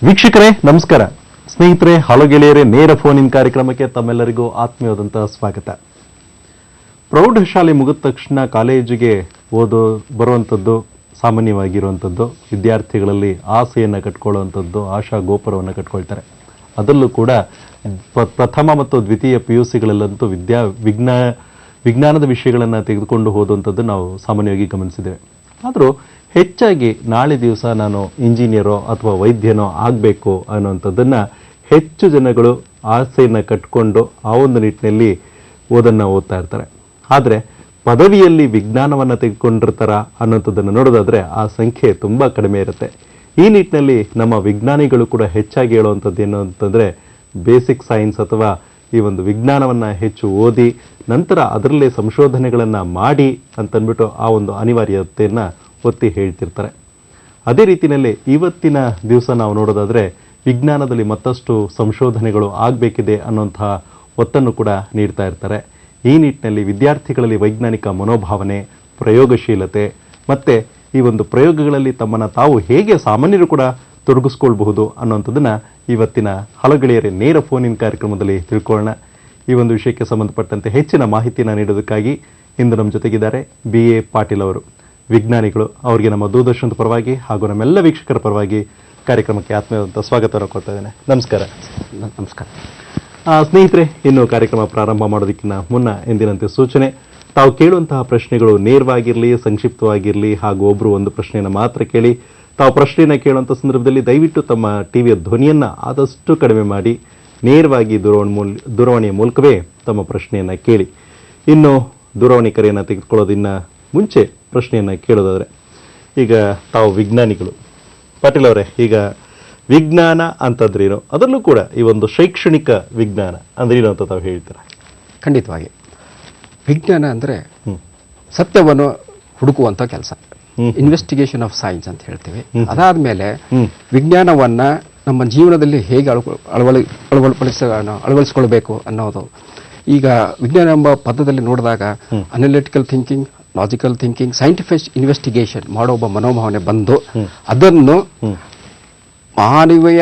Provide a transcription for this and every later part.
ವೀಕ್ಷಕರೇ ನಮಸ್ಕಾರ. ಸ್ನೇಹಿತರೆ, ಹಲೋ ಗೆಳೆಯರೇ, ನೇರ ಫೋನ್ ಇನ್ ಕಾರ್ಯಕ್ರಮಕ್ಕೆ ತಮ್ಮೆಲ್ಲರಿಗೂ ಆತ್ಮೀಯವಾದಂತಹ ಸ್ವಾಗತ. ಪ್ರೌಢಶಾಲೆ ಮುಗಿದ ತಕ್ಷಣ ಕಾಲೇಜಿಗೆ ಬರುವಂಥದ್ದು ಸಾಮಾನ್ಯವಾಗಿರುವಂಥದ್ದು. ವಿದ್ಯಾರ್ಥಿಗಳಲ್ಲಿ ಆಸೆಯನ್ನು ಕಟ್ಕೊಳ್ಳುವಂಥದ್ದು, ಆಶಾ ಗೋಪುರವನ್ನು ಕಟ್ಕೊಳ್ತಾರೆ. ಅದರಲ್ಲೂ ಕೂಡ ಪ್ರಥಮ ಮತ್ತು ದ್ವಿತೀಯ PUCಗಳಲ್ಲಂತೂ ವಿಜ್ಞಾನದ ವಿಷಯಗಳನ್ನು ತೆಗೆದುಕೊಂಡು ಹೋದಂಥದ್ದು ನಾವು ಸಾಮಾನ್ಯವಾಗಿ ಗಮನಿಸಿದ್ದೇವೆ. ಆದರೂ ಹೆಚ್ಚಾಗಿ ನಾಳೆ ದಿವಸ ನಾನು ಇಂಜಿನಿಯರೋ ಅಥವಾ ವೈದ್ಯನೋ ಆಗಬೇಕು ಅನ್ನುವಂಥದ್ದನ್ನು ಹೆಚ್ಚು ಜನಗಳು ಆಸೆಯನ್ನು ಕಟ್ಕೊಂಡು ಆ ಒಂದು ನಿಟ್ಟಿನಲ್ಲಿ ಓದ್ತಾ ಇರ್ತಾರೆ. ಆದರೆ ಪದವಿಯಲ್ಲಿ ವಿಜ್ಞಾನವನ್ನು ತೆಗೆದುಕೊಂಡಿರ್ತಾರ ಅನ್ನೋಂಥದ್ದನ್ನು ನೋಡೋದಾದರೆ ಆ ಸಂಖ್ಯೆ ತುಂಬ ಕಡಿಮೆ ಇರುತ್ತೆ. ಈ ನಿಟ್ಟಿನಲ್ಲಿ ನಮ್ಮ ವಿಜ್ಞಾನಿಗಳು ಕೂಡ ಹೆಚ್ಚಾಗಿ ಹೇಳುವಂಥದ್ದು ಏನು ಅಂತಂದರೆ, ಬೇಸಿಕ್ ಸೈನ್ಸ್ ಅಥವಾ ಈ ಒಂದು ವಿಜ್ಞಾನವನ್ನು ಹೆಚ್ಚು ಓದಿ ನಂತರ ಅದರಲ್ಲೇ ಸಂಶೋಧನೆಗಳನ್ನು ಮಾಡಿ ಅಂತಂದ್ಬಿಟ್ಟು ಆ ಒಂದು ಅನಿವಾರ್ಯತೆಯನ್ನು ಒತ್ತಿ ಹೇಳ್ತಿರ್ತಾರೆ. ಅದೇ ರೀತಿಯಲ್ಲಿ ಇವತ್ತಿನ ದಿವಸ ನಾವು ನೋಡೋದಾದರೆ ವಿಜ್ಞಾನದಲ್ಲಿ ಮತ್ತಷ್ಟು ಸಂಶೋಧನೆಗಳು ಆಗಬೇಕಿದೆ ಅನ್ನೋಂತಹ ಒತ್ತನ್ನು ಕೂಡ ನೀಡ್ತಾ ಇರ್ತಾರೆ. ಈ ನಿಟ್ಟಿನಲ್ಲಿ ವಿದ್ಯಾರ್ಥಿಗಳಲ್ಲಿ ವೈಜ್ಞಾನಿಕ ಮನೋಭಾವನೆ, ಪ್ರಯೋಗಶೀಲತೆ ಮತ್ತು ಈ ಒಂದು ಪ್ರಯೋಗಗಳಲ್ಲಿ ತಮ್ಮನ್ನು ತಾವು ಹೇಗೆ ಸಾಮಾನ್ಯರು ಕೂಡ ತೊಡಗಿಸ್ಕೊಳ್ಬಹುದು ಅನ್ನೋಂಥದ್ದನ್ನು ಇವತ್ತಿನ ಹಲವು ಗೆಳೆಯರೇ ನೇರ ಫೋನ್ ಇನ್ ಕಾರ್ಯಕ್ರಮದಲ್ಲಿ ತಿಳ್ಕೊಳ್ಳೋಣ. ಈ ಒಂದು ವಿಷಯಕ್ಕೆ ಸಂಬಂಧಪಟ್ಟಂತೆ ಹೆಚ್ಚಿನ ಮಾಹಿತಿಯನ್ನು ನೀಡೋದಕ್ಕಾಗಿ ಇಂದು ನಮ್ಮ ಜೊತೆಗಿದ್ದಾರೆ BA ಪಾಟೀಲ್ ಅವರು, ವಿಜ್ಞಾನಿಗಳು. ಅವರಿಗೆ ನಮ್ಮ ದೂರದರ್ಶನದ ಪರವಾಗಿ ಹಾಗೂ ನಮ್ಮೆಲ್ಲ ವೀಕ್ಷಕರ ಪರವಾಗಿ ಕಾರ್ಯಕ್ರಮಕ್ಕೆ ಆತ್ಮೀಯವಾದಂಥ ಸ್ವಾಗತವನ್ನು ಕೊಡ್ತಾ ಇದ್ದೇನೆ. ನಮಸ್ಕಾರ. ನಮಸ್ಕಾರ ಸ್ನೇಹಿತರೆ, ಇನ್ನು ಕಾರ್ಯಕ್ರಮ ಪ್ರಾರಂಭ ಮಾಡೋದಕ್ಕಿಂತ ಮುನ್ನ ಎಂದಿನಂತೆ ಸೂಚನೆ, ತಾವು ಕೇಳುವಂತಹ ಪ್ರಶ್ನೆಗಳು ನೇರವಾಗಿರಲಿ, ಸಂಕ್ಷಿಪ್ತವಾಗಿರಲಿ ಹಾಗೂ ಒಬ್ಬರು ಒಂದು ಪ್ರಶ್ನೆಯನ್ನು ಮಾತ್ರ ಕೇಳಿ. ತಾವು ಪ್ರಶ್ನೆಯನ್ನು ಕೇಳುವಂಥ ಸಂದರ್ಭದಲ್ಲಿ ದಯವಿಟ್ಟು ತಮ್ಮ ಟಿವಿಯ ಧ್ವನಿಯನ್ನು ಆದಷ್ಟು ಕಡಿಮೆ ಮಾಡಿ ನೇರವಾಗಿ ದೂರವಾಣಿಯ ಮೂಲಕವೇ ತಮ್ಮ ಪ್ರಶ್ನೆಯನ್ನು ಕೇಳಿ. ಇನ್ನು ದೂರವಾಣಿ ಕರೆಯನ್ನು ತೆಗೆದುಕೊಳ್ಳೋದಿನ್ನ ಮುಂಚೆ ಪ್ರಶ್ನೆಯನ್ನು ಕೇಳೋದಾದರೆ, ಈಗ ತಾವು ವಿಜ್ಞಾನಿಗಳು ಪಾಟೀಲ್ ಅವರೇ, ಈಗ ವಿಜ್ಞಾನ ಅಂತಂದ್ರೇನು, ಅದರಲ್ಲೂ ಕೂಡ ಈ ಒಂದು ಶೈಕ್ಷಣಿಕ ವಿಜ್ಞಾನ ಅಂದ್ರೇನು ಅಂತ ತಾವು ಹೇಳ್ತೀರಾ? ಖಂಡಿತವಾಗಿ ವಿಜ್ಞಾನ ಅಂದರೆ ಸತ್ಯವನ್ನು ಹುಡುಕುವಂಥ ಕೆಲಸ, ಇನ್ವೆಸ್ಟಿಗೇಷನ್ ಆಫ್ ಸೈನ್ಸ್ ಅಂತ ಹೇಳ್ತೀವಿ. ಅದಾದಮೇಲೆ ವಿಜ್ಞಾನವನ್ನು ನಮ್ಮ ಜೀವನದಲ್ಲಿ ಹೇಗೆ ಅಳವಡಿಸ್ಕೊಳ್ಬೇಕು ಅನ್ನೋದು. ಈಗ ವಿಜ್ಞಾನ ಎಂಬ ಪದದಲ್ಲಿ ನೋಡಿದಾಗ analytical thinking, logical thinking, scientific investigation ಮಾಡೋ ಒಬ್ಬ ಮನೋಭಾವನೆ ಬಂದು ಅದನ್ನು ಮಾನವೀಯ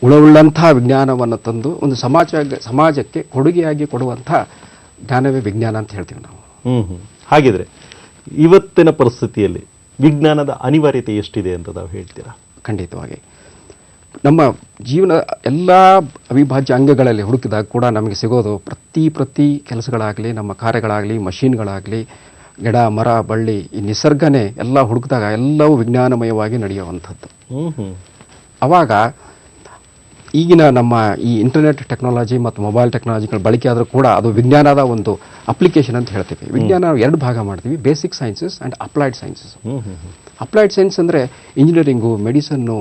ಉಳ್ಳಂತಹ ವಿಜ್ಞಾನವನ್ನು ತಂದು ಒಂದು ಸಮಾಜಕ್ಕೆ ಕೊಡುಗೆಯಾಗಿ ಕೊಡುವಂಥ ಜ್ಞಾನವೇ ವಿಜ್ಞಾನ ಅಂತ ಹೇಳ್ತೀವಿ ನಾವು. ಹಾಗಿದ್ರೆ ಇವತ್ತಿನ ಪರಿಸ್ಥಿತಿಯಲ್ಲಿ ವಿಜ್ಞಾನದ ಅನಿವಾರ್ಯತೆ ಎಷ್ಟಿದೆ ಅಂತ ತಾವು ಹೇಳ್ತೀರಾ? ಖಂಡಿತವಾಗಿ ನಮ್ಮ ಜೀವನ ಎಲ್ಲ ಅವಿಭಾಜ್ಯ ಅಂಗಗಳಲ್ಲಿ ಹುಡುಕಿದಾಗ ಕೂಡ ನಮಗೆ ಸಿಗೋದು ಪ್ರತಿ ಕೆಲಸಗಳಾಗಲಿ, ನಮ್ಮ ಕಾರ್ಯಗಳಾಗಲಿ, ಮಷೀನ್ಗಳಾಗಲಿ, ಗಿಡ ಮರ ಬಳ್ಳಿ, ಈ ನಿಸರ್ಗನೇ ಎಲ್ಲ ಹುಡುಕಿದಾಗ ಎಲ್ಲವೂ ವಿಜ್ಞಾನಮಯವಾಗಿ ನಡೆಯುವಂಥದ್ದು. ಆವಾಗ ಈಗಿನ ನಮ್ಮ ಈ ಇಂಟರ್ನೆಟ್ ಟೆಕ್ನಾಲಜಿ ಮತ್ತು ಮೊಬೈಲ್ ಟೆಕ್ನಾಲಜಿಗಳ ಬಳಕೆ ಆದರೂ ಕೂಡ ಅದು ವಿಜ್ಞಾನದ ಒಂದು ಅಪ್ಲಿಕೇಶನ್ ಅಂತ ಹೇಳ್ತೀವಿ. ವಿಜ್ಞಾನ ಎರಡು ಭಾಗ ಮಾಡ್ತೀವಿ, basic sciences and applied sciences. Applied science ಅಂದರೆ engineering, medicine,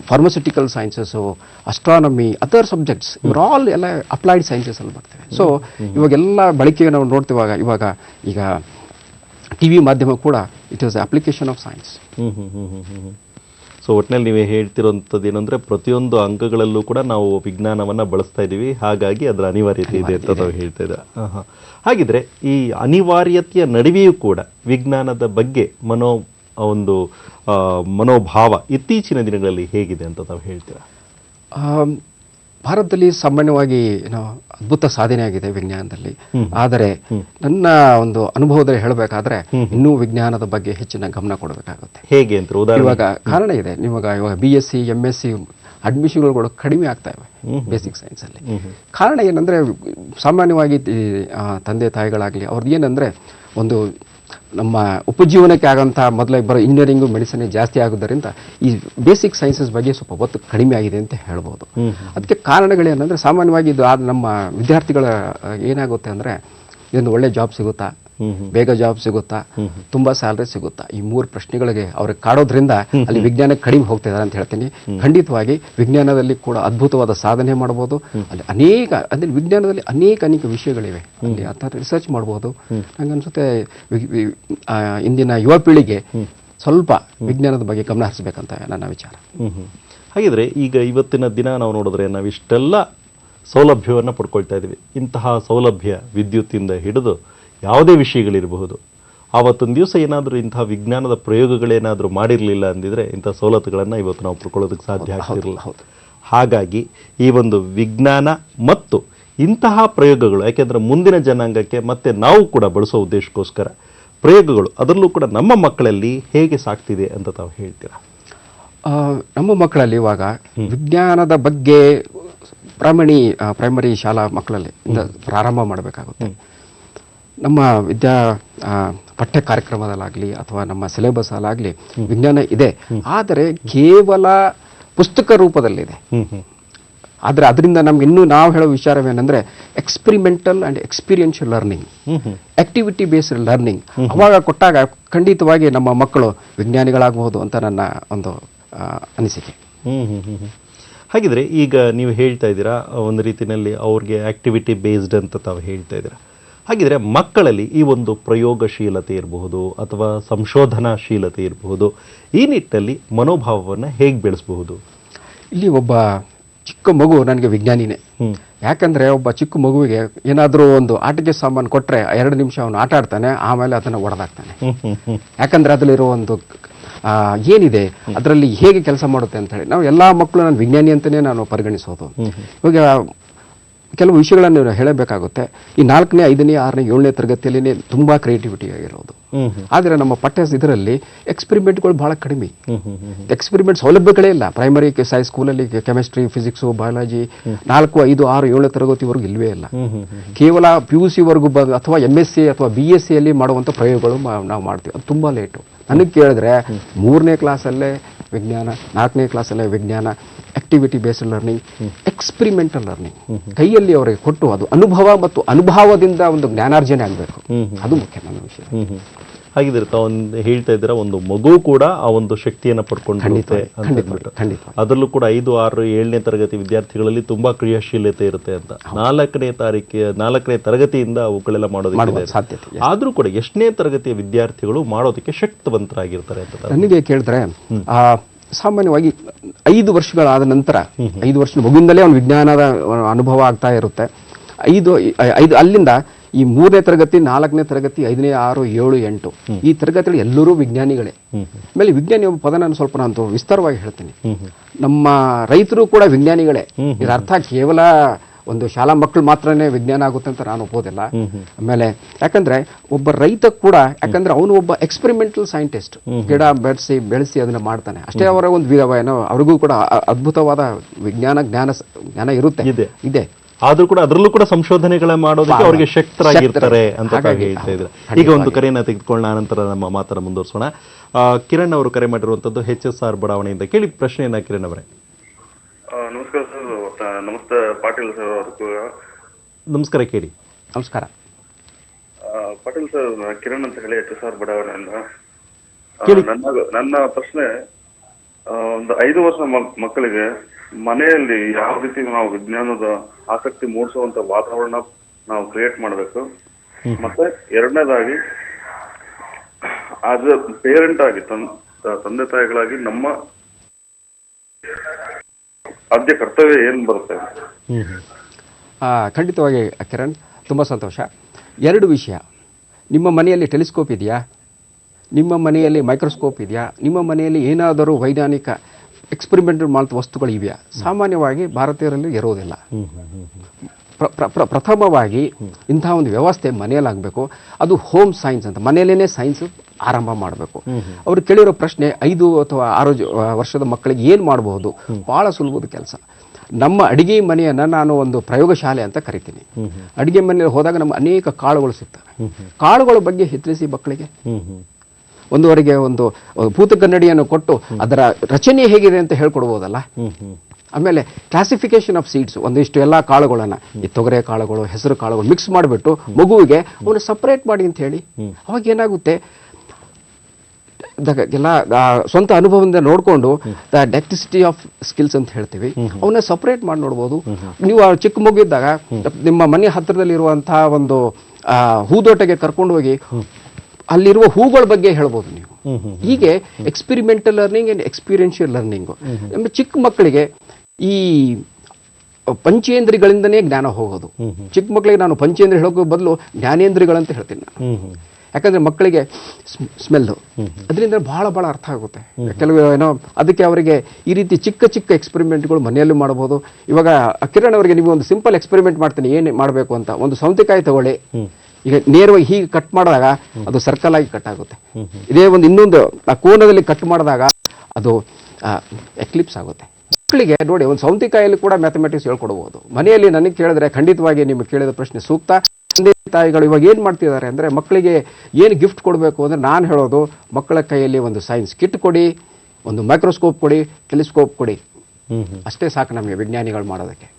pharmaceutical sciences, astronomy, other subjects, ಇವರು ಆಲ್ ಎಲ್ಲ ಅಪ್ಲೈಡ್ ಸೈನ್ಸಸ್ ಅಲ್ಲಿ ಬರ್ತವೆ. ಸೊ ಇವಾಗೆಲ್ಲ ಬಳಕೆಗೆ ನಾವು ನೋಡ್ತೀವಾಗ ಈಗ TV ಮಾಧ್ಯಮ ಕೂಡ it is application of science. So ಒಟ್ಟಿನಲ್ಲಿ ನೀವೇ ಹೇಳ್ತಿರೋಂಥದ್ದು ಏನಂದರೆ ಪ್ರತಿಯೊಂದು ಅಂಗಗಳಲ್ಲೂ ಕೂಡ ನಾವು ವಿಜ್ಞಾನವನ್ನು ಬಳಸ್ತಾ ಇದ್ದೀವಿ, ಹಾಗಾಗಿ ಅದರ ಅನಿವಾರ್ಯತೆ ಇದೆ ಅಂತ ನಾವು ಹೇಳ್ತಾ ಇದ್ದೀರಾ. ಹಾಗಿದ್ರೆ ಈ ಅನಿವಾರ್ಯತೆಯ ನಡುವೆಯೂ ಕೂಡ ವಿಜ್ಞಾನದ ಬಗ್ಗೆ ಮನೋಭಾವ ಇತ್ತೀಚಿನ ದಿನಗಳಲ್ಲಿ ಹೇಗಿದೆ ಅಂತ ತಾವು ಹೇಳ್ತೀರಾ? ಭಾರತದಲ್ಲಿ ಸಾಮಾನ್ಯವಾಗಿ ಅದ್ಭುತ ಸಾಧನೆ ಆಗಿದೆ ವಿಜ್ಞಾನದಲ್ಲಿ. ಆದರೆ ನನ್ನ ಒಂದು ಅನುಭವದಲ್ಲಿ ಹೇಳಬೇಕಾದ್ರೆ ಇನ್ನೂ ವಿಜ್ಞಾನದ ಬಗ್ಗೆ ಹೆಚ್ಚಿನ ಗಮನ ಕೊಡಬೇಕಾಗುತ್ತೆ. ಹೇಗೆ ಅಂತ ಇವಾಗ ಕಾರಣ ಇದೆ. ಇವಾಗ BSc MSc ಅಡ್ಮಿಷನ್ಗಳು ಕೂಡ ಕಡಿಮೆ ಆಗ್ತಾ ಇವೆ ಬೇಸಿಕ್ ಸೈನ್ಸಲ್ಲಿ. ಕಾರಣ ಏನಂದರೆ, ಸಾಮಾನ್ಯವಾಗಿ ತಂದೆ ತಾಯಿಗಳಾಗಲಿ ಅವ್ರದ್ದು ಏನಂದರೆ, ಒಂದು ನಮ್ಮ ಉಪಜೀವನಕ್ಕೆ ಆಗೋಂಥ ಮೊದಲೇ ಬರೋ ಇಂಜಿನಿಯರಿಂಗು ಮೆಡಿಸಿನ್ ಜಾಸ್ತಿ ಆಗೋದರಿಂದ ಈ ಬೇಸಿಕ್ ಸೈನ್ಸಸ್ ಬಗ್ಗೆ ಸ್ವಲ್ಪ ಒತ್ತು ಕಡಿಮೆ ಆಗಿದೆ ಅಂತ ಹೇಳ್ಬೋದು. ಅದಕ್ಕೆ ಕಾರಣಗಳೇನಂದರೆ, ಸಾಮಾನ್ಯವಾಗಿ ಇದು ನಮ್ಮ ವಿದ್ಯಾರ್ಥಿಗಳ ಏನಾಗುತ್ತೆ ಅಂದರೆ, ಇದೊಂದು ಒಳ್ಳೆ ಜಾಬ್ ಸಿಗುತ್ತಾ, ಬೇಗ ಜಾಬ್ ಸಿಗುತ್ತಾ, ತುಂಬಾ ಸ್ಯಾಲರಿ ಸಿಗುತ್ತಾ, ಈ 3 ಪ್ರಶ್ನೆಗಳಿಗೆ ಅವ್ರಿಗೆ ಕಾಡೋದ್ರಿಂದ ಅಲ್ಲಿ ವಿಜ್ಞಾನ ಕಡಿಮೆ ಹೋಗ್ತಾ ಇದ್ದಾರೆ ಅಂತ ಹೇಳ್ತೀನಿ. ಖಂಡಿತವಾಗಿ ವಿಜ್ಞಾನದಲ್ಲಿ ಕೂಡ ಅದ್ಭುತವಾದ ಸಾಧನೆ ಮಾಡ್ಬೋದು. ಅಲ್ಲಿ ವಿಜ್ಞಾನದಲ್ಲಿ ಅನೇಕ ವಿಷಯಗಳಿವೆ, ಅಲ್ಲಿ ಆ ಥರ ರಿಸರ್ಚ್ ಮಾಡ್ಬೋದು. ನಂಗನ್ಸುತ್ತೆ ಇಂದಿನ ಯುವ ಪೀಳಿಗೆ ಸ್ವಲ್ಪ ವಿಜ್ಞಾನದ ಬಗ್ಗೆ ಗಮನ ಹರಿಸಬೇಕಂತ ನನ್ನ ವಿಚಾರ. ಹಾಗಿದ್ರೆ ಈಗ ಇವತ್ತಿನ ದಿನ ನಾವು ನೋಡಿದ್ರೆ ನಾವಿಷ್ಟೆಲ್ಲ ಸೌಲಭ್ಯವನ್ನು ಪಡ್ಕೊಳ್ತಾ ಇದ್ದೀವಿ. ಇಂತಹ ಸೌಲಭ್ಯ ವಿದ್ಯುತ್ತಿಂದ ಹಿಡಿದು ಯಾವುದೇ ವಿಷಯಗಳಿರಬಹುದು, ಆವತ್ತೊಂದು ದಿವಸ ಏನಾದರೂ ಇಂತಹ ವಿಜ್ಞಾನದ ಪ್ರಯೋಗಗಳೇನಾದರೂ ಮಾಡಿರಲಿಲ್ಲ ಅಂದಿದ್ರೆ ಇಂಥ ಸವಲತ್ತುಗಳನ್ನು ಇವತ್ತು ನಾವು ಪಡ್ಕೊಳ್ಳೋದಕ್ಕೆ ಸಾಧ್ಯ ಆಗ್ತಿರಲಿಲ್ಲ. ಹಾಗಾಗಿ ಈ ಒಂದು ವಿಜ್ಞಾನ ಮತ್ತು ಇಂತಹ ಪ್ರಯೋಗಗಳು, ಯಾಕೆಂದರೆ ಮುಂದಿನ ಜನಾಂಗಕ್ಕೆ ಮತ್ತೆ ನಾವು ಕೂಡ ಬಳಸೋ ಉದ್ದೇಶಕ್ಕೋಸ್ಕರ ಪ್ರಯೋಗಗಳು, ಅದರಲ್ಲೂ ಕೂಡ ನಮ್ಮ ಮಕ್ಕಳಲ್ಲಿ ಹೇಗೆ ಸಾಕ್ತಿದೆ ಅಂತ ತಾವು ಹೇಳ್ತೀರಾ? ನಮ್ಮ ಮಕ್ಕಳಲ್ಲಿ ಇವಾಗ ವಿಜ್ಞಾನದ ಬಗ್ಗೆ ಪ್ರೈಮರಿ ಶಾಲಾ ಮಕ್ಕಳಲ್ಲಿ ಪ್ರಾರಂಭ ಮಾಡಬೇಕಾಗುತ್ತೆ. ನಮ್ಮ ಪಠ್ಯ ಕಾರ್ಯಕ್ರಮದಲ್ಲಾಗಲಿ ಅಥವಾ ನಮ್ಮ ಸಿಲೆಬಸ್ ಅಲ್ಲಾಗಲಿ ವಿಜ್ಞಾನ ಇದೆ, ಆದರೆ ಕೇವಲ ಪುಸ್ತಕ ರೂಪದಲ್ಲಿದೆ. ಆದರೆ ಅದರಿಂದ ನಮ್ಗೆ ಇನ್ನೂ ನಾವು ಹೇಳೋ ವಿಚಾರವೇನೆಂದರೆ experimental and experiential learning, activity based learning ಅವಾಗ ಕೊಟ್ಟಾಗ ಖಂಡಿತವಾಗಿ ನಮ್ಮ ಮಕ್ಕಳು ವಿಜ್ಞಾನಿಗಳಾಗಬಹುದು ಅಂತ ನನ್ನ ಒಂದು ಅನಿಸಿಕೆ. ಹಾಗಿದ್ರೆ ಈಗ ನೀವು ಹೇಳ್ತಾ ಇದ್ದೀರಾ ಒಂದು ರೀತಿಯಲ್ಲಿ ಅವ್ರಿಗೆ ಆಕ್ಟಿವಿಟಿ ಬೇಸ್ಡ್ ಅಂತ ತಾವು ಹೇಳ್ತಾ ಇದ್ದೀರಾ. ಹಾಗಿದ್ರೆ ಮಕ್ಕಳಲ್ಲಿ ಈ ಒಂದು ಪ್ರಯೋಗಶೀಲತೆ ಇರಬಹುದು ಅಥವಾ ಸಂಶೋಧನಾಶೀಲತೆ ಇರಬಹುದು, ಈ ನಿಟ್ಟಿನಲ್ಲಿ ಮನೋಭಾವವನ್ನು ಹೇಗೆ ಬೆಳೆಸಬಹುದು? ಇಲ್ಲಿ ಒಬ್ಬ ಚಿಕ್ಕ ಮಗು ನನಗೆ ವಿಜ್ಞಾನಿನೇ. ಯಾಕಂದ್ರೆ ಒಬ್ಬ ಚಿಕ್ಕ ಮಗುವಿಗೆ ಏನಾದರೂ ಒಂದು ಆಟಿಕೆ ಸಾಮಾನು ಕೊಟ್ಟರೆ 2 ನಿಮಿಷ ಅವನು ಆಟ ಆಡ್ತಾನೆ, ಆಮೇಲೆ ಅದನ್ನು ಒಡೆದಾಕ್ತಾನೆ. ಯಾಕಂದ್ರೆ ಅದರಲ್ಲಿರೋ ಒಂದು ಏನಿದೆ, ಅದರಲ್ಲಿ ಹೇಗೆ ಕೆಲಸ ಮಾಡುತ್ತೆ ಅಂತ ಹೇಳಿ ನಾವು ಎಲ್ಲ ಮಕ್ಕಳು ನಾನು ವಿಜ್ಞಾನಿ ಅಂತಲೇ ನಾನು ಪರಿಗಣಿಸೋದು. ಇವಾಗ ಕೆಲವು ವಿಷಯಗಳನ್ನು ಹೇಳಬೇಕಾಗುತ್ತೆ. ಈ 4ನೇ 5ನೇ 6ನೇ 7ನೇ ತರಗತಿಯಲ್ಲಿ ತುಂಬಾ ಕ್ರಿಯೇಟಿವಿಟಿ ಆಗಿರೋದು. ಆದರೆ ನಮ್ಮ ಪಠ್ಯ ಇದರಲ್ಲಿ ಎಕ್ಸ್ಪೆರಿಮೆಂಟ್ಗಳು ಬಹಳ ಕಡಿಮೆ. ಎಕ್ಸ್ಪೆರಿಮೆಂಟ್ ಸೌಲಭ್ಯಗಳೇ ಇಲ್ಲ. ಪ್ರೈಮರಿ ಸ್ಕೂಲಲ್ಲಿ ಕೆಮಿಸ್ಟ್ರಿ, ಫಿಸಿಕ್ಸ್, ಬಯಾಲಜಿ 4, 5, 6, 7ನೇ ತರಗತಿವರೆಗೂ ಇಲ್ವೇ ಇಲ್ಲ. ಕೇವಲ PUC ವರೆಗೂ ಅಥವಾ MSc ಅಥವಾ BSc ಅಲ್ಲಿ ಮಾಡುವಂಥ ಪ್ರಯೋಗಗಳು ನಾವು ಮಾಡ್ತೀವಿ. ಅದು ತುಂಬಾ ಲೇಟು. ನನಗೆ ಕೇಳಿದ್ರೆ 3ನೇ ಕ್ಲಾಸಲ್ಲೇ ವಿಜ್ಞಾನ, 4ನೇ ಕ್ಲಾಸಲ್ಲೇ ವಿಜ್ಞಾನ, activity based learning, experimental learning ಕೈಯಲ್ಲಿ ಅವರಿಗೆ ಕೊಟ್ಟು ಅದು ಅನುಭವ ಮತ್ತು ಅನುಭವದಿಂದ ಒಂದು ಜ್ಞಾನಾರ್ಜನೆ ಆಗಬೇಕು. ಅದು ಮುಖ್ಯ ನನ್ನ ವಿಷಯ. ಹಾಗಿದ್ರೆ ತಾವು ಹೇಳ್ತಾ ಇದ್ದೀರಾ ಒಂದು ಮಗು ಕೂಡ ಆ ಒಂದು ಶಕ್ತಿಯನ್ನು ಪಡ್ಕೊಂಡಿರುತ್ತೆ ಅಂತ ಅಂದ್ಬಿಟ್ಟು. ಅದರಲ್ಲೂ ಕೂಡ 5, 6, 7ನೇ ತರಗತಿ ವಿದ್ಯಾರ್ಥಿಗಳಲ್ಲಿ ತುಂಬಾ ಕ್ರಿಯಾಶೀಲತೆ ಇರುತ್ತೆ ಅಂತ. 4ನೇ ತರಗತಿಯಿಂದ ಅವುಗಳೆಲ್ಲ ಮಾಡೋದಕ್ಕೆ ಸಾಧ್ಯತೆ. ಆದ್ರೂ ಕೂಡ ಎಷ್ಟನೇ ತರಗತಿಯ ವಿದ್ಯಾರ್ಥಿಗಳು ಮಾಡೋದಕ್ಕೆ ಶಕ್ತವಂತರಾಗಿರ್ತಾರೆ ಅಂತ ನನಗೆ ಕೇಳಿದ್ರೆ, ಸಾಮಾನ್ಯವಾಗಿ 5 ವರ್ಷಗಳಾದ ನಂತರ 5 ವರ್ಷದ ಮಗುವಿಂದಲೇ ಒಂದು ವಿಜ್ಞಾನದ ಅನುಭವ ಆಗ್ತಾ ಇರುತ್ತೆ. 5 ಅಲ್ಲಿಂದ ಈ 3ನೇ ತರಗತಿ, 4ನೇ ತರಗತಿ, 5ನೇ 6, 7, 8 ಈ ತರಗತಿಗಳು ಎಲ್ಲರೂ ವಿಜ್ಞಾನಿಗಳೇ. ಆಮೇಲೆ ವಿಜ್ಞಾನಿ ಒಬ್ಬ ಪದ ನಾನು ಸ್ವಲ್ಪ ವಿಸ್ತಾರವಾಗಿ ಹೇಳ್ತೀನಿ. ನಮ್ಮ ರೈತರು ಕೂಡ ವಿಜ್ಞಾನಿಗಳೇ. ಇದರ ಅರ್ಥ ಕೇವಲ ಒಂದು ಶಾಲಾ ಮಕ್ಕಳು ಮಾತ್ರನೇ ವಿಜ್ಞಾನ ಆಗುತ್ತೆ ಅಂತ ನಾನು ಒಪ್ಪೋದಿಲ್ಲ. ಆಮೇಲೆ ಯಾಕಂದ್ರೆ ಒಬ್ಬ ರೈತ ಕೂಡ, ಯಾಕಂದ್ರೆ ಅವನು ಒಬ್ಬ ಎಕ್ಸ್ಪೆರಿಮೆಂಟಲ್ ಸೈಂಟಿಸ್ಟ್, ಗಿಡ ಬೆಳೆಸಿ ಅದನ್ನ ಮಾಡ್ತಾನೆ ಅಷ್ಟೇ. ಅವರ ಒಂದು ಅವ್ರಿಗೂ ಕೂಡ ಅದ್ಭುತವಾದ ಜ್ಞಾನ ಇರುತ್ತೆ, ಇದೆ. ಆದ್ರೂ ಕೂಡ ಅದರಲ್ಲೂ ಕೂಡ ಸಂಶೋಧನೆಗಳ ಮಾಡೋದಕ್ಕೆ ಅವರಿಗೆ ಶಕ್ತರಾಗಿರ್ತಾರೆ ಅಂತ ಹೇಳ್ತಾ ಇದ್ದಾರೆ. ಈಗ ಒಂದು ಕರೆಯನ್ನ ತೆಗೆದುಕೊಳ್ಳೋಣ, ನಂತರ ನಮ್ಮ ಮಾತನ್ನ ಮುಂದುವರಿಸೋಣ. ಕಿರಣ್ ಅವರು ಕರೆ ಮಾಡಿರುವಂತದ್ದು HSR ಬಡಾವಣೆಯಿಂದ. ಕೇಳಿ ಪ್ರಶ್ನೆಯನ್ನ ಕಿರಣ್ ಅವರೇ. ನಮಸ್ಕಾರ ಸರ್. ನಮಸ್ತೆ ಪಾಟೀಲ್ ಸರ್ ಅವ್ರಿಗೂ ನಮಸ್ಕಾರ. ಕೇಳಿ. ನಮಸ್ಕಾರ ಪಾಟೀಲ್ ಸರ್, ಕಿರಣ್ ಅಂತ ಹೇಳಿ HSR ಬಡಾವಣೆಯಿಂದ. ನನ್ನ ಪ್ರಶ್ನೆ, ಒಂದು 5 ವರ್ಷ ಮಕ್ಕಳಿಗೆ ಮನೆಯಲ್ಲಿ ಯಾವ ರೀತಿ ನಾವು ವಿಜ್ಞಾನದ ಆಸಕ್ತಿ ಮೂಡಿಸುವಂತ ವಾತಾವರಣ ನಾವು ಕ್ರಿಯೇಟ್ ಮಾಡಬೇಕು, ಮತ್ತೆ ಎರಡನೇದಾಗಿ ಆಸ್ ಎ ಪೇರೆಂಟ್ ಆಗಿ ತಂದೆ ತಾಯಿಗಳಾಗಿ ನಮ್ಮ ಆದ್ಯ ಕರ್ತವ್ಯ ಏನ್ ಬರುತ್ತೆ? ಖಂಡಿತವಾಗಿ ಕಿರಣ್, ತುಂಬಾ ಸಂತೋಷ. 2 ವಿಷಯ. ನಿಮ್ಮ ಮನೆಯಲ್ಲಿ ಟೆಲಿಸ್ಕೋಪ್ ಇದೆಯಾ? ನಿಮ್ಮ ಮನೆಯಲ್ಲಿ ಮೈಕ್ರೋಸ್ಕೋಪ್ ಇದೆಯಾ? ನಿಮ್ಮ ಮನೆಯಲ್ಲಿ ಏನಾದರೂ ವೈಜ್ಞಾನಿಕ ಎಕ್ಸ್ಪೆರಿಮೆಂಟಲ್ ಮಾಡುವ ವಸ್ತುಗಳು ಇವೆಯಾ? ಸಾಮಾನ್ಯವಾಗಿ ಭಾರತೀಯರಲ್ಲಿ ಇರೋದಿಲ್ಲ. ಪ್ರಥಮವಾಗಿ ಇಂತಹ ಒಂದು ವ್ಯವಸ್ಥೆ ಮನೆಯಲ್ಲಾಗಬೇಕು. ಅದು ಹೋಮ್ ಸೈನ್ಸ್ ಅಂತ, ಮನೆಯಲ್ಲೇ ಸೈನ್ಸ್ ಆರಂಭ ಮಾಡಬೇಕು. ಅವ್ರು ಕೇಳಿರೋ ಪ್ರಶ್ನೆ, 5 ಅಥವಾ 6 ವರ್ಷದ ಮಕ್ಕಳಿಗೆ ಏನು ಮಾಡಬಹುದು? ಬಹಳ ಸುಲಭದ ಕೆಲಸ. ನಮ್ಮ ಅಡಿಗೆ ಮನೆಯನ್ನ ನಾನು ಒಂದು ಪ್ರಯೋಗಶಾಲೆ ಅಂತ ಕರಿತೀನಿ. ಅಡಿಗೆ ಮನೆಯಲ್ಲಿ ಹೋದಾಗ ನಮ್ಮ ಅನೇಕ ಕಾಳುಗಳು ಸಿಗ್ತವೆ. ಕಾಳುಗಳ ಬಗ್ಗೆ ತಿಳಿಸಿ ಮಕ್ಕಳಿಗೆ. ಒಂದುವರೆಗೆ ಒಂದು ಭೂತ ಕನ್ನಡಿಯನ್ನು ಕೊಟ್ಟು ಅದರ ರಚನೆ ಹೇಗಿದೆ ಅಂತ ಹೇಳ್ಕೊಡ್ಬೋದಲ್ಲ. ಆಮೇಲೆ ಕ್ಲಾಸಿಫಿಕೇಶನ್ ಆಫ್ ಸೀಡ್ಸ್, ಒಂದಿಷ್ಟು ಎಲ್ಲ ಕಾಳುಗಳನ್ನ, ಈ ತೊಗರೆ ಕಾಳುಗಳು, ಹೆಸರು ಕಾಳುಗಳು ಮಿಕ್ಸ್ ಮಾಡಿಬಿಟ್ಟು ಮಗುವಿಗೆ ಅವನು ಸಪರೇಟ್ ಮಾಡಿ ಅಂತ ಹೇಳಿ, ಅವಾಗ ಏನಾಗುತ್ತೆ, ಎಲ್ಲ ಸ್ವಂತ ಅನುಭವದಿಂದ ನೋಡಿಕೊಂಡು ದ ಡೆಕ್ಟಿಸಿಟಿ ಆಫ್ ಸ್ಕಿಲ್ಸ್ ಅಂತ ಹೇಳ್ತೀವಿ, ಅವನ್ನ ಸಪರೇಟ್ ಮಾಡಿ ನೋಡ್ಬೋದು. ನೀವು ಚಿಕ್ಕ ಮಗು ಇದ್ದಾಗ ನಿಮ್ಮ ಮನೆ ಹತ್ತಿರದಲ್ಲಿರುವಂತಹ ಒಂದು ಹೂದೋಟಗೆ ಕರ್ಕೊಂಡು ಹೋಗಿ ಅಲ್ಲಿರುವ ಹೂಗಳ ಬಗ್ಗೆ ಹೇಳ್ಬೋದು ನೀವು. ಹೀಗೆ experimental learning and experiential learning. ನಮ್ಮ ಚಿಕ್ಕ ಮಕ್ಕಳಿಗೆ ಈ ಪಂಚೇಂದ್ರಿಗಳಿಂದನೇ ಜ್ಞಾನ ಹೋಗೋದು. ಚಿಕ್ಕ ಮಕ್ಕಳಿಗೆ ನಾನು ಪಂಚೇಂದ್ರಿಯ ಹೇಳೋಕೆ ಬದಲು ಜ್ಞಾನೇಂದ್ರಿಗಳಂತ ಹೇಳ್ತೀನಿ ನಾನು. ಯಾಕಂದರೆ ಮಕ್ಕಳಿಗೆ ಸ್ಮೆಲ್ಲು ಅದರಿಂದ ಬಹಳ ಅರ್ಥ ಆಗುತ್ತೆ. ಕೆಲವು ಏನೋ ಅದಕ್ಕೆ ಅವರಿಗೆ ಈ ರೀತಿ ಚಿಕ್ಕ ಚಿಕ್ಕ ಎಕ್ಸ್ಪೆರಿಮೆಂಟ್ಗಳು ಮನೆಯಲ್ಲೂ ಮಾಡ್ಬೋದು. ಇವಾಗ ಕಿರಣ್ ಅವರಿಗೆ ನೀವು ಒಂದು ಸಿಂಪಲ್ ಎಕ್ಸ್ಪೆರಿಮೆಂಟ್ ಮಾಡ್ತೀನಿ ಏನು ಮಾಡಬೇಕು ಅಂತ. ಒಂದು ಸೌತೆಕಾಯಿ ತಗೊಳ್ಳಿ, ಈಗ ನೇರವಾಗಿ ಹೀಗೆ ಕಟ್ ಮಾಡಿದಾಗ ಅದು ಸರ್ಕಲ್ ಆಗಿ ಕಟ್ ಆಗುತ್ತೆ. ಇದೇ ಒಂದು ಇನ್ನೊಂದು ಆ ಕೋನದಲ್ಲಿ ಕಟ್ ಮಾಡಿದಾಗ ಅದು ಎಕ್ಲಿಪ್ಸ್ ಆಗುತ್ತೆ. ಮಕ್ಕಳಿಗೆ ನೋಡಿ ಒಂದು ಸೌತೆಕಾಯಲ್ಲಿ ಕೂಡ ಮ್ಯಾಥಮೆಟಿಕ್ಸ್ ಹೇಳ್ಕೊಡ್ಬೋದು. ಮನೆಯಲ್ಲಿ ನನಗೆ ಕೇಳಿದ್ರೆ ಖಂಡಿತವಾಗಿ ನಿಮಗೆ ಕೇಳಿದ ಪ್ರಶ್ನೆ ಸೂಕ್ತ. ತಂದೆ ತಾಯಿಗಳು ಇವಾಗ ಏನು ಮಾಡ್ತಿದ್ದಾರೆ ಅಂದರೆ ಮಕ್ಕಳಿಗೆ ಏನು ಗಿಫ್ಟ್ ಕೊಡಬೇಕು ಅಂದರೆ ನಾನು ಹೇಳೋದು ಮಕ್ಕಳ ಕೈಯಲ್ಲಿ ಒಂದು ಸೈನ್ಸ್ ಕಿಟ್ ಕೊಡಿ, ಒಂದು ಮೈಕ್ರೋಸ್ಕೋಪ್ ಕೊಡಿ, ಟೆಲಿಸ್ಕೋಪ್ ಕೊಡಿ, ಅಷ್ಟೇ ಸಾಕು ನಮಗೆ ವಿಜ್ಞಾನಿಗಳು ಮಾಡೋದಕ್ಕೆ.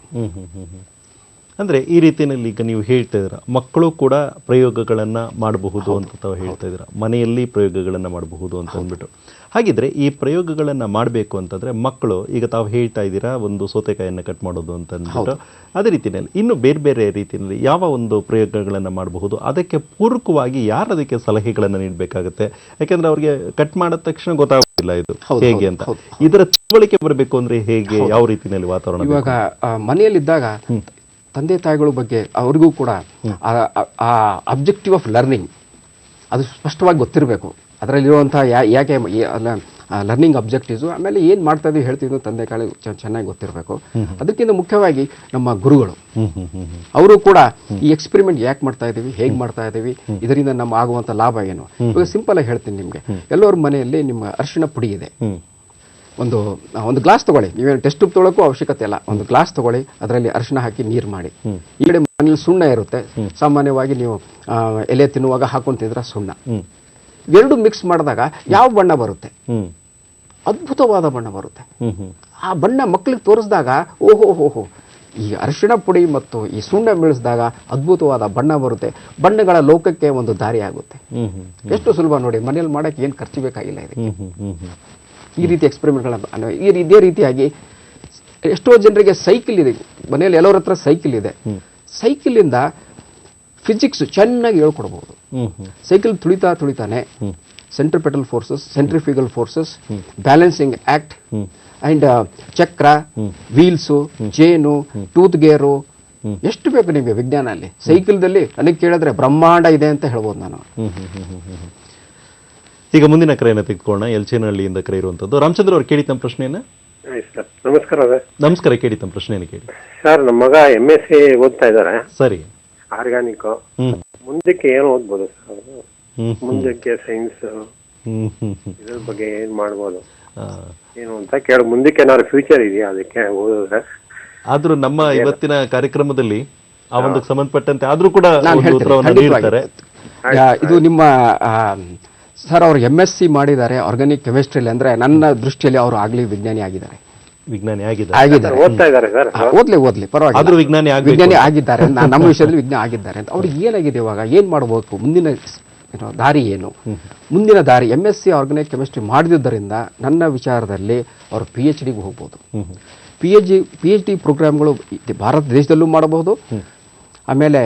ಅಂದರೆ ಈ ರೀತಿಯಲ್ಲಿ ಈಗ ನೀವು ಹೇಳ್ತಾ ಇದ್ದೀರಾ ಮಕ್ಕಳು ಕೂಡ ಪ್ರಯೋಗಗಳನ್ನು ಮಾಡಬಹುದು ಅಂತ ತಾವು ಹೇಳ್ತಾ ಇದ್ದೀರಾ, ಮನೆಯಲ್ಲಿ ಪ್ರಯೋಗಗಳನ್ನು ಮಾಡಬಹುದು ಅಂತ ಅಂದ್ಬಿಟ್ಟು. ಹಾಗಿದ್ರೆ ಈ ಪ್ರಯೋಗಗಳನ್ನು ಮಾಡಬೇಕು ಅಂತಂದರೆ ಮಕ್ಕಳು ಈಗ ತಾವು ಹೇಳ್ತಾ ಇದ್ದೀರಾ ಒಂದು ಸೌತೆಕಾಯಿಯನ್ನು ಕಟ್ ಮಾಡೋದು ಅಂತ ಅಂದ್ಬಿಟ್ಟು, ಅದೇ ರೀತಿಯಲ್ಲಿ ಇನ್ನು ಬೇರೆ ಬೇರೆ ರೀತಿಯಲ್ಲಿ ಯಾವ ಒಂದು ಪ್ರಯೋಗಗಳನ್ನು ಮಾಡಬಹುದು, ಅದಕ್ಕೆ ಪೂರಕವಾಗಿ ಯಾರು ಅದಕ್ಕೆ ಸಲಹೆಗಳನ್ನು ನೀಡಬೇಕಾಗುತ್ತೆ? ಯಾಕೆಂದರೆ ಅವ್ರಿಗೆ ಕಟ್ ಮಾಡಿದ ತಕ್ಷಣ ಗೊತ್ತಾಗೋದಿಲ್ಲ ಇದು ಹೇಗೆ ಅಂತ. ಇದರ ತಿಳುವಳಿಕೆ ಬರಬೇಕು ಅಂದರೆ ಹೇಗೆ, ಯಾವ ರೀತಿಯಲ್ಲಿ ವಾತಾವರಣ? ಇವಾಗ ಮನೆಯಲ್ಲಿದ್ದಾಗ ತಂದೆ ತಾಯಿಗಳ ಬಗ್ಗೆ ಅವ್ರಿಗೂ ಕೂಡ ಆ ಅಬ್ಜೆಕ್ಟಿವ್ ಆಫ್ ಲರ್ನಿಂಗ್ ಅದು ಸ್ಪಷ್ಟವಾಗಿ ಗೊತ್ತಿರಬೇಕು. ಅದರಲ್ಲಿರುವಂಥ ಯಾಕೆ ಲರ್ನಿಂಗ್ ಅಬ್ಜೆಕ್ಟಿವ್ಸು, ಆಮೇಲೆ ಏನು ಮಾಡ್ತಾ ಇದ್ದೀವಿ ಹೇಳ್ತಿದ್ದು ತಂದೆ ತಾಯಿಗಳು ಚೆನ್ನಾಗಿ ಗೊತ್ತಿರಬೇಕು. ಅದಕ್ಕಿಂತ ಮುಖ್ಯವಾಗಿ ನಮ್ಮ ಗುರುಗಳು ಅವರು ಕೂಡ ಈ ಎಕ್ಸ್ಪೆರಿಮೆಂಟ್ ಯಾಕೆ ಮಾಡ್ತಾ ಇದ್ದೀವಿ, ಹೇಗೆ ಮಾಡ್ತಾ ಇದ್ದೀವಿ, ಇದರಿಂದ ನಮ್ಮ ಆಗುವಂಥ ಲಾಭ ಏನು. ಇವಾಗ ಸಿಂಪಲ್ ಆಗಿ ಹೇಳ್ತೀನಿ ನಿಮಗೆ. ಎಲ್ಲರ ಮನೆಯಲ್ಲಿ ನಿಮ್ಮ ಅರಿಶಿಣ ಪುಡಿ ಇದೆ, ಒಂದು ಗ್ಲಾಸ್ ತಗೊಳ್ಳಿ, ನೀವೇನು ಟೆಸ್ಟ್ ಟ್ಯೂಬ್ ತೊಗೊಳಕ್ಕೂ ಅವಶ್ಯಕತೆ ಇಲ್ಲ. ಒಂದು ಗ್ಲಾಸ್ ತಗೊಳ್ಳಿ, ಅದರಲ್ಲಿ ಅರಿಶಿಣ ಹಾಕಿ ನೀರು ಮಾಡಿ. ಈ ಕಡೆ ಮನೇಲಿ ಸುಣ್ಣ ಇರುತ್ತೆ, ಸಾಮಾನ್ಯವಾಗಿ ನೀವು ಎಲೆ ತಿನ್ನುವಾಗ ಹಾಕೊಂತಿದ್ರ ಸುಣ್ಣ. ಎರಡು ಮಿಕ್ಸ್ ಮಾಡಿದಾಗ ಯಾವ ಬಣ್ಣ ಬರುತ್ತೆ? ಅದ್ಭುತವಾದ ಬಣ್ಣ ಬರುತ್ತೆ. ಆ ಬಣ್ಣ ಮಕ್ಕಳಿಗೆ ತೋರಿಸಿದಾಗ ಓಹೋ ಈ ಅರಿಶಿಣ ಪುಡಿ ಮತ್ತು ಈ ಸುಣ್ಣ ಮಿಳಿಸಿದಾಗ ಅದ್ಭುತವಾದ ಬಣ್ಣ ಬರುತ್ತೆ. ಬಣ್ಣಗಳ ಲೋಕಕ್ಕೆ ಒಂದು ದಾರಿ ಆಗುತ್ತೆ. ಎಷ್ಟು ಸುಲಭ ನೋಡಿ, ಮನೇಲಿ ಮಾಡಕ್ಕೆ ಏನು ಖರ್ಚು ಬೇಕಾಗಿಲ್ಲ ಇದಕ್ಕೆ. ಈ ರೀತಿ ಎಕ್ಸ್ಪೆರಿಮೆಂಟ್ಗಳನ್ನು ಇದೇ ರೀತಿಯಾಗಿ ಎಷ್ಟೋ ಜನರಿಗೆ ಸೈಕಲ್ ಇದೆ ಮನೆಯಲ್ಲಿ, ಎಲ್ಲರ ಹತ್ರ ಸೈಕಲ್ ಇದೆ. ಸೈಕಲಿಂದ ಫಿಸಿಕ್ಸ್ ಚೆನ್ನಾಗಿ ಹೇಳ್ಕೊಡ್ಬೋದು. ಸೈಕಲ್ ತುಳಿತಾನೆ centripetal forces, centrifugal forces, balancing act and ಚಕ್ರ, ವೀಲ್ಸು, ಚೇನು, ಟೂತ್ ಗೇರು, ಎಷ್ಟು ಬೇಕು ನಿಮಗೆ ವಿಜ್ಞಾನ ಅಲ್ಲಿ. ಸೈಕಲ್ದಲ್ಲಿ ನನಗೆ ಕೇಳಿದ್ರೆ ಬ್ರಹ್ಮಾಂಡ ಇದೆ ಅಂತ ಹೇಳ್ಬೋದು ನಾನು. ಈಗ ಮುಂದಿನ ಕರೆಯನ್ನು ತೆಗೆದುಕೊಳ್ಳೋಣ. ಎಲ್ಚೇನಹಳ್ಳಿಯಿಂದ ಕರೆ ಇರುವಂತದ್ದು. ರಾಮಚಂದ್ರ ಅವರು ಕೇಳಿ ತಮ್ಮ ಪ್ರಶ್ನೆಯನ್ನ. ನಮಸ್ಕಾರ ಸರ್. ನಮಸ್ಕಾರ, ಕೇಳಿ ತಮ್ಮ ಪ್ರಶ್ನೆಯನ್ನು ಕೇಳಿ. ಸರ್, ನಮ್ಮ ಮಗ MSc ಓದ್ತಾ ಇದ್ದಾರೆ. ಸರಿ. ಆರ್ಗಾನಿಕ್. ಮುಂದಕ್ಕೆ ಏನು ಓದ್ಬೋದು ಸರ್? ಮುಂದಕ್ಕೆ ಸೈನ್ಸ್ ಇದ್ರ ಬಗ್ಗೆ ಏನ್ ಮಾಡ್ಬೋದು ಏನು ಅಂತ ಮುಂದಕ್ಕೆ ಏನಾದ್ರು ಫ್ಯೂಚರ್ ಇದೆಯಾ ಅದಕ್ಕೆ ಓದಿದ್ರೆ? ಆದ್ರೂ ನಮ್ಮ ಇವತ್ತಿನ ಕಾರ್ಯಕ್ರಮದಲ್ಲಿ ಆ ಒಂದು ಸಂಬಂಧಪಟ್ಟಂತೆ ಆದ್ರೂ ಕೂಡ ಉತ್ತರವನ್ನು ನೀಡ್ತಾರೆ. ಇದು ನಿಮ್ಮ ಸರ್ ಅವರು MSc ಮಾಡಿದ್ದಾರೆ ಆರ್ಗಾನಿಕ್ ಕೆಮಿಸ್ಟ್ರಿಯಲ್ಲಿ. ಅಂದ್ರೆ ನನ್ನ ದೃಷ್ಟಿಯಲ್ಲಿ ಅವರು ಆಗ್ಲಿ ವಿಜ್ಞಾನಿ ಆಗಿದ್ದಾರೆ. ಓದ್ತಾ ಇದ್ದಾರೆ ಸರ್. ಓದ್ಲಿ ಪರವಾಗಿಲ್ಲ, ವಿಜ್ಞಾನಿ ಆಗಿದ್ದಾರೆ. ನಮ್ಮ ವಿಷಯದಲ್ಲಿ ವಿಜ್ಞಾನಿ ಆಗಿದ್ದಾರೆ ಅಂತ. ಅವ್ರಿಗೆ ಏನಾಗಿದೆ ಇವಾಗ, ಏನ್ ಮಾಡಬೇಕು, ಮುಂದಿನ ದಾರಿ ಏನು? ಮುಂದಿನ ದಾರಿ MSc ಆರ್ಗಾನಿಕ್ ಕೆಮಿಸ್ಟ್ರಿ ಮಾಡಿದ್ದರಿಂದ ನನ್ನ ವಿಚಾರದಲ್ಲಿ ಅವರು PhDಗೆ ಹೋಗ್ಬೋದು. PhD ಪ್ರೋಗ್ರಾಮ್ಗಳು ಭಾರತ ದೇಶದಲ್ಲೂ ಮಾಡಬಹುದು, ಆಮೇಲೆ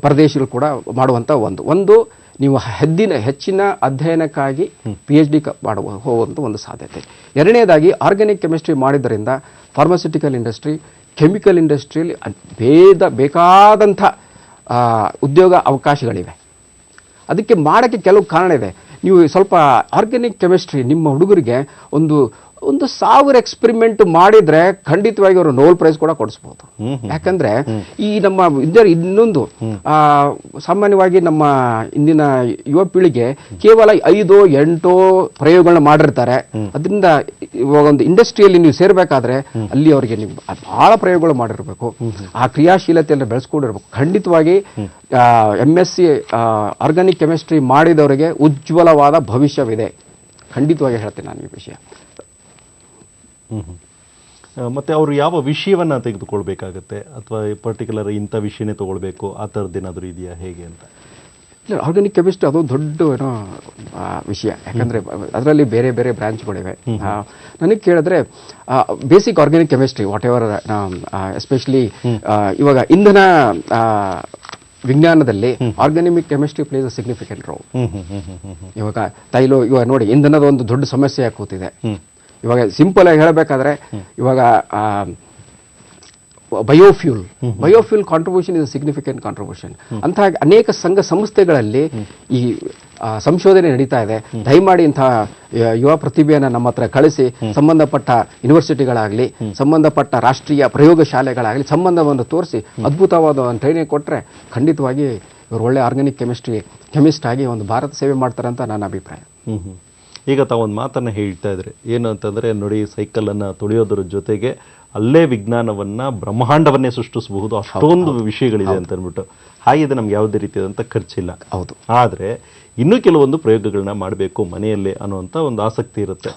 ಪರದೇಶಗಳು ಕೂಡ ಮಾಡುವಂಥ ಒಂದು ನೀವು ಹೆಚ್ಚಿನ ಅಧ್ಯಯನಕ್ಕಾಗಿ PhD ಹೋಗುವಂಥ ಒಂದು ಸಾಧ್ಯತೆ. ಎರಡನೇದಾಗಿ ಆರ್ಗ್ಯಾನಿಕ್ ಕೆಮಿಸ್ಟ್ರಿ ಮಾಡಿದ್ದರಿಂದ ಫಾರ್ಮಾಸ್ಯೂಟಿಕಲ್ ಇಂಡಸ್ಟ್ರಿ, ಕೆಮಿಕಲ್ ಇಂಡಸ್ಟ್ರಿಯಲ್ಲಿ ಬೇಕಾದಂಥ ಉದ್ಯೋಗ ಅವಕಾಶಗಳಿವೆ. ಅದಕ್ಕೆ ಮಾಡೋಕ್ಕೆ ಕೆಲವು ಕಾರಣ ಇದೆ. ನೀವು ಸ್ವಲ್ಪ ಆರ್ಗ್ಯಾನಿಕ್ ಕೆಮಿಸ್ಟ್ರಿ ನಿಮ್ಮ ಹುಡುಗರಿಗೆ ಒಂದು 1000 ಎಕ್ಸ್ಪೆರಿಮೆಂಟ್ ಮಾಡಿದ್ರೆ ಖಂಡಿತವಾಗಿ ಅವರು ನೋಬೆಲ್ ಪ್ರೈಸ್ ಕೂಡ ಕೊಡಿಸ್ಬೋದು. ಯಾಕಂದ್ರೆ ಈ ನಮ್ಮ ಇನ್ನೊಂದು ಸಾಮಾನ್ಯವಾಗಿ ನಮ್ಮ ಇಂದಿನ ಯುವ ಪೀಳಿಗೆ ಕೇವಲ 5-8 ಪ್ರಯೋಗಗಳನ್ನ ಮಾಡಿರ್ತಾರೆ. ಅದರಿಂದ ಇವಾಗ ಒಂದು ಇಂಡಸ್ಟ್ರಿಯಲ್ಲಿ ನೀವು ಸೇರ್ಬೇಕಾದ್ರೆ ಅಲ್ಲಿ ಅವರಿಗೆ ನೀವು ಬಹಳ ಪ್ರಯೋಗಗಳು ಮಾಡಿರ್ಬೇಕು. ಆ ಕ್ರಿಯಾಶೀಲತೆಯನ್ನು ಬೆಳೆಸ್ಕೊಂಡಿರ್ಬೇಕು. ಖಂಡಿತವಾಗಿ MSc ಆರ್ಗಾನಿಕ್ ಕೆಮಿಸ್ಟ್ರಿ ಮಾಡಿದವರಿಗೆ ಉಜ್ವಲವಾದ ಭವಿಷ್ಯವಿದೆ. ಖಂಡಿತವಾಗಿ ಹೇಳ್ತೇನೆ ನಾನು ಈ ವಿಷಯ. ಮತ್ತೆ ಅವರು ಯಾವ ವಿಷಯವನ್ನ ತೆಗೆದುಕೊಳ್ಬೇಕಾಗತ್ತೆ, ಅಥವಾ ಪರ್ಟಿಕ್ಯುಲರ್ ಇಂಥ ವಿಷಯನೇ ತಗೊಳ್ಬೇಕು, ಆ ಥರದ್ದೇನಾದರೂ ಇದೆಯಾ ಹೇಗೆ ಅಂತ? ಇಲ್ಲ, ಆರ್ಗ್ಯಾನಿಕ್ ಕೆಮಿಸ್ಟ್ರಿ ಅದು ದೊಡ್ಡ ವಿಷಯ. ಯಾಕಂದರೆ ಅದರಲ್ಲಿ ಬೇರೆ ಬೇರೆ ಬ್ರಾಂಚ್ಗಳಿವೆ. ನನಗೆ ಕೇಳಿದ್ರೆ basic organic chemistry what ever, especially ಇವಾಗ ಇಂಧನ ವಿಜ್ಞಾನದಲ್ಲಿ organic chemistry plays a significant roll. ಇವಾಗ ನೋಡಿ, ಇಂಧನದ ಒಂದು ದೊಡ್ಡ ಸಮಸ್ಯೆ ಕೂತಿದೆ. ಇವಾಗ ಸಿಂಪಲ್ ಆಗಿ ಹೇಳಬೇಕಾದ್ರೆ ಇವಾಗ biofuel contribution is significant contribution. ಅಂತಹ ಅನೇಕ ಸಂಘ ಸಂಸ್ಥೆಗಳಲ್ಲಿ ಈ ಸಂಶೋಧನೆ ನಡೀತಾ ಇದೆ. ದಯಮಾಡಿ ಇಂತಹ ಯುವ ಪ್ರತಿಭೆಯನ್ನು ನಮ್ಮ ಹತ್ರ ಕಳಿಸಿ ಸಂಬಂಧಪಟ್ಟ ಯೂನಿವರ್ಸಿಟಿಗಳಾಗಲಿ, ಸಂಬಂಧಪಟ್ಟ ರಾಷ್ಟ್ರೀಯ ಪ್ರಯೋಗಶಾಲೆಗಳಾಗಲಿ ಸಂಬಂಧವನ್ನು ತೋರಿಸಿ ಅದ್ಭುತವಾದ ಒಂದು ಟ್ರೈನಿಂಗ್ ಕೊಟ್ಟರೆ ಖಂಡಿತವಾಗಿ ಇವರು ಒಳ್ಳೆ ಆರ್ಗ್ಯಾನಿಕ್ ಕೆಮಿಸ್ಟ್ ಆಗಿ ಒಂದು ಭಾರತ ಸೇವೆ ಮಾಡ್ತಾರೆ ಅಂತ ನನ್ನ ಅಭಿಪ್ರಾಯ. ಈಗ ತಾವೊಂದು ಮಾತನ್ನು ಹೇಳ್ತಾ ಇದ್ರಿ, ಏನು ಅಂತಂದರೆ ನೋಡಿ, ಸೈಕಲನ್ನು ತುಳಿಯೋದ್ರ ಜೊತೆಗೆ ಅಲ್ಲೇ ವಿಜ್ಞಾನವನ್ನು ಬ್ರಹ್ಮಾಂಡವನ್ನೇ ಸೃಷ್ಟಿಸಬಹುದು, ಅಷ್ಟೊಂದು ವಿಷಯಗಳಿದೆ ಅಂತ ಅಂದ್ಬಿಟ್ಟು. ಹಾಗಿದೆ, ನಮ್ಗೆ ಯಾವುದೇ ರೀತಿಯಾದಂಥ ಖರ್ಚಿಲ್ಲ. ಹೌದು. ಆದರೆ ಇನ್ನೂ ಕೆಲವೊಂದು ಪ್ರಯೋಗಗಳನ್ನ ಮಾಡಬೇಕು ಮನೆಯಲ್ಲೇ ಅನ್ನುವಂಥ ಒಂದು ಆಸಕ್ತಿ ಇರುತ್ತೆ.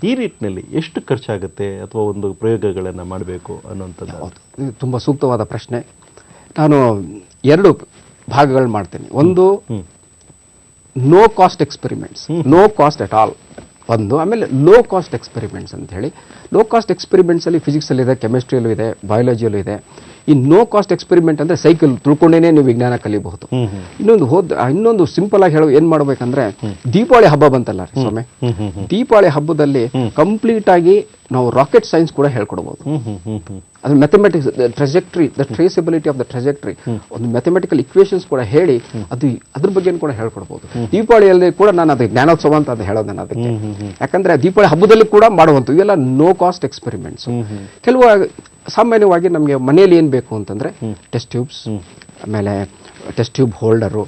ಈ ನಿಟ್ಟಿನಲ್ಲಿ ಎಷ್ಟು ಖರ್ಚಾಗುತ್ತೆ ಅಥವಾ ಒಂದು ಪ್ರಯೋಗಗಳನ್ನು ಮಾಡಬೇಕು ಅನ್ನುವಂಥದ್ದು? ಇದು ತುಂಬ ಸೂಕ್ತವಾದ ಪ್ರಶ್ನೆ. ನಾನು 2 ಭಾಗಗಳು ಮಾಡ್ತೇನೆ. ಒಂದು no cost experiments, no cost at all ಒಂದು. ಆಮೇಲೆ ಲೋ ಕಾಸ್ಟ್ ಎಕ್ಸ್ಪೆರಿಮೆಂಟ್ಸ್ ಅಂತ ಹೇಳಿ. ಲೋ ಕಾಸ್ಟ್ ಎಕ್ಸ್ಪೆರಿಮೆಂಟ್ಸಲ್ಲಿ ಫಿಸಿಕ್ಸಲ್ಲಿ ಇದೆ, ಕೆಮಿಸ್ಟ್ರಿಯಲ್ಲೂ ಇದೆ, ಬಯಾಲಜಿಯಲ್ಲೂ ಇದೆ. ಈ ನೋ ಕಾಸ್ಟ್ ಎಕ್ಸ್ಪೆರಿಮೆಂಟ್ ಅಂದರೆ ಸೈಕಲ್ ತುಳ್ಕೊಂಡೇನೆ ನೀವು ವಿಜ್ಞಾನ ಕಲಿಬಹುದು. ಇನ್ನೊಂದು ಸಿಂಪಲ್ ಆಗಿ ಹೇಳೋ ಏನು ಮಾಡ್ಬೇಕಂದ್ರೆ, ದೀಪಾವಳಿ ಹಬ್ಬ ಬಂತಲ್ಲ ಸ್ವಾಮಿ, ದೀಪಾವಳಿ ಹಬ್ಬದಲ್ಲಿ ಕಂಪ್ಲೀಟ್ ಆಗಿ ನಾವು ರಾಕೆಟ್ ಸೈನ್ಸ್ ಕೂಡ ಹೇಳ್ಕೊಡ್ಬೋದು. ಅದು mathematics trajectory, the traceability of the trajectory, ಒಂದು ಮ್ಯಾಥಮೆಟಿಕಲ್ ಇಕ್ವೇಷನ್ಸ್ ಕೂಡ ಹೇಳಿ ಅದ್ರ ಬಗ್ಗೆ ಕೂಡ ಹೇಳ್ಕೊಡ್ಬೋದು. ದೀಪಾವಳಿಯಲ್ಲಿ ಕೂಡ ನಾನು ಅದು ಜ್ಞಾನೋತ್ಸವ ಅಂತ ಅದು ಹೇಳೋದು ನಾನು ಅದಕ್ಕೆ. ಯಾಕಂದ್ರೆ ದೀಪಾವಳಿ ಹಬ್ಬದಲ್ಲಿ ಕೂಡ ಮಾಡುವಂಥ ಇವೆಲ್ಲ ನೋ ಕಾಸ್ಟ್ ಎಕ್ಸ್ಪೆರಿಮೆಂಟ್ಸ್. ಕೆಲವು ಸಾಮಾನ್ಯವಾಗಿ ನಮಗೆ ಮನೆಯಲ್ಲಿ ಏನು ಬೇಕು ಅಂತಂದ್ರೆ ಟೆಸ್ಟ್ ಟ್ಯೂಬ್ಸ್, ಆಮೇಲೆ ಟೆಸ್ಟ್ ಟ್ಯೂಬ್ ಹೋಲ್ಡರು,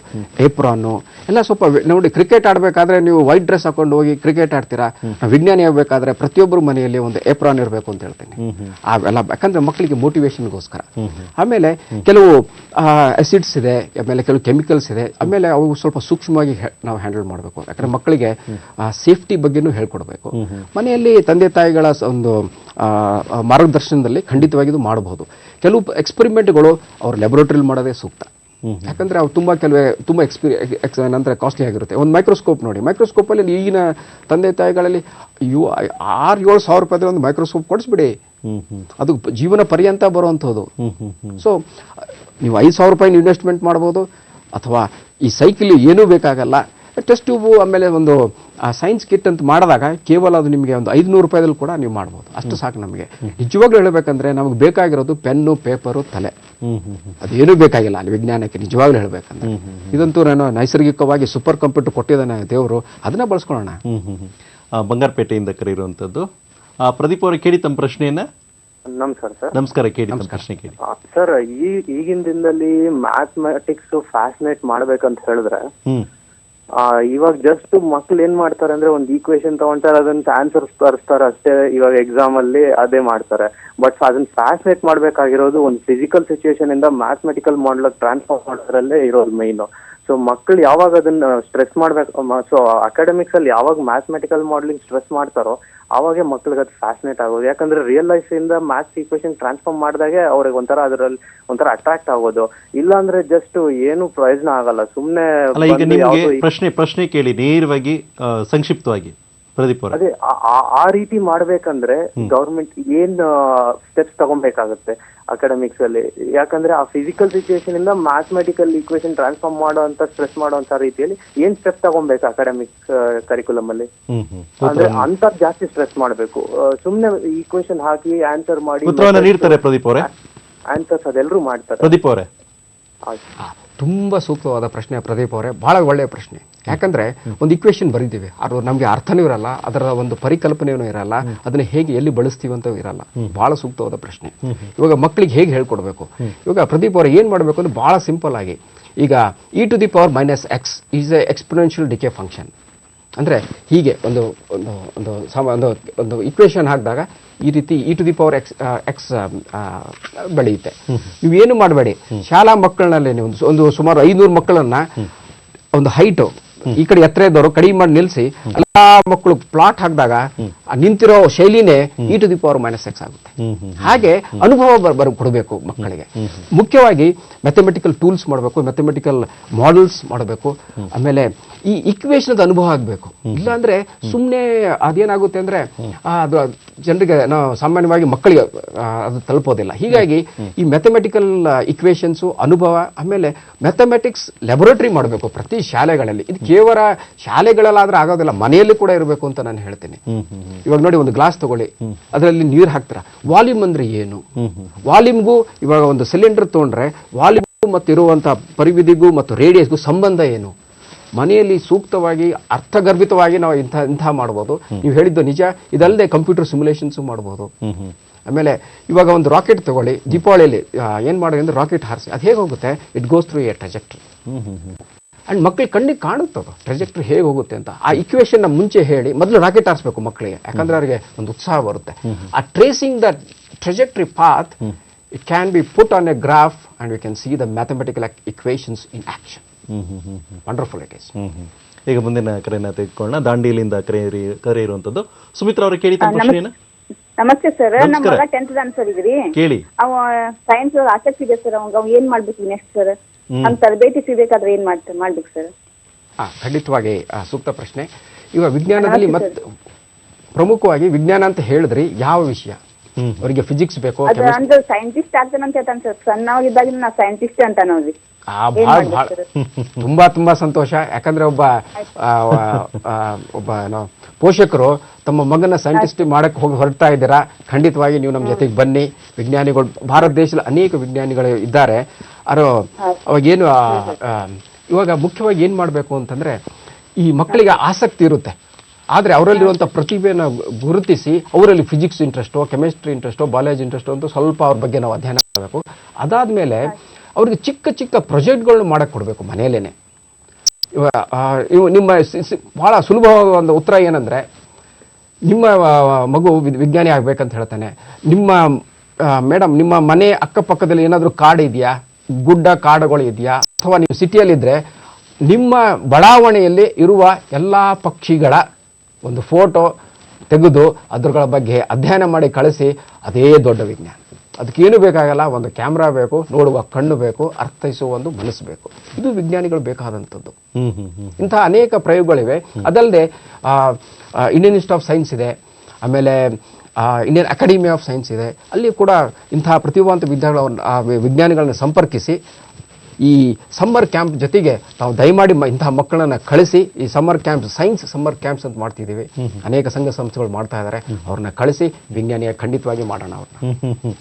ಏಪ್ರಾನು ಎಲ್ಲ ಸ್ವಲ್ಪ ನೋಡಿ. ಕ್ರಿಕೆಟ್ ಆಡಬೇಕಾದ್ರೆ ನೀವು ವೈಟ್ ಡ್ರೆಸ್ ಹಾಕೊಂಡು ಹೋಗಿ ಕ್ರಿಕೆಟ್ ಆಡ್ತೀರಾ. ವಿಜ್ಞಾನಿ ಆಗಬೇಕಾದ್ರೆ ಪ್ರತಿಯೊಬ್ಬರು ಮನೆಯಲ್ಲಿ ಒಂದು ಏಪ್ರಾನ್ ಇರಬೇಕು ಅಂತ ಹೇಳ್ತೇನೆ. ಅವೆಲ್ಲ ಯಾಕಂದ್ರೆ ಮಕ್ಕಳಿಗೆ ಮೋಟಿವೇಶನ್ಗೋಸ್ಕರ. ಆಮೇಲೆ ಕೆಲವು ಆಸಿಡ್ಸ್ ಇದೆ, ಆಮೇಲೆ ಕೆಲವು ಕೆಮಿಕಲ್ಸ್ ಇದೆ. ಆಮೇಲೆ ಅವು ಸ್ವಲ್ಪ ಸೂಕ್ಷ್ಮವಾಗಿ ನಾವು ಹ್ಯಾಂಡಲ್ ಮಾಡಬೇಕು. ಯಾಕಂದ್ರೆ ಮಕ್ಕಳಿಗೆ ಸೇಫ್ಟಿ ಬಗ್ಗೆನೂ ಹೇಳ್ಕೊಡ್ಬೇಕು. ಮನೆಯಲ್ಲಿ ತಂದೆ ತಾಯಿಗಳ ಒಂದು ಮಾರ್ಗದರ್ಶನದಲ್ಲಿ ಖಂಡಿತವಾಗಿ ಇದು ಮಾಡಬಹುದು. ಕೆಲವು ಎಕ್ಸ್ಪೆರಿಮೆಂಟ್ಗಳು ಅವ್ರ ಲ್ಯಾಬೊರೇಟರಿಲಿ ಮಾಡೋದೇ ಸೂಕ್ತ. ಯಾಕಂದ್ರೆ ಅವು ತುಂಬ ನಂತರ ಕಾಸ್ಟ್ಲಿ ಆಗಿರುತ್ತೆ. ಒಂದು ಮೈಕ್ರೋಸ್ಕೋಪ್ ನೋಡಿ, ಮೈಕ್ರೋಸ್ಕೋಪಲ್ಲಿ ಈಗಿನ ತಂದೆ ತಾಯಿಗಳಲ್ಲಿ 6-7 ಸಾವಿರ ರೂಪಾಯಿ ಒಂದು ಮೈಕ್ರೋಸ್ಕೋಪ್ ಕೊಡಿಸ್ಬಿಡಿ, ಅದು ಜೀವನ ಪರ್ಯಂತ ಬರುವಂಥದ್ದು. ಸೊ ನೀವು 5 ಸಾವಿರ ರೂಪಾಯಿ ಇನ್ವೆಸ್ಟ್ಮೆಂಟ್ ಮಾಡ್ಬೋದು. ಅಥವಾ ಈ ಸೈಕಲ್ ಏನೂ ಬೇಕಾಗಲ್ಲ, ಟೆಸ್ಟ್ ಟ್ಯೂಬು ಆಮೇಲೆ ಒಂದು ಸೈನ್ಸ್ ಕಿಟ್ ಅಂತ ಮಾಡಿದಾಗ ಕೇವಲ ಅದು ನಿಮಗೆ ಒಂದು 500 ರೂಪಾಯಿದಲ್ಲಿ ಕೂಡ ನೀವು ಮಾಡ್ಬೋದು. ಅಷ್ಟು ಸಾಕು ನಮಗೆ. ನಿಜವಾಗ್ಲೂ ಹೇಳಬೇಕಂದ್ರೆ ನಮಗೆ ಬೇಕಾಗಿರೋದು ಪೆನ್ನು, ಪೇಪರು, ತಲೆ. ಅದೇನೂ ಬೇಕಾಗಿಲ್ಲ ಅಲ್ಲಿ ವಿಜ್ಞಾನಕ್ಕೆ ನಿಜವಾಗ್ಲೂ ಹೇಳ್ಬೇಕಂದ್ರೆ. ಇದಂತೂ ನಾನು ನೈಸರ್ಗಿಕವಾಗಿ ಸೂಪರ್ ಕಂಪ್ಯೂಟರ್ ಕೊಟ್ಟಿದ್ದಾನೆ ದೇವರು, ಅದನ್ನ ಬಳಸ್ಕೊಳ್ಳೋಣ. ಬಂಗಾರಪೇಟೆಯಿಂದ ಕರೆಯಿರುವಂಥದ್ದು ಪ್ರದೀಪ್ ಅವರ, ಕೇಳಿ ತಮ್ಮ ಪ್ರಶ್ನೆಯನ್ನ. ನಮಸ್ಕಾರ ಸರ್. ನಮಸ್ಕಾರ, ಕೇಳಿ ತಮ್ಮ ಪ್ರಶ್ನೆ ಕೇಳಿ ಸರ್. ಈಗಿನ ದಿನದಲ್ಲಿ ಮ್ಯಾಥಮೆಟಿಕ್ಸ್ ಫ್ಯಾಸಿನೇಟ್ ಮಾಡ್ಬೇಕಂತ ಹೇಳಿದ್ರೆ ಇವಾಗ ಜಸ್ಟ್ ಮಕ್ಳು ಏನ್ ಮಾಡ್ತಾರೆ ಅಂದ್ರೆ ಒಂದು ಈಕ್ವೇಶನ್ ತಗೊಂತಾರೆ, ಅದನ್ನ ಆನ್ಸರ್ ತರಿಸ್ತಾರೆ ಅಷ್ಟೇ. ಇವಾಗ ಎಕ್ಸಾಮ್ ಅಲ್ಲಿ ಅದೇ ಮಾಡ್ತಾರೆ. ಬಟ್ ಅದನ್ನ ಫ್ಯಾಸಿನೇಟ್ ಮಾಡ್ಬೇಕಾಗಿರೋದು ಒಂದು ಫಿಸಿಕಲ್ ಸಿಚುವೇಶನ್ ಇಂದ ಮ್ಯಾಥಮೆಟಿಕಲ್ ಮಾಡಲ್ ಟ್ರಾನ್ಸ್ಫಾರ್ಮ್ ಮಾಡೋದ್ರಲ್ಲೇ ಇರೋದು ಮೈನ್. ಸೊ ಮಕ್ಕಳು ಯಾವಾಗ ಅದನ್ನ ಸ್ಟ್ರೆಸ್ ಮಾಡ್ಬೇಕು, ಸೊ ಅಕಾಡೆಮಿಕ್ಸ್ ಅಲ್ಲಿ ಯಾವಾಗ ಮ್ಯಾಥಮೆಟಿಕಲ್ ಮಾಡಲಿಂಗ್ ಸ್ಟ್ರೆಸ್ ಮಾಡ್ತಾರೋ ಅವಾಗೆ ಮಕ್ಳಿಗೆ ಅದು ಫ್ಯಾಸಿನೇಟ್ ಆಗೋದು. ಯಾಕಂದ್ರೆ ರಿಯಲ್ ಲೈಫ್ ಇಂದ ಮ್ಯಾಥ್ಸ್ ಈಕ್ವೇಶನ್ ಟ್ರಾನ್ಸ್ಫಾರ್ಮ್ ಮಾಡಿದಾಗೆ ಅವ್ರಿಗೆ ಅದರಲ್ಲಿ ಒಂಥರ ಅಟ್ರಾಕ್ಟ್ ಆಗೋದು. ಇಲ್ಲ ಅಂದ್ರೆ ಜಸ್ಟ್ ಏನು ಪ್ರಯೋಜನ ಆಗಲ್ಲ, ಸುಮ್ನೆ. ಈಗ ನಿಮಗೆ ಪ್ರಶ್ನೆ ಕೇಳಿ ನೇರವಾಗಿ ಸಂಕ್ಷಿಪ್ತವಾಗಿ ಪ್ರದೀಪ್ ಅವರ. ಅದೇ ಆ ರೀತಿ ಮಾಡ್ಬೇಕಂದ್ರೆ ಗೌರ್ಮೆಂಟ್ ಏನ್ ಸ್ಟೆಪ್ಸ್ ತಗೊಬೇಕಾಗುತ್ತೆ ಅಕಾಡೆಮಿಕ್ಸ್ ಅಲ್ಲಿ? ಯಾಕಂದ್ರೆ ಆ ಫಿಸಿಕಲ್ ಸಿಚುವೇಶನ್ ಇಂದ ಮ್ಯಾಥಮೆಟಿಕಲ್ ಈಕ್ವೇಶನ್ ಟ್ರಾನ್ಸ್ಫಾರ್ಮ್ ಮಾಡುವಂತ ಸ್ಟ್ರೆಸ್ ಮಾಡುವಂತ ರೀತಿಯಲ್ಲಿ ಏನ್ ಸ್ಟೆಪ್ ತಗೊಬೇಕು ಅಕಾಡೆಮಿಕ್ಸ್ ಕರಿಕ್ಯುಲಮ್ ಅಲ್ಲಿ? ಅಂದ್ರೆ ಅಂತ ಜಾಸ್ತಿ ಸ್ಟ್ರೆಸ್ ಮಾಡ್ಬೇಕು. ಸುಮ್ನೆ ಈಕ್ವೇಶನ್ ಹಾಕಿ ಆನ್ಸರ್ ಮಾಡಿ ನೀಡ್ತಾರೆ ಪ್ರದೀಪ್ ಅವರೇ, ಆನ್ಸರ್ಸ್ ಅದೆಲ್ಲರೂ ಮಾಡ್ತಾರೆ. ಪ್ರದೀಪ್ ಅವರೇ, ತುಂಬ ಸೂಕ್ತವಾದ ಪ್ರಶ್ನೆ ಪ್ರದೀಪ್ ಅವರೇ, ಬಹಳ ಒಳ್ಳೆಯ ಪ್ರಶ್ನೆ. ಯಾಕಂದ್ರೆ ಒಂದು ಇಕ್ವೇಶನ್ ಬರೀತೀವಿ, ಅದು ನಮಗೆ ಅರ್ಥನೂ ಇರಲ್ಲ, ಅದರ ಒಂದು ಪರಿಕಲ್ಪನೆಯೂ ಇರಲ್ಲ, ಅದನ್ನ ಹೇಗೆ ಎಲ್ಲಿ ಬಳಸ್ತೀವಿ ಅಂತ ಇರಲ್ಲ. ಬಹಳ ಸೂಕ್ತವಾದ ಪ್ರಶ್ನೆ. ಇವಾಗ ಮಕ್ಕಳಿಗೆ ಹೇಗೆ ಹೇಳ್ಕೊಡ್ಬೇಕು? ಇವಾಗ ಪ್ರದೀಪ್ ಅವರು ಏನ್ ಮಾಡಬೇಕು ಅಂದ್ರೆ ಬಹಳ ಸಿಂಪಲ್ ಆಗಿ, ಈಗ e⁻⁻x is a exponential decay function. ಅಂದ್ರೆ ಹೀಗೆ ಒಂದು ಒಂದು ಒಂದು ಒಂದು ಇಕ್ವೇಶನ್ ಹಾಕಿದಾಗ ಈ ರೀತಿ e⁻x ಬೆಳೆಯುತ್ತೆ. ನೀವೇನು ಮಾಡಬೇಡಿ, ಶಾಲಾ ಮಕ್ಕಳಲ್ಲಿ ನೀವು ಒಂದು ಸುಮಾರು 500 ಮಕ್ಕಳನ್ನ ಒಂದು ಹೈಟು ಈ ಕಡೆ ಎತ್ತರ ಇದ್ದವರು ಕಡಿಮೆ ಮಾಡಿ ನಿಲ್ಲಿಸಿ ಎಲ್ಲಾ ಮಕ್ಕಳು ಪ್ಲಾಟ್ ಹಾಕಿದಾಗ ನಿಂತಿರೋ ಶೈಲಿನೇ e⁻⁻x ಆಗುತ್ತೆ. ಹಾಗೆ ಅನುಭವ ಕೊಡಬೇಕು ಮಕ್ಕಳಿಗೆ. ಮುಖ್ಯವಾಗಿ ಮ್ಯಾಥಮೆಟಿಕಲ್ ಟೂಲ್ಸ್ ಮಾಡಬೇಕು, ಮ್ಯಾಥಮೆಟಿಕಲ್ ಮಾಡೆಲ್ಸ್ ಮಾಡಬೇಕು. ಆಮೇಲೆ ಈ ಇಕ್ವೇಶನ್ ಅನುಭವ ಆಗಬೇಕು. ಇಲ್ಲಾಂದ್ರೆ ಸುಮ್ಮನೆ ಅದೇನಾಗುತ್ತೆ ಅಂದ್ರೆ ಅದು ಜನರಿಗೆ ನಾವು ಸಾಮಾನ್ಯವಾಗಿ ಮಕ್ಕಳಿಗೆ ಅದು ತಲುಪೋದಿಲ್ಲ. ಹೀಗಾಗಿ ಈ ಮ್ಯಾಥಮೆಟಿಕಲ್ ಇಕ್ವೇಶನ್ಸು ಅನುಭವ, ಆಮೇಲೆ ಮ್ಯಾಥಮೆಟಿಕ್ಸ್ ಲ್ಯಾಬೊರೇಟರಿ ಮಾಡಬೇಕು ಪ್ರತಿ ಶಾಲೆಗಳಲ್ಲಿ. ಇದು ಕೇವಲ ಶಾಲೆಗಳಲ್ಲಾದ್ರೆ ಆಗೋದಿಲ್ಲ, ಮನೆಯಲ್ಲಿ ಕೂಡ ಇರಬೇಕು ಅಂತ ನಾನು ಹೇಳ್ತೀನಿ. ಇವಾಗ ನೋಡಿ, ಒಂದು ಗ್ಲಾಸ್ ತಗೊಳ್ಳಿ, ಅದರಲ್ಲಿ ನೀರು ಹಾಕ್ತಾರ. ವಾಲ್ಯೂಮ್ ಅಂದ್ರೆ ಏನು? ವಾಲ್ಯೂಮ್ಗೂ ಇವಾಗ ಒಂದು ಸಿಲಿಂಡರ್ ತಗೊಂಡ್ರೆ ವಾಲ್ಯೂಮ್ ಮತ್ತು ಇರುವಂತ ಪರಿವಿಧಿಗೂ ಮತ್ತು ರೇಡಿಯಸ್ಗೂ ಸಂಬಂಧ ಏನು? ಮನೆಯಲ್ಲಿ ಸೂಕ್ತವಾಗಿ ಅರ್ಥಗರ್ಭಿತವಾಗಿ ನಾವು ಇಂಥ ಮಾಡ್ಬೋದು. ನೀವು ಹೇಳಿದ್ದು ನಿಜ. ಇದಲ್ಲದೆ ಕಂಪ್ಯೂಟರ್ ಸಿಮ್ಯುಲೇಷನ್ಸ್ ಮಾಡ್ಬೋದು. ಆಮೇಲೆ ಇವಾಗ ಒಂದು ರಾಕೆಟ್ ತಗೊಳ್ಳಿ, ದೀಪಾವಳಿಯಲ್ಲಿ ಏನ್ ಮಾಡಿ ಅಂದ್ರೆ ರಾಕೆಟ್ ಹಾರಿಸಿ, ಅದು ಹೇಗೆ ಹೋಗುತ್ತೆ? It goes through a trajectory. And ಮಕ್ಕಳಿಗೆ ಕಣ್ಣಿಗೆ ಕಾಣುತ್ತದು ಟ್ರೆಜೆಕ್ಟರಿ ಹೇಗೆ ಹೋಗುತ್ತೆ ಅಂತ. ಆ ಇಕ್ವೇಶನ್ ಮುಂಚೆ ಹೇಳಿ ಮೊದಲು ರಾಕೆಟ್ ಹಾರಿಸ್ಬೇಕು ಮಕ್ಕಳಿಗೆ, ಯಾಕಂದ್ರೆ ಅವರಿಗೆ ಒಂದು ಉತ್ಸಾಹ ಬರುತ್ತೆ. ಆ tracing the trajectory path, it can be put on a graph and we can see the mathematical equations in action. Wonderful it is. ಈಗ ಮುಂದಿನ ಕರೆಯನ್ನ ತೆಗೆದುಕೊಳ್ಳೋಣ. ದಾಂಡೇಲಿಯಿಂದ ಕರೆ ಇರುವಂತದ್ದು ಸುಮಿತ್ರಾ ಅವರು, ಕೇಳಿ ತಮ್ಮ ಪ್ರಶ್ನೆಯನ್ನ. ನಮಸ್ತೆ ಸರ್, ನಮ್ಮ ಮಗ 10th ಸರ್ ಇದ್ರಿ. ಕೇಳಿ. ಅವ ಸೈನ್ಸ್ ಆಸಕ್ತಿ ಇದೆ ಸರ್. ಅವ್ ಏನ್ ಮಾಡ್ಬೇಕು ನೆಕ್ಸ್ಟ್ ಸರ್? ನಮ್ ತರಬೇತಿ ಸಿಗ್ಬೇಕಾದ್ರೆ ಏನ್ ಮಾಡ್ಬೇಕು ಸರ್? ಖಂಡಿತವಾಗಿ ಸೂಕ್ತ ಪ್ರಶ್ನೆ. ಇವಾಗ ವಿಜ್ಞಾನದಲ್ಲಿ ಮತ್ತೆ ಪ್ರಮುಖವಾಗಿ ವಿಜ್ಞಾನ ಅಂತ ಹೇಳಿದ್ರಿ, ಯಾವ ವಿಷಯ? ಅವರಿಗೆ ಫಿಸಿಕ್ಸ್ ಬೇಕು, ಅಂದ್ರೆ ಸೈಂಟಿಸ್ಟ್ ಆಗ್ತಾನಂತ ಹೇಳ್ತಾನೆ ಸರ್. ಸಣ್ಣವಾಗಿದ್ದಾಗ ನಾ ಸೈಂಟಿಸ್ಟ್ ಅಂತ ನೋಡ್ರಿ. ತುಂಬಾ ಸಂತೋಷ. ಯಾಕಂದ್ರೆ ಒಬ್ಬ ಪೋಷಕರು ತಮ್ಮ ಮಗನ ಸೈಂಟಿಸ್ಟ್ ಮಾಡಕ್ ಹೊರಡ್ತಾ ಇದ್ದೀರಾ. ಖಂಡಿತವಾಗಿ ನೀವು ನಮ್ಮ ಜೊತೆಗೆ ಬನ್ನಿ. ವಿಜ್ಞಾನಿಗಳು ಭಾರತ ದೇಶದಲ್ಲಿ ಅನೇಕ ವಿಜ್ಞಾನಿಗಳು ಇದ್ದಾರೆ. ಅವಾಗೇನು ಇವಾಗ ಮುಖ್ಯವಾಗಿ ಏನ್ ಮಾಡ್ಬೇಕು ಅಂತಂದ್ರೆ, ಈ ಮಕ್ಕಳಿಗೆ ಆಸಕ್ತಿ ಇರುತ್ತೆ, ಆದರೆ ಅವರಲ್ಲಿರುವಂಥ ಪ್ರತಿಭೆಯನ್ನು ಗುರುತಿಸಿ ಅವರಲ್ಲಿ ಫಿಸಿಕ್ಸ್ ಇಂಟ್ರೆಸ್ಟೋ, ಕೆಮಿಸ್ಟ್ರಿ ಇಂಟ್ರೆಸ್ಟೋ, ಬಯಾಲಜಿ ಇಂಟ್ರೆಸ್ಟೋ ಅಂತ ಸ್ವಲ್ಪ ಅವ್ರ ಬಗ್ಗೆ ನಾವು ಅಧ್ಯಯನ ಮಾಡಬೇಕು. ಅದಾದ್ಮೇಲೆ ಅವ್ರಿಗೆ ಚಿಕ್ಕ ಚಿಕ್ಕ ಪ್ರಾಜೆಕ್ಟ್ಗಳನ್ನ ಮಾಡಕ್ಕೆ ಕೊಡಬೇಕು ಮನೆಯಲ್ಲೇನೆ. ನಿಮ್ಮ ಬಹಳ ಸುಲಭವಾದ ಒಂದು ಉತ್ತರ ಏನಂದ್ರೆ, ನಿಮ್ಮ ಮಗು ವಿಜ್ಞಾನಿ ಆಗ್ಬೇಕಂತ ಹೇಳ್ತಾನೆ. ಮೇಡಮ್, ನಿಮ್ಮ ಮನೆ ಅಕ್ಕಪಕ್ಕದಲ್ಲಿ ಏನಾದರೂ ಕಾಡು ಇದೆಯಾ? ಗುಡ್ಡ ಕಾಡುಗಳು ಇದೆಯಾ? ಅಥವಾ ನೀವು ಸಿಟಿಯಲ್ಲಿದ್ದರೆ ನಿಮ್ಮ ಬಡಾವಣೆಯಲ್ಲಿ ಇರುವ ಎಲ್ಲ ಪಕ್ಷಿಗಳ ಒಂದು ಫೋಟೋ ತೆಗೆದು ಅದ್ರಗಳ ಬಗ್ಗೆ ಅಧ್ಯಯನ ಮಾಡಿ ಕಳಿಸಿ. ಅದೇ ದೊಡ್ಡ ವಿಜ್ಞಾನ. ಅದಕ್ಕೇನು ಬೇಕಾಗಲ್ಲ, ಒಂದು ಕ್ಯಾಮ್ರಾ ಬೇಕು, ನೋಡುವ ಕಣ್ಣು ಬೇಕು, ಅರ್ಥೈಸುವ ಒಂದು ಮನಸ್ಸು ಬೇಕು. ಇದು ವಿಜ್ಞಾನಿಗಳು ಬೇಕಾದಂಥದ್ದು. ಇಂತಹ ಅನೇಕ ಪ್ರಯೋಗಗಳಿವೆ. ಅದಲ್ಲದೆ ಇಂಡಿಯನ್ ಇನ್ಸ್ಟಿಟ್ಯೂಟ್ ಆಫ್ ಸೈನ್ಸ್ ಇದೆ, ಆಮೇಲೆ ಇಂಡಿಯನ್ ಅಕಾಡೆಮಿ ಆಫ್ ಸೈನ್ಸ್ ಇದೆ. ಅಲ್ಲಿ ಕೂಡ ಇಂತಹ ಪ್ರತಿಭಾವಂತ ವಿಜ್ಞಾನಿಗಳನ್ನ ಸಂಪರ್ಕಿಸಿ ಈ ಸಮ್ಮರ್ ಕ್ಯಾಂಪ್ ಜೊತೆಗೆ ನಾವು ದಯಮಾಡಿ ಇಂತಹ ಮಕ್ಕಳನ್ನ ಕಳಿಸಿ, ಈ summer camps, science summer camps ಅಂತ ಮಾಡ್ತಿದ್ದೀವಿ. ಅನೇಕ ಸಂಘ ಸಂಸ್ಥೆಗಳು ಮಾಡ್ತಾ ಇದ್ದಾರೆ. ಅವ್ರನ್ನ ಕಳಿಸಿ ವಿಜ್ಞಾನಿಯ ಖಂಡಿತವಾಗಿ ಮಾಡೋಣ ಅವ್ರನ್ನ.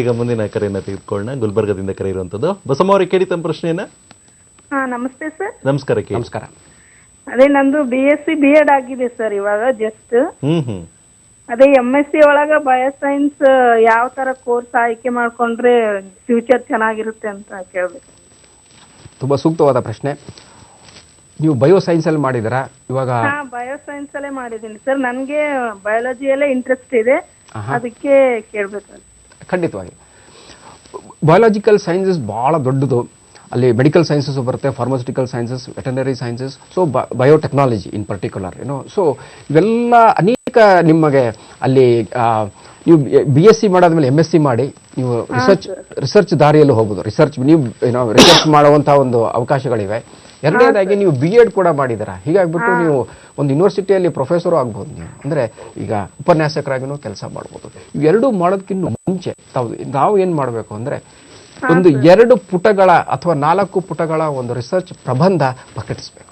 ಈಗ ಮುಂದಿನ ಕರೆಯನ್ನ ತೆಗೆದುಕೊಳ್ಳೋಣ. ಗುಲ್ಬರ್ಗದಿಂದ ಕರೆ ಇರುವಂತದ್ದು ಬಸಮ್ಮ ಅವರಿಗೆ, ಕೇಳಿ ತಮ್ಮ ಪ್ರಶ್ನೆಯನ್ನ. ನಮಸ್ತೆ ಸರ್. ನಮಸ್ಕಾರ. ನಮಸ್ಕಾರ. ಅದೇ ನಂದು BSc B.Ed ಆಗಿದೆ ಸರ್ ಇವಾಗ ಜಸ್ಟ್. ಅದೇ MSc ಒಳಗ ಬಯೋಸೈನ್ಸ್ ಯಾವ ತರ ಕೋರ್ಸ್ ಆಯ್ಕೆ ಮಾಡ್ಕೊಂಡ್ರೆ ಫ್ಯೂಚರ್ ಚೆನ್ನಾಗಿರುತ್ತೆ ಅಂತ ಕೇಳ್ಬೇಕು. ತುಂಬಾ ಸೂಕ್ತವಾದ ಪ್ರಶ್ನೆ. ನೀವು ಬಯೋಸೈನ್ಸ್ ಅಲ್ಲಿ ಮಾಡಿದಿರಾ? ಇವಾಗ ಬಯೋಸೈನ್ಸ್ ಅಲ್ಲೇ ಮಾಡಿದ್ದೀನಿ ಸರ್. ನನಗೆ ಬಯಾಲಜಿಯಲ್ಲೇ ಇಂಟ್ರೆಸ್ಟ್ ಇದೆ, ಅದಕ್ಕೆ ಕೇಳ್ಬೇಕು. ಖಂಡಿತವಾಗಿ ಬಯಾಲಜಿಕಲ್ ಸೈನ್ಸಸ್ ಬಹಳ ದೊಡ್ಡದು. ಅಲ್ಲಿ ಮೆಡಿಕಲ್ ಸೈನ್ಸಸ್ ಬರುತ್ತೆ, pharmaceutical sciences, veterinary sciences, so biotechnology ಇನ್ ಪರ್ಟಿಕ್ಯುಲರ್ ಸೊ ಇವೆಲ್ಲ ಅನೇಕ ನಿಮಗೆ ಅಲ್ಲಿ ನೀವು BSc ಮಾಡಾದ್ಮೇಲೆ MSc ಮಾಡಿ ನೀವು ರಿಸರ್ಚ್ ದಾರಿಯಲ್ಲಿ ಹೋಗ್ಬೋದು. ನೀವು ರಿಸರ್ಚ್ ಮಾಡುವಂಥ ಒಂದು ಅವಕಾಶಗಳಿವೆ. ಎರಡನೇದಾಗಿ ನೀವು B.Ed ಕೂಡ ಮಾಡಿದ್ದೀರಾ. ಹೀಗಾಗ್ಬಿಟ್ಟು ನೀವು ಒಂದು ಯೂನಿವರ್ಸಿಟಿಯಲ್ಲಿ ಪ್ರೊಫೆಸರು ಆಗ್ಬೋದು. ನೀವು ಅಂದರೆ ಈಗ ಉಪನ್ಯಾಸಕರಾಗಿನೂ ಕೆಲಸ ಮಾಡ್ಬೋದು. ಇವೆರಡೂ ಮಾಡೋದಕ್ಕಿಂತ ಮುಂಚೆ ನಾವು ಏನು ಮಾಡಬೇಕು ಅಂದರೆ, ಒಂದು 2 ಪುಟಗಳ ಅಥವಾ 4 ಪುಟಗಳ ಒಂದು ರಿಸರ್ಚ್ ಪ್ರಬಂಧ ಪ್ರಕಟಿಸಬೇಕು.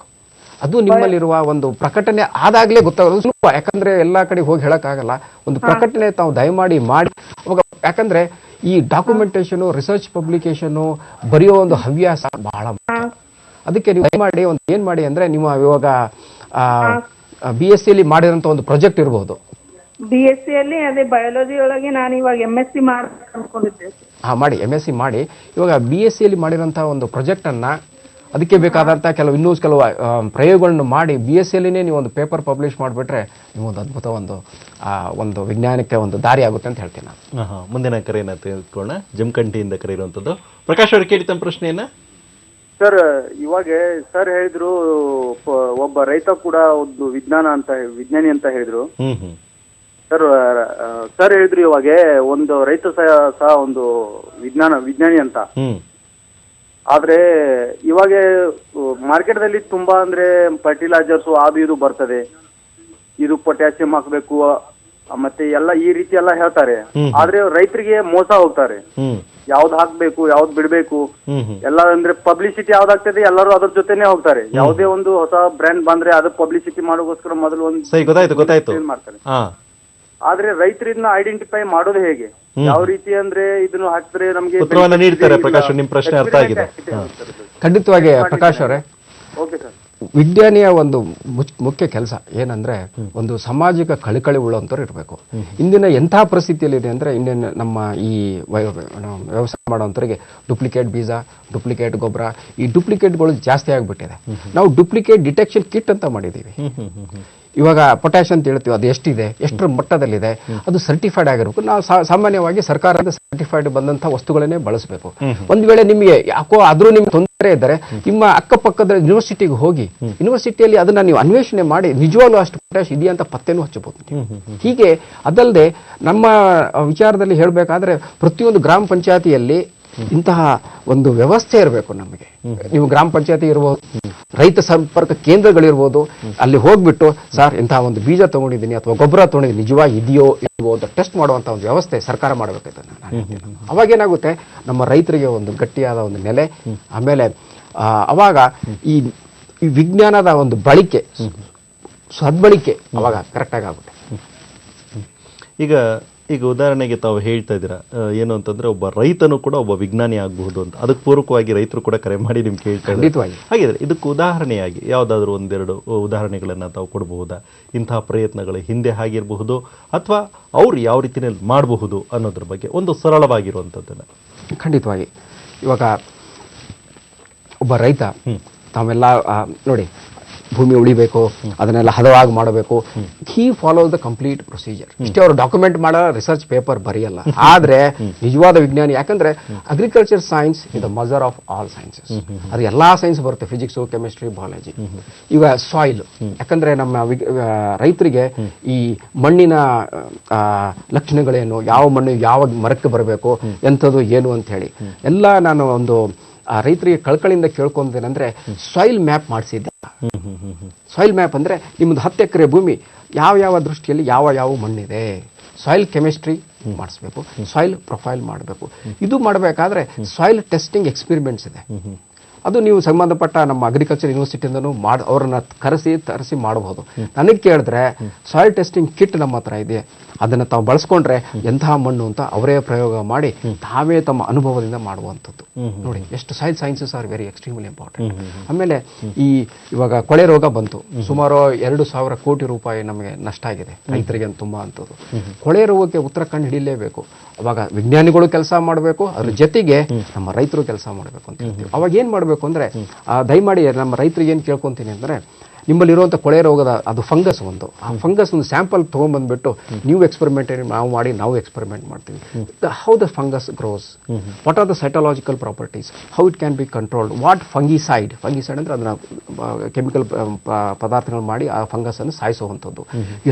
ಅದು ನಿಮ್ಮಲ್ಲಿರುವ ಒಂದು ಪ್ರಕಟಣೆ ಆದಾಗಲೇ ಗೊತ್ತಾಗೋದು ಸುಲಭ. ಯಾಕಂದ್ರೆ ಎಲ್ಲಾ ಕಡೆ ಹೋಗಿ ಹೇಳಕ್ಕಾಗಲ್ಲ. ಒಂದು ಪ್ರಕಟಣೆ ತಾವು ದಯಮಾಡಿ ಮಾಡಿ. ಯಾಕಂದ್ರೆ ಈ ಡಾಕ್ಯುಮೆಂಟೇಶನ್, ರಿಸರ್ಚ್ ಪಬ್ಲಿಕೇಶನ್ ಬರೆಯೋ ಒಂದು ಹವ್ಯಾಸ ಬಹಳ ಮುಖ್ಯ. ಅದಕ್ಕೆ ನೀವು ದಯಮಾಡಿ ಏನ್ ಮಾಡಿ ಅಂದ್ರೆ, ನಿಮ್ಮ ಇವಾಗ BSc ಅಲ್ಲಿ ಮಾಡಿರೋಂಥ ಒಂದು ಪ್ರಾಜೆಕ್ಟ್ ಇರಬಹುದು. BSc ಅಲ್ಲಿ ಅದೇ ಬಯಾಲಜಿ ಒಳಗೆ ನಾನು ಇವಾಗ MSc ಮಾಡ್ಬೇಕು ಅನ್ಕೊಂಡಿದ್ದೆ. ಮಾಡಿ MSc ಮಾಡಿ. ಇವಾಗ BSc ಅಲ್ಲಿ ಮಾಡಿರೋಂಥ ಒಂದು ಪ್ರಾಜೆಕ್ಟ್ ಅನ್ನ, ಅದಕ್ಕೆ ಬೇಕಾದಂಥ ಕೆಲವು ಪ್ರಯೋಗಗಳನ್ನು ಮಾಡಿ BSc ಅಲ್ಲಿನೇ ನೀವು ಒಂದು ಪೇಪರ್ ಪಬ್ಲಿಷ್ ಮಾಡಿಬಿಟ್ರೆ ನಿಮ್ಮೊಂದು ಅದ್ಭುತ ಒಂದು ವಿಜ್ಞಾನಕ್ಕೆ ಒಂದು ದಾರಿ ಆಗುತ್ತೆ ಅಂತ ಹೇಳ್ತೀನಿ ನಾನು. ಮುಂದಿನ ಕರೆಯನ್ನ ತೆಗೆದುಕೊಳ್ಳೋಣ. ಜಮಖಂಡಿಯಿಂದ ಕರೆ ಇರುವಂತದ್ದು ಪ್ರಕಾಶ್ ಅವರು, ಕೇಳಿ ತಮ್ಮ ಪ್ರಶ್ನೆಯನ್ನ. ಸರ್, ಇವಾಗ ಸರ್ ಹೇಳಿದ್ರು ಒಬ್ಬ ರೈತ ಕೂಡ ಒಂದು ವಿಜ್ಞಾನಿ ಅಂತ ಹೇಳಿದ್ರು. ಸರ್ ಹೇಳಿದ್ರು ಇವಾಗ ಒಂದು ರೈತ ಸಹ ಒಂದು ವಿಜ್ಞಾನಿ ಅಂತ. ಆದ್ರೆ ಇವಾಗ ಮಾರ್ಕೆಟ್ದಲ್ಲಿ ತುಂಬಾ ಅಂದ್ರೆ ಫರ್ಟಿಲೈಸರ್ಸ್ ಅದು ಇದು ಬರ್ತದೆ, ಇದು ಪೊಟ್ಯಾಸಿಯಂ ಹಾಕ್ಬೇಕು ಮತ್ತೆ ಎಲ್ಲ ಈ ರೀತಿ ಎಲ್ಲ ಹೇಳ್ತಾರೆ. ಆದ್ರೆ ರೈತರಿಗೆ ಮೋಸ ಹೋಗ್ತಾರೆ. ಯಾವ್ದು ಹಾಕ್ಬೇಕು ಯಾವ್ದು ಬಿಡ್ಬೇಕು ಎಲ್ಲ ಅಂದ್ರೆ ಪಬ್ಲಿಸಿಟಿ ಯಾವ್ದಾಗ್ತದೆ ಎಲ್ಲರೂ ಅದ್ರ ಜೊತೆನೆ ಹೋಗ್ತಾರೆ. ಯಾವುದೇ ಒಂದು ಹೊಸ ಬ್ರ್ಯಾಂಡ್ ಬಂದ್ರೆ ಅದು ಪಬ್ಲಿಸಿಟಿ ಮಾಡೋಗೋಸ್ಕರ ಮೊದಲು ಒಂದು ಗೊತ್ತಾಯ್ತು ಮಾಡ್ತಾರೆ. ಆದ್ರೆ ರೈತರನ್ನ ಐಡೆಂಟಿಫೈ ಮಾಡೋದು ಹೇಗೆ, ಯಾವ ರೀತಿ ಅಂದ್ರೆ ಇದನ್ನು ಹಾಕಿದ್ರೆ ನಮ್ಗೆ ಉತ್ತರವನ್ನ ನೀಡ್ತಾರೆ. ಪ್ರಕಾಶ್, ನಿಮ್ ಪ್ರಶ್ನೆ ಅರ್ಥ ಆಗಿದೆ. ಖಂಡಿತವಾಗಿ ಪ್ರಕಾಶ್ ಅವರೇ, ಓಕೆ ಸರ್. ವಿಜ್ಞಾನಿಯ ಒಂದು ಮುಖ್ಯ ಕೆಲಸ ಏನಂದ್ರೆ ಒಂದು ಸಾಮಾಜಿಕ ಕಳಕಳಿ ಉಳ್ಳಂತವ್ರು ಇರಬೇಕು. ಇಂದಿನ ಎಂತಹ ಪರಿಸ್ಥಿತಿಯಲ್ಲಿದೆ ಅಂದ್ರೆ ಇಂದಿನ ನಮ್ಮ ಈ ವ್ಯವಸಾಯ ಮಾಡೋಂಥವ್ರಿಗೆ ಡುಪ್ಲಿಕೇಟ್ ಬೀಜ, ಡುಪ್ಲಿಕೇಟ್ ಗೊಬ್ಬರ, ಈ ಡುಪ್ಲಿಕೇಟ್ಗಳು ಜಾಸ್ತಿ ಆಗಿಬಿಟ್ಟಿದೆ. ನಾವು ಡುಪ್ಲಿಕೇಟ್ ಡಿಟೆಕ್ಷನ್ ಕಿಟ್ ಅಂತ ಮಾಡಿದ್ದೀವಿ. ಇವಾಗ ಪೊಟ್ಯಾಷ್ ಅಂತ ಹೇಳ್ತೀವಿ, ಅದು ಎಷ್ಟಿದೆ, ಎಷ್ಟರ ಮಟ್ಟದಲ್ಲಿದೆ, ಅದು ಸರ್ಟಿಫೈಡ್ ಆಗಿರಬೇಕು. ನಾವು ಸಾಮಾನ್ಯವಾಗಿ ಸರ್ಕಾರದ ಸರ್ಟಿಫೈಡ್ ಬಂದಂಥ ವಸ್ತುಗಳನ್ನೇ ಬಳಸಬೇಕು. ಒಂದು ವೇಳೆ ನಿಮಗೆ ಯಾಕೋ ಆದ್ರೂ ನಿಮ್ಗೆ ತೊಂದರೆ ಇದ್ದರೆ ನಿಮ್ಮ ಅಕ್ಕಪಕ್ಕದ ಯೂನಿವರ್ಸಿಟಿಗೆ ಹೋಗಿ ಯೂನಿವರ್ಸಿಟಿಯಲ್ಲಿ ಅದನ್ನ ನೀವು ಅನ್ವೇಷಣೆ ಮಾಡಿ ನಿಜವಾಗ್ಲೂ ಅಷ್ಟು ಪೊಟ್ಯಾಷ್ ಇದೆಯಾ ಅಂತ ಪತ್ತೆನೂ ಹಚ್ಚಬಹುದು. ಹೀಗೆ ಅದಲ್ಲದೆ ನಮ್ಮ ವಿಚಾರದಲ್ಲಿ ಹೇಳಬೇಕಾದ್ರೆ ಪ್ರತಿಯೊಂದು ಗ್ರಾಮ ಪಂಚಾಯತಿಯಲ್ಲಿ ಇಂತಹ ಒಂದು ವ್ಯವಸ್ಥೆ ಇರಬೇಕು. ನಮಗೆ ನೀವು ಗ್ರಾಮ ಪಂಚಾಯತಿ ಇರ್ಬೋದು, ರೈತ ಸಂಪರ್ಕ ಕೇಂದ್ರಗಳಿರ್ಬೋದು, ಅಲ್ಲಿ ಹೋಗ್ಬಿಟ್ಟು ಸರ್ ಇಂತಹ ಒಂದು ಬೀಜ ತಗೊಂಡಿದ್ದೀನಿ ಅಥವಾ ಗೊಬ್ಬರ ತಗೊಂಡಿದ್ದೀನಿ ನಿಜವಾಗಿ ಇದೆಯೋ ಇಲ್ವೋ ಅಂತ ಟೆಸ್ಟ್ ಮಾಡುವಂತ ಒಂದು ವ್ಯವಸ್ಥೆ ಸರ್ಕಾರ ಮಾಡಬೇಕಾಯ್ತು. ಅವಾಗೇನಾಗುತ್ತೆ, ನಮ್ಮ ರೈತರಿಗೆ ಒಂದು ಗಟ್ಟಿಯಾದ ಒಂದು ನೆಲೆ, ಆಮೇಲೆ ಅವಾಗ ಈ ವಿಜ್ಞಾನದ ಒಂದು ಬಳಕೆ, ಸದ್ಬಳಿಕೆ ಅವಾಗ ಕರೆಕ್ಟಾಗಿ ಆಗುತ್ತೆ. ಈಗ ಉದಾಹರಣೆಗೆ ತಾವು ಹೇಳ್ತಾ ಇದ್ದೀರಾ ಏನು ಅಂತಂದ್ರೆ ಒಬ್ಬ ರೈತನು ಕೂಡ ಒಬ್ಬ ವಿಜ್ಞಾನಿ ಆಗಬಹುದು ಅಂತ. ಅದಕ್ಕೆ ಪೂರಕವಾಗಿ ರೈತರು ಕೂಡ ಕರೆ ಮಾಡಿ ನಿಮ್ಗೆ ಕೇಳ್ತಾ ಇದ್ದಾರೆ. ಹಾಗಿದ್ರೆ ಇದಕ್ಕೆ ಉದಾಹರಣೆಯಾಗಿ ಯಾವುದಾದ್ರೂ ಒಂದೆರಡು ಉದಾಹರಣೆಗಳನ್ನ ತಾವು ಕೊಡಬಹುದಾ? ಇಂತಹ ಪ್ರಯತ್ನಗಳು ಹಿಂದೆ ಆಗಿರಬಹುದು ಅಥವಾ ಅವ್ರು ಯಾವ ರೀತಿಯಲ್ಲಿ ಮಾಡಬಹುದು ಅನ್ನೋದ್ರ ಬಗ್ಗೆ ಒಂದು ಸರಳವಾಗಿರುವಂಥದ್ದನ್ನ. ಖಂಡಿತವಾಗಿ ಇವಾಗ ಒಬ್ಬ ರೈತ ತಾವೆಲ್ಲ ನೋಡಿ, ಭೂಮಿ ಉಳಿಬೇಕು, ಅದನ್ನೆಲ್ಲ ಹದವಾಗಿ ಮಾಡಬೇಕು. ಹಿ ಫಾಲೋ ದ ಕಂಪ್ಲೀಟ್ ಪ್ರೊಸೀಜರ್. ಇಷ್ಟೇ ಅವರು ಡಾಕ್ಯುಮೆಂಟ್ ಮಾಡೋ ರಿಸರ್ಚ್ ಪೇಪರ್ ಬರೆಯಲ್ಲ. ಆದ್ರೆ ನಿಜವಾದ ವಿಜ್ಞಾನಿ, ಯಾಕಂದ್ರೆ agriculture science is the mother of all sciences. ಅದು ಎಲ್ಲಾ ಸೈನ್ಸ್ ಬರುತ್ತೆ, ಫಿಸಿಕ್ಸ್, ಕೆಮಿಸ್ಟ್ರಿ, ಬಯಾಲಜಿ. ಈಗ ಸಾಯಿಲ್, ಯಾಕಂದ್ರೆ ನಮ್ಮ ರೈತರಿಗೆ ಈ ಮಣ್ಣಿನ ಲಕ್ಷಣಗಳೇನು, ಯಾವ ಮಣ್ಣು ಯಾವ ಮರಕ್ಕೆ ಬರಬೇಕು, ಎಂಥದ್ದು ಏನು ಅಂತ ಹೇಳಿ ಎಲ್ಲ ನಾನು ಒಂದು ರೈತರಿಗೆ ಕಳ್ಕಳಿಂದ ಕೇಳ್ಕೊಂಡೇನೆಂದ್ರೆ ಸಾಯಿಲ್ ಮ್ಯಾಪ್ ಮಾಡಿಸಿದ್ದೆ. ಸಾಯಿಲ್ ಮ್ಯಾಪ್ ಅಂದ್ರೆ ನಿಮ್ದು 10 ಎಕರೆ ಭೂಮಿ ಯಾವ ಯಾವ ದೃಷ್ಟಿಯಲ್ಲಿ ಯಾವ ಯಾವ ಮಣ್ಣಿದೆ, ಸಾಯಿಲ್ ಕೆಮಿಸ್ಟ್ರಿ ಮಾಡಿಸ್ಬೇಕು, ಸಾಯಿಲ್ ಪ್ರೊಫೈಲ್ ಮಾಡಬೇಕು. ಇದು ಮಾಡಬೇಕಾದ್ರೆ ಸಾಯಿಲ್ ಟೆಸ್ಟಿಂಗ್ ಎಕ್ಸ್ಪೆರಿಮೆಂಟ್ಸ್ ಇದೆ. ಅದು ನೀವು ಸಂಬಂಧಪಟ್ಟ ನಮ್ಮ ಅಗ್ರಿಕಲ್ಚರ್ ಯೂನಿವರ್ಸಿಟಿಯಿಂದನೂ ಅವ್ರನ್ನ ತರಿಸಿ ಮಾಡಬಹುದು. ನನಗೆ ಕೇಳಿದ್ರೆ ಸಾಯಿಲ್ ಟೆಸ್ಟಿಂಗ್ ಕಿಟ್ ನಮ್ಮ ಹತ್ರ ಇದೆ, ಅದನ್ನು ತಾವು ಬಳಸ್ಕೊಂಡ್ರೆ ಎಂತಹ ಮಣ್ಣು ಅಂತ ಅವರೇ ಪ್ರಯೋಗ ಮಾಡಿ ತಾವೇ ತಮ್ಮ ಅನುಭವದಿಂದ ಮಾಡುವಂಥದ್ದು. ನೋಡಿ ಎಷ್ಟು soil sciences are very extremely important. ಆಮೇಲೆ ಇವಾಗ ಕೊಳೆ ರೋಗ ಬಂತು, ಸುಮಾರು 2,000 ಕೋಟಿ ರೂಪಾಯಿ ನಮಗೆ ನಷ್ಟ ಆಗಿದೆ ರೈತರಿಗೆ ತುಂಬಾ ಅಂಥದ್ದು. ಕೊಳೆ ರೋಗಕ್ಕೆ ಉತ್ತರ ಕಂಡು ಹಿಡಿಯಲೇಬೇಕು. ಅವಾಗ ವಿಜ್ಞಾನಿಗಳು ಕೆಲಸ ಮಾಡಬೇಕು, ಅದ್ರ ಜೊತೆಗೆ ನಮ್ಮ ರೈತರು ಕೆಲಸ ಮಾಡಬೇಕು ಅಂತ ಹೇಳ್ತೀವಿ. ಅವಾಗ ಏನ್ ಮಾಡಬೇಕು ಅಂದ್ರೆ ದಯಮಾಡಿ ನಮ್ಮ ರೈತರಿಗೆ ಏನ್ ಕೇಳ್ಕೊಂತೀನಿ ಅಂದ್ರೆ, ನಿಮ್ಮಲ್ಲಿರುವಂಥ ಕೊಳೆ ರೋಗದ ಅದು ಫಂಗಸ್ ಆ ಫಂಗಸ್ ಒಂದು ಸ್ಯಾಂಪಲ್ ತೊಗೊಂಡ್ಬಂದ್ಬಿಟ್ಟು ನೀವು ಎಕ್ಸ್ಪೆರಿಮೆಂಟ್ ನಾವು ಎಕ್ಸ್ಪೆರಿಮೆಂಟ್ ಮಾಡ್ತೀವಿ. How the fungus grows, what are the cytological properties, how it can be controlled, what fungicide ಅಂದ್ರೆ ಅದನ್ನ ಕೆಮಿಕಲ್ ಪದಾರ್ಥಗಳು ಮಾಡಿ ಆ ಫಂಗಸ್ ಅನ್ನು ಸಾಯಿಸುವಂಥದ್ದು.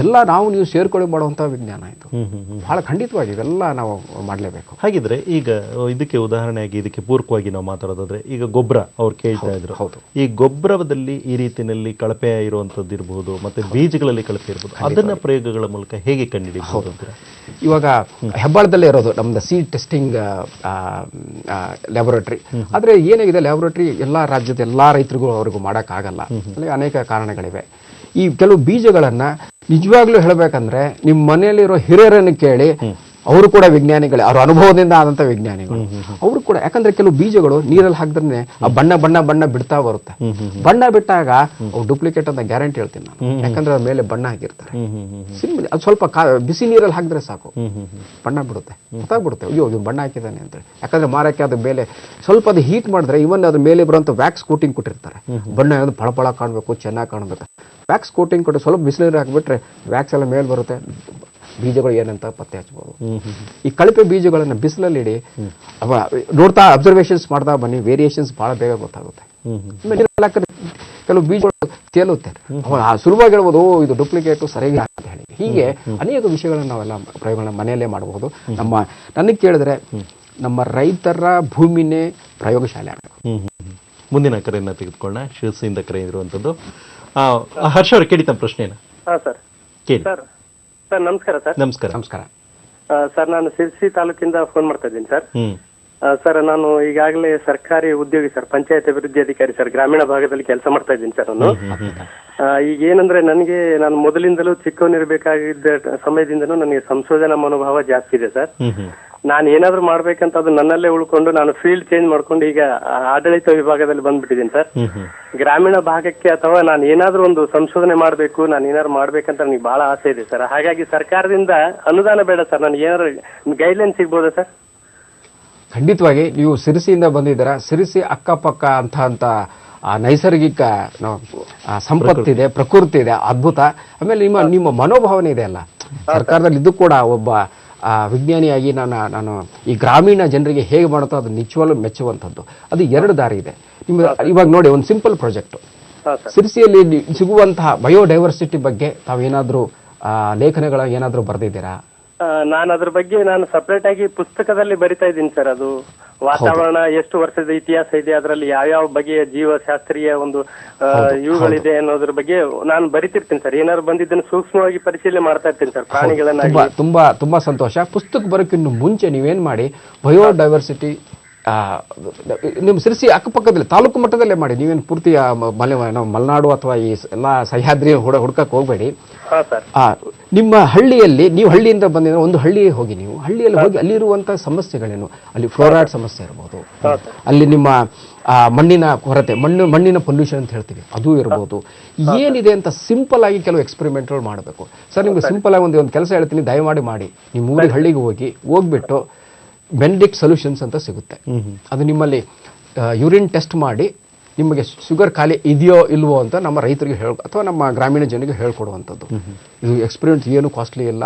ಎಲ್ಲ ನೀವು ಸೇರ್ಕೊಳ್ಳಿ ಮಾಡುವಂಥ ವಿಜ್ಞಾನ ಇದು. ಬಹಳ ಖಂಡಿತವಾಗಿ ಇವೆಲ್ಲ ನಾವು ಮಾಡಲೇಬೇಕು. ಹಾಗಿದ್ರೆ ಈಗ ಇದಕ್ಕೆ ಉದಾಹರಣೆಯಾಗಿ ಇದಕ್ಕೆ ಪೂರಕವಾಗಿ ನಾವು ಮಾತಾಡೋದಾದ್ರೆ, ಈಗ ಗೊಬ್ಬರ ಅವ್ರು ಕೇಳ್ತಾ ಇದ್ರು. ಹೌದು, ಈ ಗೊಬ್ಬರದಲ್ಲಿ ಈ ರೀತಿಯಲ್ಲಿ ಕಳಪೆ ಇರುವಂತದ್ದು ಇರಬಹುದು, ಮತ್ತೆ ಬೀಜಗಳಲ್ಲಿ ಕಳಪೆ ಇರಬಹುದು. ಅದನ್ನ ಪ್ರಯೋಗಗಳ ಮೂಲಕ ಹೇಗೆ ಕಂಡುಹಿಡಿಯಬಹುದು? ಇವಾಗ ಹೆಬ್ಬಾಳದಲ್ಲೇ ಇರೋದು ನಮ್ದು ಸೀಡ್ ಟೆಸ್ಟಿಂಗ್ ಲ್ಯಾಬೊರೇಟರಿ. ಆದ್ರೆ ಏನಾಗಿದೆ, ಲ್ಯಾಬೊರೇಟರಿ ಎಲ್ಲಾ ರಾಜ್ಯದ ಎಲ್ಲಾ ರೈತರಿಗೂ ಅವ್ರಿಗೂ ಮಾಡೋಕ್ಕಾಗಲ್ಲ. ಅಲ್ಲಿ ಅನೇಕ ಕಾರಣಗಳಿವೆ. ಈ ಕೆಲವು ಬೀಜಗಳನ್ನ ನಿಜವಾಗ್ಲೂ ಹೇಳಬೇಕಂದ್ರೆ ನಿಮ್ಮ ಮನೆಯಲ್ಲಿರೋ ಹಿರಿಯರನ್ನು ಕೇಳಿ, ಅವರು ಕೂಡ ವಿಜ್ಞಾನಿಗಳೇ, ಅವ್ರ ಅನುಭವದಿಂದ ಆದಂತ ವಿಜ್ಞಾನಿಗಳು. ಅವರು ಕೂಡ, ಯಾಕಂದ್ರೆ ಕೆಲವು ಬೀಜಗಳು ನೀರಲ್ಲಿ ಹಾಕಿದ್ರೆ ಆ ಬಣ್ಣ ಬಿಡ್ತಾ ಬರುತ್ತೆ. ಬಣ್ಣ ಬಿಟ್ಟಾಗ ಅವು ಡೂಪ್ಲಿಕೇಟ್ ಅಂತ ಗ್ಯಾರಂಟಿ ಹೇಳ್ತೀನಿ ನಾನು, ಯಾಕಂದ್ರೆ ಅದ್ರ ಮೇಲೆ ಬಣ್ಣ ಹಾಕಿರ್ತಾರೆ. ಅದು ಸ್ವಲ್ಪ ಬಿಸಿ ನೀರಲ್ಲಿ ಹಾಕಿದ್ರೆ ಸಾಕು, ಬಣ್ಣ ಬಿಡುತ್ತೆ, ಗೊತ್ತಾಗ್ಬಿಡುತ್ತೆ ಅಯ್ಯೋ ಇದು ಬಣ್ಣ ಹಾಕಿದ್ದಾನೆ ಅಂತೇಳಿ. ಯಾಕಂದ್ರೆ ಮಾರಕ್ಕೆ ಅದ್ರ ಮೇಲೆ ಸ್ವಲ್ಪ ಅದು ಹೀಟ್ ಮಾಡಿದ್ರೆ ಇವನ್ ಅದ್ರ ಮೇಲೆ ಬರುವಂತ ವ್ಯಾಕ್ಸ್ ಕೋಟಿಂಗ್ ಕೊಟ್ಟಿರ್ತಾರೆ. ಬಣ್ಣ ಏನಾದ್ರು ಫಳಫಳ ಕಾಣಬೇಕು, ಚೆನ್ನಾಗಿ ಕಾಣಬೇಕು. ವ್ಯಾಕ್ಸ್ ಕೋಟಿಂಗ್ ಕೊಟ್ಟು ಸ್ವಲ್ಪ ಬಿಸಿನೀರು ಹಾಕಿಬಿಟ್ರೆ ವ್ಯಾಕ್ಸ್ ಎಲ್ಲ ಮೇಲೆ ಬರುತ್ತೆ, ಬೀಜಗಳು ಏನಂತ ಪತ್ತೆ ಹಚ್ಚಬಹುದು. ಈ ಕಳಪೆ ಬೀಜಗಳನ್ನ ಬಿಸಿಲಲ್ಲಿ ಇಡಿ, ನೋಡ್ತಾ ಅಬ್ಸರ್ವೇಷನ್ಸ್ ಮಾಡ್ತಾ ಬನ್ನಿ, ವೇರಿಯೇಷನ್ಸ್ ಬಹಳ ಬೇಗ ಗೊತ್ತಾಗುತ್ತೆ. ಕೆಲವು ಬೀಜಗಳು ತೇಲುತ್ತೆ, ಸುಲಭವಾಗಿ ಹೇಳ್ಬೋದು ಇದು ಡೂಪ್ಲಿಕೇಟು ಸರಿಯಾಗಿ ಅಂತ ಹೇಳಿ. ಹೀಗೆ ಅನೇಕ ವಿಷಯಗಳನ್ನ ನಾವೆಲ್ಲ ಪ್ರಯೋಗಗಳನ್ನ ಮನೆಯಲ್ಲೇ ಮಾಡಬಹುದು. ನನಗೆ ಕೇಳಿದ್ರೆ ನಮ್ಮ ರೈತರ ಭೂಮಿನೇ ಪ್ರಯೋಗಶಾಲೆ ಆಗಬೇಕು. ಮುಂದಿನ ಕರೆಯನ್ನ ತೆಗೆದುಕೊಳ್ಳೋಣ. ಶಿರಸಿಯಿಂದ ಕರೆ ಇರುವಂತದ್ದು. ಹರ್ಷ ಅವರು ಕೇಳಿ ತಮ್ಮ ಪ್ರಶ್ನೆನ. ಹಾ ಸರ್. ಕೇಳಿ. ಸರ್ ನಮಸ್ಕಾರ ಸರ್. ನಮಸ್ಕಾರ. ನಮಸ್ಕಾರ. ಸರ್ ನಾನು ಶಿರ್ಸಿ ತಾಲೂಕಿಂದ ಫೋನ್ ಮಾಡ್ತಾ ಇದ್ದೀನಿ ಸರ್. ಹ್ಮ್. ಸರ್ ನಾನು ಈಗಾಗಲೇ ಸರ್ಕಾರಿ ಉದ್ಯೋಗಿ ಸರ್, ಪಂಚಾಯತ್ ಅಭಿವೃದ್ಧಿ ಅಧಿಕಾರಿ ಸರ್, ಗ್ರಾಮೀಣ ಭಾಗದಲ್ಲಿ ಕೆಲಸ ಮಾಡ್ತಾ ಇದ್ದೀನಿ ಸರ್ ನಾನು. ಈಗ ಏನಂದ್ರೆ ನನಗೆ ನಾನು ಮೊದಲಿಂದಲೂ ಚಿಕ್ಕವನಿರ್ಬೇಕಾಗಿದ್ದ ಸಮಯದಿಂದನೂ ನನಗೆ ಸಂಶೋಧನಾ ಮನೋಭಾವ ಜಾಸ್ತಿ ಇದೆ ಸರ್. ನಾನು ಏನಾದ್ರು ಮಾಡ್ಬೇಕಂತ ಅದು ನನ್ನಲ್ಲೇ ಉಳ್ಕೊಂಡು ನಾನು ಫೀಲ್ಡ್ ಚೇಂಜ್ ಮಾಡ್ಕೊಂಡು ಈಗ ಆಡಳಿತ ವಿಭಾಗದಲ್ಲಿ ಬಂದ್ಬಿಟ್ಟಿದ್ದೀನಿ ಸರ್. ಗ್ರಾಮೀಣ ಭಾಗಕ್ಕೆ ಅಥವಾ ನಾನು ಏನಾದ್ರೂ ಒಂದು ಸಂಶೋಧನೆ ಮಾಡ್ಬೇಕು, ನಾನು ಏನಾದ್ರು ಮಾಡ್ಬೇಕಂತ ನನಗೆ ಬಹಳ ಆಸೆ ಇದೆ ಸರ್. ಹಾಗಾಗಿ ಸರ್ಕಾರದಿಂದ ಅನುದಾನ ಬೇಡ ಸರ್, ನನಗೆ ಏನಾದ್ರು ಗೈಡ್ಲೈನ್ ಸಿಗ್ಬೋದಾ ಸರ್? ಖಂಡಿತವಾಗಿ ನೀವು ಸಿರಿಸಿಯಿಂದ ಬಂದಿದ್ದೀರಾ. ಸಿರಿಸಿ ಅಕ್ಕಪಕ್ಕ ಅಂತ ನೈಸರ್ಗಿಕ ಸಂಪತ್ತಿದೆ, ಪ್ರಕೃತಿ ಇದೆ, ಅದ್ಭುತ. ಆಮೇಲೆ ನಿಮ್ಮ ಮನೋಭಾವನೆ ಇದೆ ಅಲ್ಲ, ಸರ್ಕಾರದಲ್ಲಿ ಇದು ಕೂಡ ಒಬ್ಬ ವಿಜ್ಞಾನಿಯಾಗಿ ನಾನು ಈ ಗ್ರಾಮೀಣ ಜನರಿಗೆ ಹೇಗೆ ಮಾಡುತ್ತೋ ಅದು ನಿಜವಾಗ್ಲೂ ಮೆಚ್ಚುವಂಥದ್ದು. ಅದು 2 ದಾರಿ ಇದೆ. ಇವಾಗ ನೋಡಿ, ಒಂದು ಸಿಂಪಲ್ ಪ್ರಾಜೆಕ್ಟ್. ಸಿರಿಸಿಯಲ್ಲಿ ಸಿಗುವಂತಹ ಬಯೋಡೈವರ್ಸಿಟಿ ಬಗ್ಗೆ ತಾವೇನಾದ್ರೂ ಲೇಖನಗಳ ಏನಾದ್ರೂ ಬರೆದಿದ್ದೀರಾ? ನಾನು ಅದ್ರ ಬಗ್ಗೆ ನಾನು ಸಪರೇಟ್ ಆಗಿ ಪುಸ್ತಕದಲ್ಲಿ ಬರಿತಾ ಇದ್ದೀನಿ ಸರ್. ಅದು ವಾತಾವರಣ ಎಷ್ಟು ವರ್ಷದ ಇತಿಹಾಸ ಇದೆ, ಅದರಲ್ಲಿ ಯಾವ್ಯಾವ ಬಗೆಯ ಜೀವಶಾಸ್ತ್ರೀಯ ಒಂದು ಇವುಗಳಿದೆ ಅನ್ನೋದ್ರ ಬಗ್ಗೆ ನಾನು ಬರಿತಿರ್ತೀನಿ ಸರ್. ಏನಾದ್ರು ಬಂದಿದ್ದನ್ನು ಸೂಕ್ಷ್ಮವಾಗಿ ಪರಿಶೀಲನೆ ಮಾಡ್ತಾ ಇರ್ತೀನಿ ಸರ್, ಪ್ರಾಣಿಗಳನ್ನ. ತುಂಬಾ ಸಂತೋಷ. ಪುಸ್ತಕ ಬರೋಕ್ಕಿಂತ ಮುಂಚೆ ನೀವೇನ್ ಮಾಡಿ, ಬಯೋಡೈವರ್ಸಿಟಿ ನಿಮ್ಮ ಸಿರಿಸಿ ಅಕ್ಕಪಕ್ಕದಲ್ಲಿ ತಾಲೂಕು ಮಟ್ಟದಲ್ಲೇ ಮಾಡಿ. ನೀವೇನು ಪೂರ್ತಿ ಮಲೆನಾಡು ಅಥವಾ ಈ ಎಲ್ಲ ಸಹ್ಯಾದ್ರಿ ಹುಡುಕಕ್ಕೆ ಹೋಗಬೇಡಿ. ನಿಮ್ಮ ಹಳ್ಳಿಯಲ್ಲಿ, ನೀವು ಹಳ್ಳಿಯಿಂದ ಬಂದಿದ್ರೆ ಒಂದು ಹಳ್ಳಿಗೆ ಹೋಗಿ, ನೀವು ಹಳ್ಳಿಯಲ್ಲಿ ಹೋಗಿ ಅಲ್ಲಿರುವಂತಹ ಸಮಸ್ಯೆಗಳೇನು, ಅಲ್ಲಿ ಫ್ಲೋರೈಡ್ ಸಮಸ್ಯೆ ಇರ್ಬೋದು, ಅಲ್ಲಿ ನಿಮ್ಮ ಮಣ್ಣಿನ ಕೊರತೆ, ಮಣ್ಣಿನ ಪೊಲ್ಯೂಷನ್ ಅಂತ ಹೇಳ್ತೀವಿ, ಅದು ಇರ್ಬೋದು. ಏನಿದೆ ಅಂತ ಸಿಂಪಲ್ ಆಗಿ ಕೆಲವು ಎಕ್ಸ್ಪೆರಿಮೆಂಟ್ಗಳು ಮಾಡಬೇಕು ಸರ್. ನಿಮ್ಗೆ ಸಿಂಪಲ್ ಆಗಿ ಒಂದು ಕೆಲಸ ಹೇಳ್ತೀನಿ, ದಯಮಾಡಿ ಮಾಡಿ. ನಿಮ್ಮ ಊರಿಗೆ ಹಳ್ಳಿಗೆ ಹೋಗ್ಬಿಟ್ಟು ಬೆನೆಡಿಕ್ಟ್ ಸೊಲ್ಯೂಷನ್ಸ್ ಅಂತ ಸಿಗುತ್ತೆ. ಅದು ನಿಮ್ಮಲ್ಲಿ ಯೂರಿನ್ ಟೆಸ್ಟ್ ಮಾಡಿ ನಿಮಗೆ ಶುಗರ್ ಖಾಲಿ ಇದೆಯೋ ಇಲ್ವೋ ಅಂತ ನಮ್ಮ ರೈತರಿಗೆ ಅಥವಾ ನಮ್ಮ ಗ್ರಾಮೀಣ ಜನರಿಗೆ ಹೇಳ್ಕೊಡುವಂಥದ್ದು. ಇದು ಎಕ್ಸ್ಪೆರಿಮೆಂಟ್ ಏನು ಕಾಸ್ಟ್ಲಿ ಇಲ್ಲ.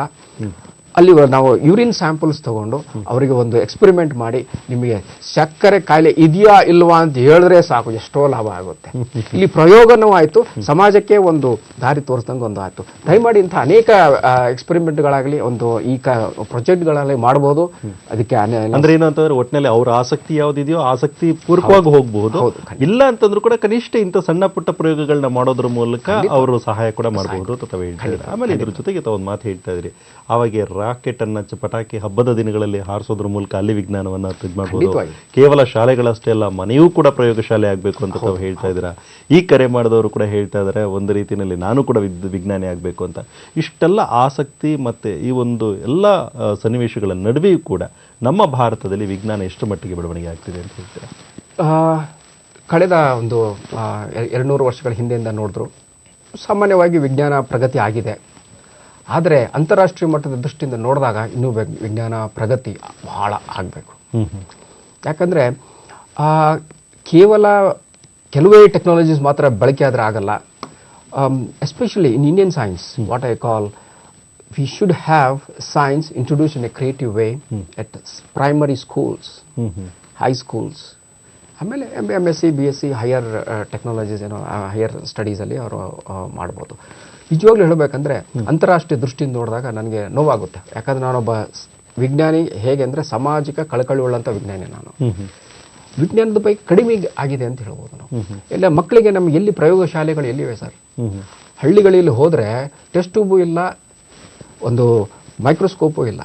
ಅಲ್ಲಿ ನಾವು ಯೂರಿನ್ ಸ್ಯಾಂಪಲ್ಸ್ ತಗೊಂಡು ಅವರಿಗೆ ಒಂದು ಎಕ್ಸ್ಪೆರಿಮೆಂಟ್ ಮಾಡಿ ನಿಮಗೆ ಸಕ್ಕರೆ ಕಾಯಿಲೆ ಇದೆಯಾ ಇಲ್ವಾ ಅಂತ ಹೇಳಿದ್ರೆ ಸಾಕು, ಎಷ್ಟೋ ಲಾಭ ಆಗುತ್ತೆ. ಇಲ್ಲಿ ಪ್ರಯೋಗನೂ ಆಯಿತು, ಸಮಾಜಕ್ಕೆ ಒಂದು ದಾರಿ ತೋರಿಸ್ದಂಗೆ ಒಂದು ಆಯಿತು. ದಯಮಾಡಿ ಇಂಥ ಅನೇಕ ಎಕ್ಸ್ಪೆರಿಮೆಂಟ್ಗಳಾಗಲಿ ಒಂದು ಈ ಪ್ರಾಜೆಕ್ಟ್ಗಳಲ್ಲಿ ಮಾಡ್ಬೋದು. ಅದಕ್ಕೆ ಅಂದ್ರೆ ಏನಂತಂದ್ರೆ ಒಟ್ಟಿನಲ್ಲಿ ಅವ್ರ ಆಸಕ್ತಿ ಯಾವ್ದಿದೆಯೋ ಆಸಕ್ತಿ ಪೂರ್ವಕವಾಗಿ ಹೋಗ್ಬಹುದು. ಇಲ್ಲ ಅಂತಂದ್ರೂ ಕೂಡ ಕನಿಷ್ಠ ಇಂಥ ಸಣ್ಣ ಪುಟ್ಟ ಪ್ರಯೋಗಗಳನ್ನ ಮಾಡೋದ್ರ ಮೂಲಕ ಅವರು ಸಹಾಯ ಕೂಡ ಮಾಡಬಹುದು ಅಂತ ತಾವು ಹೇಳ್ತಾರೆ. ಆಮೇಲೆ ಇದ್ರ ಜೊತೆಗೆ ತಾವು ಒಂದು ಮಾತು ಹೇಳ್ತಾ ಇದ್ರಿ, ಅವಾಗ ರಾಕೆಟ್ ಅನ್ನ ಪಟಾಕಿ ಹಬ್ಬದ ದಿನಗಳಲ್ಲಿ ಹಾರಿಸೋದ್ರ ಮೂಲಕ ಅಲ್ಲಿ ವಿಜ್ಞಾನವನ್ನ ಇದು ಮಾಡಬಹುದು. ಕೇವಲ ಶಾಲೆಗಳಷ್ಟೇ ಅಲ್ಲ, ಮನೆಯೂ ಕೂಡ ಪ್ರಯೋಗಶಾಲೆ ಆಗ್ಬೇಕು ಅಂತ ತಾವು ಹೇಳ್ತಾ ಇದ್ದೀರಾ. ಈ ಕರೆ ಮಾಡಿದವರು ಕೂಡ ಹೇಳ್ತಾ ಇದ್ದಾರೆ, ಒಂದು ರೀತಿಯಲ್ಲಿ ನಾನು ಕೂಡ ವಿಜ್ಞಾನಿ ಆಗ್ಬೇಕು ಅಂತ. ಇಷ್ಟೆಲ್ಲ ಆಸಕ್ತಿ ಮತ್ತೆ ಈ ಒಂದು ಎಲ್ಲ ಸನ್ನಿವೇಶಗಳ ನಡುವೆಯೂ ಕೂಡ ನಮ್ಮ ಭಾರತದಲ್ಲಿ ವಿಜ್ಞಾನ ಎಷ್ಟು ಮಟ್ಟಿಗೆ ಬೆಳವಣಿಗೆ ಆಗ್ತಿದೆ ಅಂತ ಹೇಳ್ತೀರಾ? ಕಳೆದ ಒಂದು 200 ವರ್ಷಗಳ ಹಿಂದೆಯಿಂದ ನೋಡಿದ್ರು ಸಾಮಾನ್ಯವಾಗಿ ವಿಜ್ಞಾನ ಪ್ರಗತಿ ಆಗಿದೆ. ಆದರೆ ಅಂತಾರಾಷ್ಟ್ರೀಯ ಮಟ್ಟದ ದೃಷ್ಟಿಯಿಂದ ನೋಡಿದಾಗ ಇನ್ನೂ ವಿಜ್ಞಾನ ಪ್ರಗತಿ ಬಹಳ ಆಗಬೇಕು. ಯಾಕಂದರೆ ಕೇವಲ ಕೆಲವೇ ಟೆಕ್ನಾಲಜೀಸ್ ಮಾತ್ರ ಬಳಕೆ ಆದರೆ ಆಗಲ್ಲ. Especially in Indian science, what I call, we should have science introduced in a creative way at primary schools, high schools. ಆಮೇಲೆ MSc BSc ಹೈಯರ್ ಟೆಕ್ನಾಲಜೀಸ್ ಏನೋ ಹೈಯರ್ ಸ್ಟಡೀಸಲ್ಲಿ ಅವರು ಮಾಡ್ಬೋದು. ನಿಜವಾಗ್ಲೂ ಹೇಳಬೇಕಂದ್ರೆ ಅಂತಾರಾಷ್ಟ್ರೀಯ ದೃಷ್ಟಿಯಿಂದ ನೋಡಿದಾಗ ನನಗೆ ನೋವಾಗುತ್ತೆ. ಯಾಕಂದ್ರೆ ನಾನೊಬ್ಬ ವಿಜ್ಞಾನಿ, ಹೇಗೆ ಅಂದರೆ ಸಾಮಾಜಿಕ ಕಳಕಳಿ ಉಳ್ಳಂಥ ವಿಜ್ಞಾನಿ ನಾನು. ವಿಜ್ಞಾನದ ಬಗ್ಗೆ ಕಡಿಮೆ ಆಗಿದೆ ಅಂತ ಹೇಳ್ಬೋದು ನಾವು. ಎಲ್ಲ ಮಕ್ಕಳಿಗೆ ನಮ್ಗೆ ಎಲ್ಲಿ ಪ್ರಯೋಗಶಾಲೆಗಳು ಎಲ್ಲಿವೆ ಸರ್? ಹಳ್ಳಿಗಳಲ್ಲಿ ಹೋದರೆ ಟೆಸ್ಟ್ ಟ್ಯೂಬು ಇಲ್ಲ, ಒಂದು ಮೈಕ್ರೋಸ್ಕೋಪು ಇಲ್ಲ.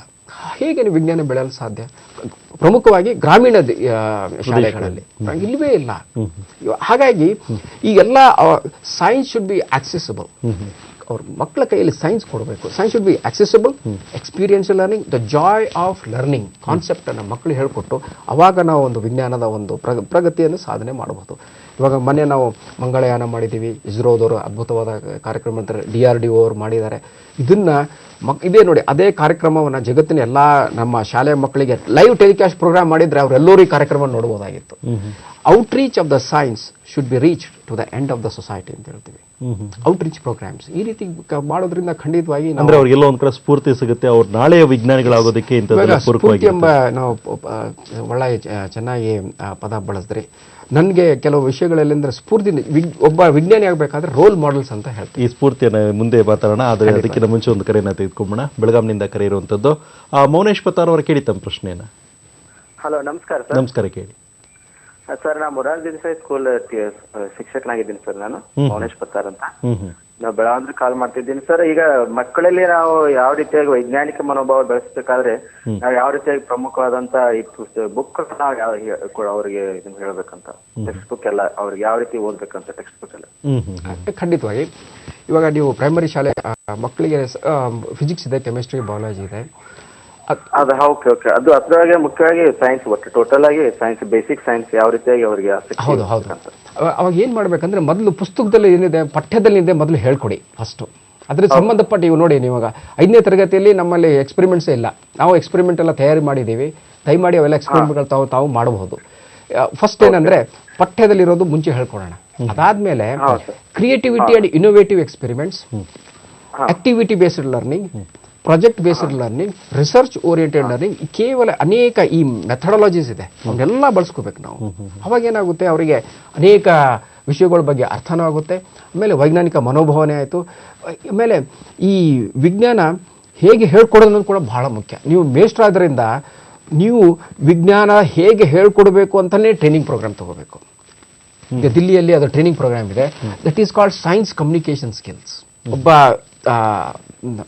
ಹೇಗೆ ನೀವು ವಿಜ್ಞಾನ ಬೆಳೆಯಲು ಸಾಧ್ಯ? ಪ್ರಮುಖವಾಗಿ ಗ್ರಾಮೀಣ ಶಾಲೆಗಳಲ್ಲಿ ಇಲ್ಲವೇ ಇಲ್ಲ. ಹಾಗಾಗಿ ಈ ಎಲ್ಲ ಸೈನ್ಸ್ ಶುಡ್ ಬಿ ಆಕ್ಸೆಸಿಬಲ್. ಅವ್ರ ಮಕ್ಕಳ ಕೈಯಲ್ಲಿ ಸೈನ್ಸ್ ಕೊಡಬೇಕು. Science should B accessible, experiential learning, the joy of learning concept ಅನ್ನು ಮಕ್ಕಳು ಹೇಳ್ಕೊಟ್ಟು ಅವಾಗ ನಾವು ಒಂದು ವಿಜ್ಞಾನದ ಒಂದು ಪ್ರಗತಿಯನ್ನು ಸಾಧನೆ ಮಾಡಬಹುದು. ಇವಾಗ ಮೊನ್ನೆ ನಾವು ಮಂಗಳಯಾನ ಮಾಡಿದ್ದೀವಿ, ಇಸ್ರೋದವರು ಅದ್ಭುತವಾದ ಕಾರ್ಯಕ್ರಮ DRDO ಅವರು ಮಾಡಿದ್ದಾರೆ. ಇದನ್ನ ಇದೇ ನೋಡಿ, ಅದೇ ಕಾರ್ಯಕ್ರಮವನ್ನು ಜಗತ್ತಿನ ಎಲ್ಲ ನಮ್ಮ ಶಾಲೆಯ ಮಕ್ಕಳಿಗೆ ಲೈವ್ ಟೆಲಿಕಾಸ್ಟ್ ಪ್ರೋಗ್ರಾಮ್ ಮಾಡಿದ್ರೆ ಅವರೆಲ್ಲರೂ ಈ ಕಾರ್ಯಕ್ರಮ ನೋಡ್ಬೋದಾಗಿತ್ತು. Outreach of the science should be reach to the end of the society ಅಂತ ಹೇಳ್ತೀವಿ. ಔಟ್ರೀಚ್ ಪ್ರೋಗ್ರಾಮ್ಸ್ ಈ ರೀತಿ ಮಾಡೋದ್ರಿಂದ ಖಂಡಿತವಾಗಿ ಅಂದ್ರೆ ಅವ್ರಿಗೆಲ್ಲ ಒಂದ್ ಕಡೆ ಸ್ಫೂರ್ತಿ ಸಿಗುತ್ತೆ, ಅವ್ರು ನಾಳೆಯ ವಿಜ್ಞಾನಿಗಳಾಗೋದಕ್ಕೆ ಸ್ಫೂರ್ತಿ ಎಂಬ ನಾವು ಒಳ್ಳೆ ಚೆನ್ನಾಗಿ ಪದ ಬಳಸಿದ್ರಿ. ನನಗೆ ಕೆಲವು ವಿಷಯಗಳಲ್ಲಿ ಅಂದ್ರೆ ಸ್ಫೂರ್ತಿ, ಒಬ್ಬ ವಿಜ್ಞಾನಿ ಆಗಬೇಕಾದ್ರೆ ರೋಲ್ ಮಾಡೆಲ್ಸ್ ಅಂತ ಹೇಳ್ತೀವಿ. ಈ ಸ್ಫೂರ್ತಿಯನ್ನು ಮುಂದೆ ಮಾತಾಡೋಣ, ಆದರೆ ಅದಕ್ಕಿಂತ ಮುಂಚೆ ಒಂದು ಕರೆಯನ್ನ ತೆಗೆದುಕೊಂಬೋಣ. ಬೆಳಗಾಂನಿಂದ ಕರೆ ಇರುವಂತದ್ದು ಮೌನೇಶ್ ಪತ್ತಾರ್ ಅವರ ಕೇಳಿ ತಮ್ಮ ಪ್ರಶ್ನೆಯನ್ನ. ಹಲೋ, ನಮಸ್ಕಾರ ಸರ್. ನಮಸ್ಕಾರ, ಕೇಳಿ. ಸರ್, ನಾ ಮೊರಾರ್ಜಿ ದೇಸಾಯಿ ಸ್ಕೂಲ್ ಶಿಕ್ಷಕನಾಗಿದ್ದೀನಿ ಸರ್. ನಾನು ಮೌನೇಶ್ ಪತ್ತಾರ್ ಅಂತ. ನಾವು ಬೆಳಗಾವಿ ಕಾಲ್ ಮಾಡ್ತಿದ್ದೀನಿ ಸರ್. ಈಗ ಮಕ್ಕಳಲ್ಲಿ ನಾವು ಯಾವ ರೀತಿಯಾಗಿ ವೈಜ್ಞಾನಿಕ ಮನೋಭಾವ ಬೆಳೆಸಬೇಕಾದ್ರೆ ನಾವು ಯಾವ ರೀತಿಯಾಗಿ ಪ್ರಮುಖವಾದಂತ ಬುಕ್ ಅವ್ರಿಗೆ ಇದನ್ನ ಹೇಳ್ಬೇಕಂತ, ಟೆಕ್ಸ್ಟ್ ಬುಕ್ ಎಲ್ಲ ಅವ್ರಿಗೆ ಯಾವ ರೀತಿ ಓದ್ಬೇಕಂತ ಟೆಕ್ಸ್ಟ್ ಬುಕ್ ಎಲ್ಲ. ಖಂಡಿತವಾಗಿ. ಇವಾಗ ನೀವು ಪ್ರೈಮರಿ ಶಾಲೆ ಮಕ್ಕಳಿಗೆ ಫಿಸಿಕ್ಸ್ ಇದೆ, ಕೆಮಿಸ್ಟ್ರಿ, ಬಯಾಲಜಿ ಇದೆ. ಅದು ಓಕೆ ಓಕೆ. ಅದು ಅದ್ರೊಳಗೆ ಮುಖ್ಯವಾಗಿ ಸೈನ್ಸ್, ಒಟ್ಟು ಟೋಟಲ್ ಆಗಿ ಸೈನ್ಸ್, ಬೇಸಿಕ್ ಸೈನ್ಸ್ ಯಾವ ರೀತಿಯಾಗಿ ಅವರಿಗೆ ಹೌದು ಹೌದು. ಅವಾಗ ಏನ್ ಮಾಡ್ಬೇಕಂದ್ರೆ ಮೊದಲು ಪುಸ್ತಕದಲ್ಲಿ ಏನಿದೆ, ಪಠ್ಯದಲ್ಲಿ ಏನಿದೆ ಮೊದಲು ಹೇಳ್ಕೊಡಿ ಫಸ್ಟ್. ಅದ್ರ ಸಂಬಂಧಪಟ್ಟ ಇವು ನೋಡಿ, ನೀವಾಗ 5ನೇ ತರಗತಿಯಲ್ಲಿ ನಮ್ಮಲ್ಲಿ ಎಕ್ಸ್ಪೆರಿಮೆಂಟ್ಸೇ ಇಲ್ಲ. ನಾವು ಎಕ್ಸ್ಪೆರಿಮೆಂಟ್ ಎಲ್ಲ ತಯಾರಿ ಮಾಡಿದ್ದೀವಿ. ದಯಮಾಡಿ ಅವೆಲ್ಲ ಎಕ್ಸ್ಪೆರಿಮೆಂಟ್ಗಳು ತಾವು ಮಾಡಬಹುದು. ಫಸ್ಟ್ ಏನಂದ್ರೆ ಪಠ್ಯದಲ್ಲಿರೋದು ಮುಂಚೆ ಹೇಳ್ಕೊಡೋಣ. ಅದಾದ್ಮೇಲೆ creativity and innovative experiments, activity based learning, project based learning, research oriented learning, ಕೇವಲ ಅನೇಕ ಈ ಮೆಥಡಾಲಜೀಸ್ ಇದೆ, ಅವನ್ನೆಲ್ಲ ಬಳಸ್ಕೋಬೇಕು ನಾವು. ಅವಾಗ ಏನಾಗುತ್ತೆ, ಅವರಿಗೆ ಅನೇಕ ವಿಷಯಗಳ ಬಗ್ಗೆ ಅರ್ಥನೂ ಆಗುತ್ತೆ. ಆಮೇಲೆ ವೈಜ್ಞಾನಿಕ ಮನೋಭಾವನೆ ಆಯಿತು. ಆಮೇಲೆ ಈ ವಿಜ್ಞಾನ ಹೇಗೆ ಹೇಳ್ಕೊಡೋದು ಅನ್ನೋದು ಕೂಡ ಬಹಳ ಮುಖ್ಯ. ನೀವು ಮೇಷ್ಟ್ರಾದ್ರಿಂದ ನೀವು ವಿಜ್ಞಾನ ಹೇಗೆ ಹೇಳ್ಕೊಡ್ಬೇಕು ಅಂತಲೇ ಟ್ರೈನಿಂಗ್ ಪ್ರೋಗ್ರಾಮ್ ತಗೋಬೇಕು. ಈಗ ದಿಲ್ಲಿಯಲ್ಲಿ ಅದು ಟ್ರೈನಿಂಗ್ ಪ್ರೋಗ್ರಾಮ್ ಇದೆ, that is called science communication skills. ಒಬ್ಬ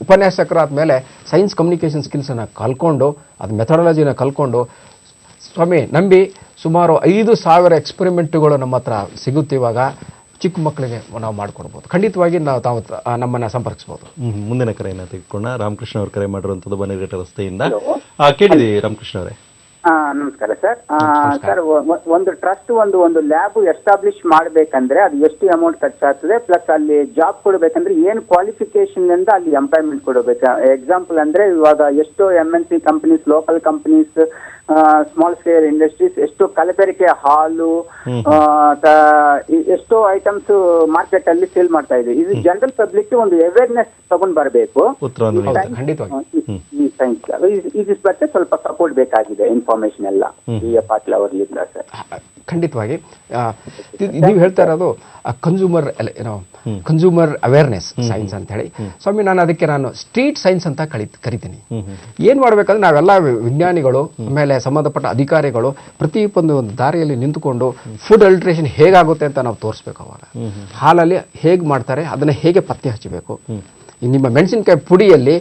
ಉಪನ್ಯಾಸಕರಾದ್ಮೇಲೆ ಸೈನ್ಸ್ ಕಮ್ಯುನಿಕೇಷನ್ ಸ್ಕಿಲ್ಸನ್ನು ಕಲ್ಕೊಂಡು, ಅದು ಮೆಥಡಾಲಜಿನ ಕಲ್ಕೊಂಡು, ಸ್ವಾಮಿ ನಂಬಿ ಸುಮಾರು 5,000 ಎಕ್ಸ್ಪೆರಿಮೆಂಟ್ಗಳು ನಮ್ಮ ಹತ್ರ ಸಿಗುತ್ತೆ. ಇವಾಗ ಚಿಕ್ಕ ಮಕ್ಕಳಿಗೆ ನಾವು ಮಾಡಿಕೊಡ್ಬೋದು. ಖಂಡಿತವಾಗಿ ನಾವು ತಾವು ನಮ್ಮನ್ನು ಸಂಪರ್ಕಿಸ್ಬೋದು. ಮುಂದಿನ ಕರೆಯನ್ನು ತೆಗೆದುಕೊಳ್ಳೋಣ. ರಾಮಕೃಷ್ಣ ಅವರು ಕರೆ ಮಾಡಿರುವಂಥದ್ದು ಬನ್ನೇರುಘಟ್ಟ ರಸ್ತೆಯಿಂದ. ಕೇಳಿದಿ ರಾಮಕೃಷ್ಣ ಅವರೇ? ನಮಸ್ಕಾರ ಸರ್. ಸರ್, ಒಂದು ಟ್ರಸ್ಟ್ ಒಂದು ಲ್ಯಾಬ್ ಎಸ್ಟಾಬ್ಲಿಷ್ ಮಾಡ್ಬೇಕಂದ್ರೆ ಅದು ಎಷ್ಟು ಅಮೌಂಟ್ ಖರ್ಚಾಗ್ತದೆ, ಪ್ಲಸ್ ಅಲ್ಲಿ ಜಾಬ್ ಕೊಡ್ಬೇಕಂದ್ರೆ ಏನು ಕ್ವಾಲಿಫಿಕೇಶನ್ ಇಂದ ಅಲ್ಲಿ ಎಂಪ್ಲಾಯ್ಮೆಂಟ್ ಕೊಡಬೇಕು? ಎಕ್ಸಾಂಪಲ್ ಅಂದ್ರೆ ಇವಾಗ ಎಷ್ಟೋ MNC companies, local companies, small scale industries ಎಷ್ಟೋ ಕಲಬೆರಕೆ ಹಾಲು, ಎಷ್ಟೋ ಐಟಮ್ಸ್ ಮಾರ್ಕೆಟ್ ಅಲ್ಲಿ ಸೇಲ್ ಮಾಡ್ತಾ ಇದೆ. ಇದು ಜನರಲ್ ಪಬ್ಲಿಕ್ ಒಂದು ಅವೇರ್ನೆಸ್ ತಗೊಂಡ್ ಬರಬೇಕು. ಈ ಸೈನ್ಸ್ ಇದು ಬಗ್ಗೆ ಸ್ವಲ್ಪ ಸಪೋರ್ಟ್ ಬೇಕಾಗಿದೆ, ಇನ್ಫಾರ್ಮೇಶನ್ ಎಲ್ಲ ಈ ಪಾಟೀಲ್ ಅವರಿಂದ ಸರ್. ಖಂಡಿತವಾಗಿ. ನೀವು ಹೇಳ್ತಾ ಇರೋದು ಕನ್ಸ್ಯೂಮರ್ ಅವೇರ್ನೆಸ್ ಸೈನ್ಸ್ ಅಂತ ಹೇಳಿ. ಸ್ವಾಮಿ, ನಾನು ಸ್ಟ್ರೀಟ್ ಸೈನ್ಸ್ ಅಂತ ಕರಿತೀನಿ. ಏನ್ ಮಾಡ್ಬೇಕಂದ್ರೆ ನಾವೆಲ್ಲ ವಿಜ್ಞಾನಿಗಳು, ಆಮೇಲೆ ಸಂಬಂಧಪಟ್ಟ ಅಧಿಕಾರಿಗಳು ಪ್ರತಿಯೊಂದು ದಾರಿಯಲ್ಲಿ ನಿಂತುಕೊಂಡು ಫುಡ್ ಅಲ್ಟ್ರೇಷನ್ ಹೇಗಾಗುತ್ತೆ ಅಂತ ನಾವು ತೋರಿಸ್ಬೇಕು. ಅವಾಗ ಹಾಲಲ್ಲಿ ಹೇಗೆ ಮಾಡ್ತಾರೆ ಅದನ್ನ ಹೇಗೆ ಪತ್ತೆ ಹಚ್ಚಬೇಕು. ನಿಮ್ಮ ಮೆಣಸಿನಕಾಯಿ ಪುಡಿಯಲ್ಲಿ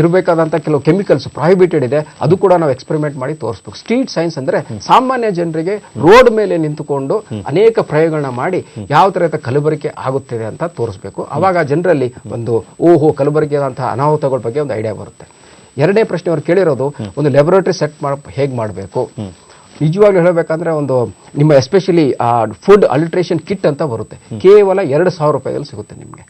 ಇರಬೇಕಾದಂಥ ಕೆಲವು ಕೆಮಿಕಲ್ಸ್ ಪ್ರಾಹಿಬಿಟೆಡ್ ಇದೆ, ಅದು ಕೂಡ ನಾವು ಎಕ್ಸ್ಪೆರಿಮೆಂಟ್ ಮಾಡಿ ತೋರಿಸ್ಬೇಕು. ಸ್ಟ್ರೀಟ್ ಸೈನ್ಸ್ ಅಂದ್ರೆ ಸಾಮಾನ್ಯ ಜನರಿಗೆ ರೋಡ್ ಮೇಲೆ ನಿಂತುಕೊಂಡು ಅನೇಕ ಪ್ರಯೋಗಗಳನ್ನ ಮಾಡಿ ಯಾವ ಥರದ ಕಲಬೆರಕೆ ಆಗುತ್ತಿದೆ ಅಂತ ತೋರಿಸ್ಬೇಕು. ಆವಾಗ ಜನರಲ್ಲಿ ಒಂದು ಕಲಬೆರಕೆ ಆದಂತಹ ಅನಾಹುತಗಳ ಬಗ್ಗೆ ಒಂದು ಐಡಿಯಾ ಬರುತ್ತೆ. ಎರಡನೇ ಪ್ರಶ್ನೆ ಅವ್ರು ಕೇಳಿರೋದು, ಒಂದು ಲ್ಯಾಬೊರೇಟರಿ ಸೆಟ್ ಹೇಗೆ ಮಾಡಬೇಕು. ನಿಜವಾಗ್ಲೂ ಹೇಳಬೇಕಂದ್ರೆ ಒಂದು ನಿಮ್ಮ ಎಸ್ಪೆಷಲಿ ಫುಡ್ ಅಲ್ಟ್ರೇಷನ್ ಕಿಟ್ ಅಂತ ಬರುತ್ತೆ, ಕೇವಲ 2,000 ರೂಪಾಯಿಯಲ್ಲಿ ಸಿಗುತ್ತೆ ನಿಮಗೆ.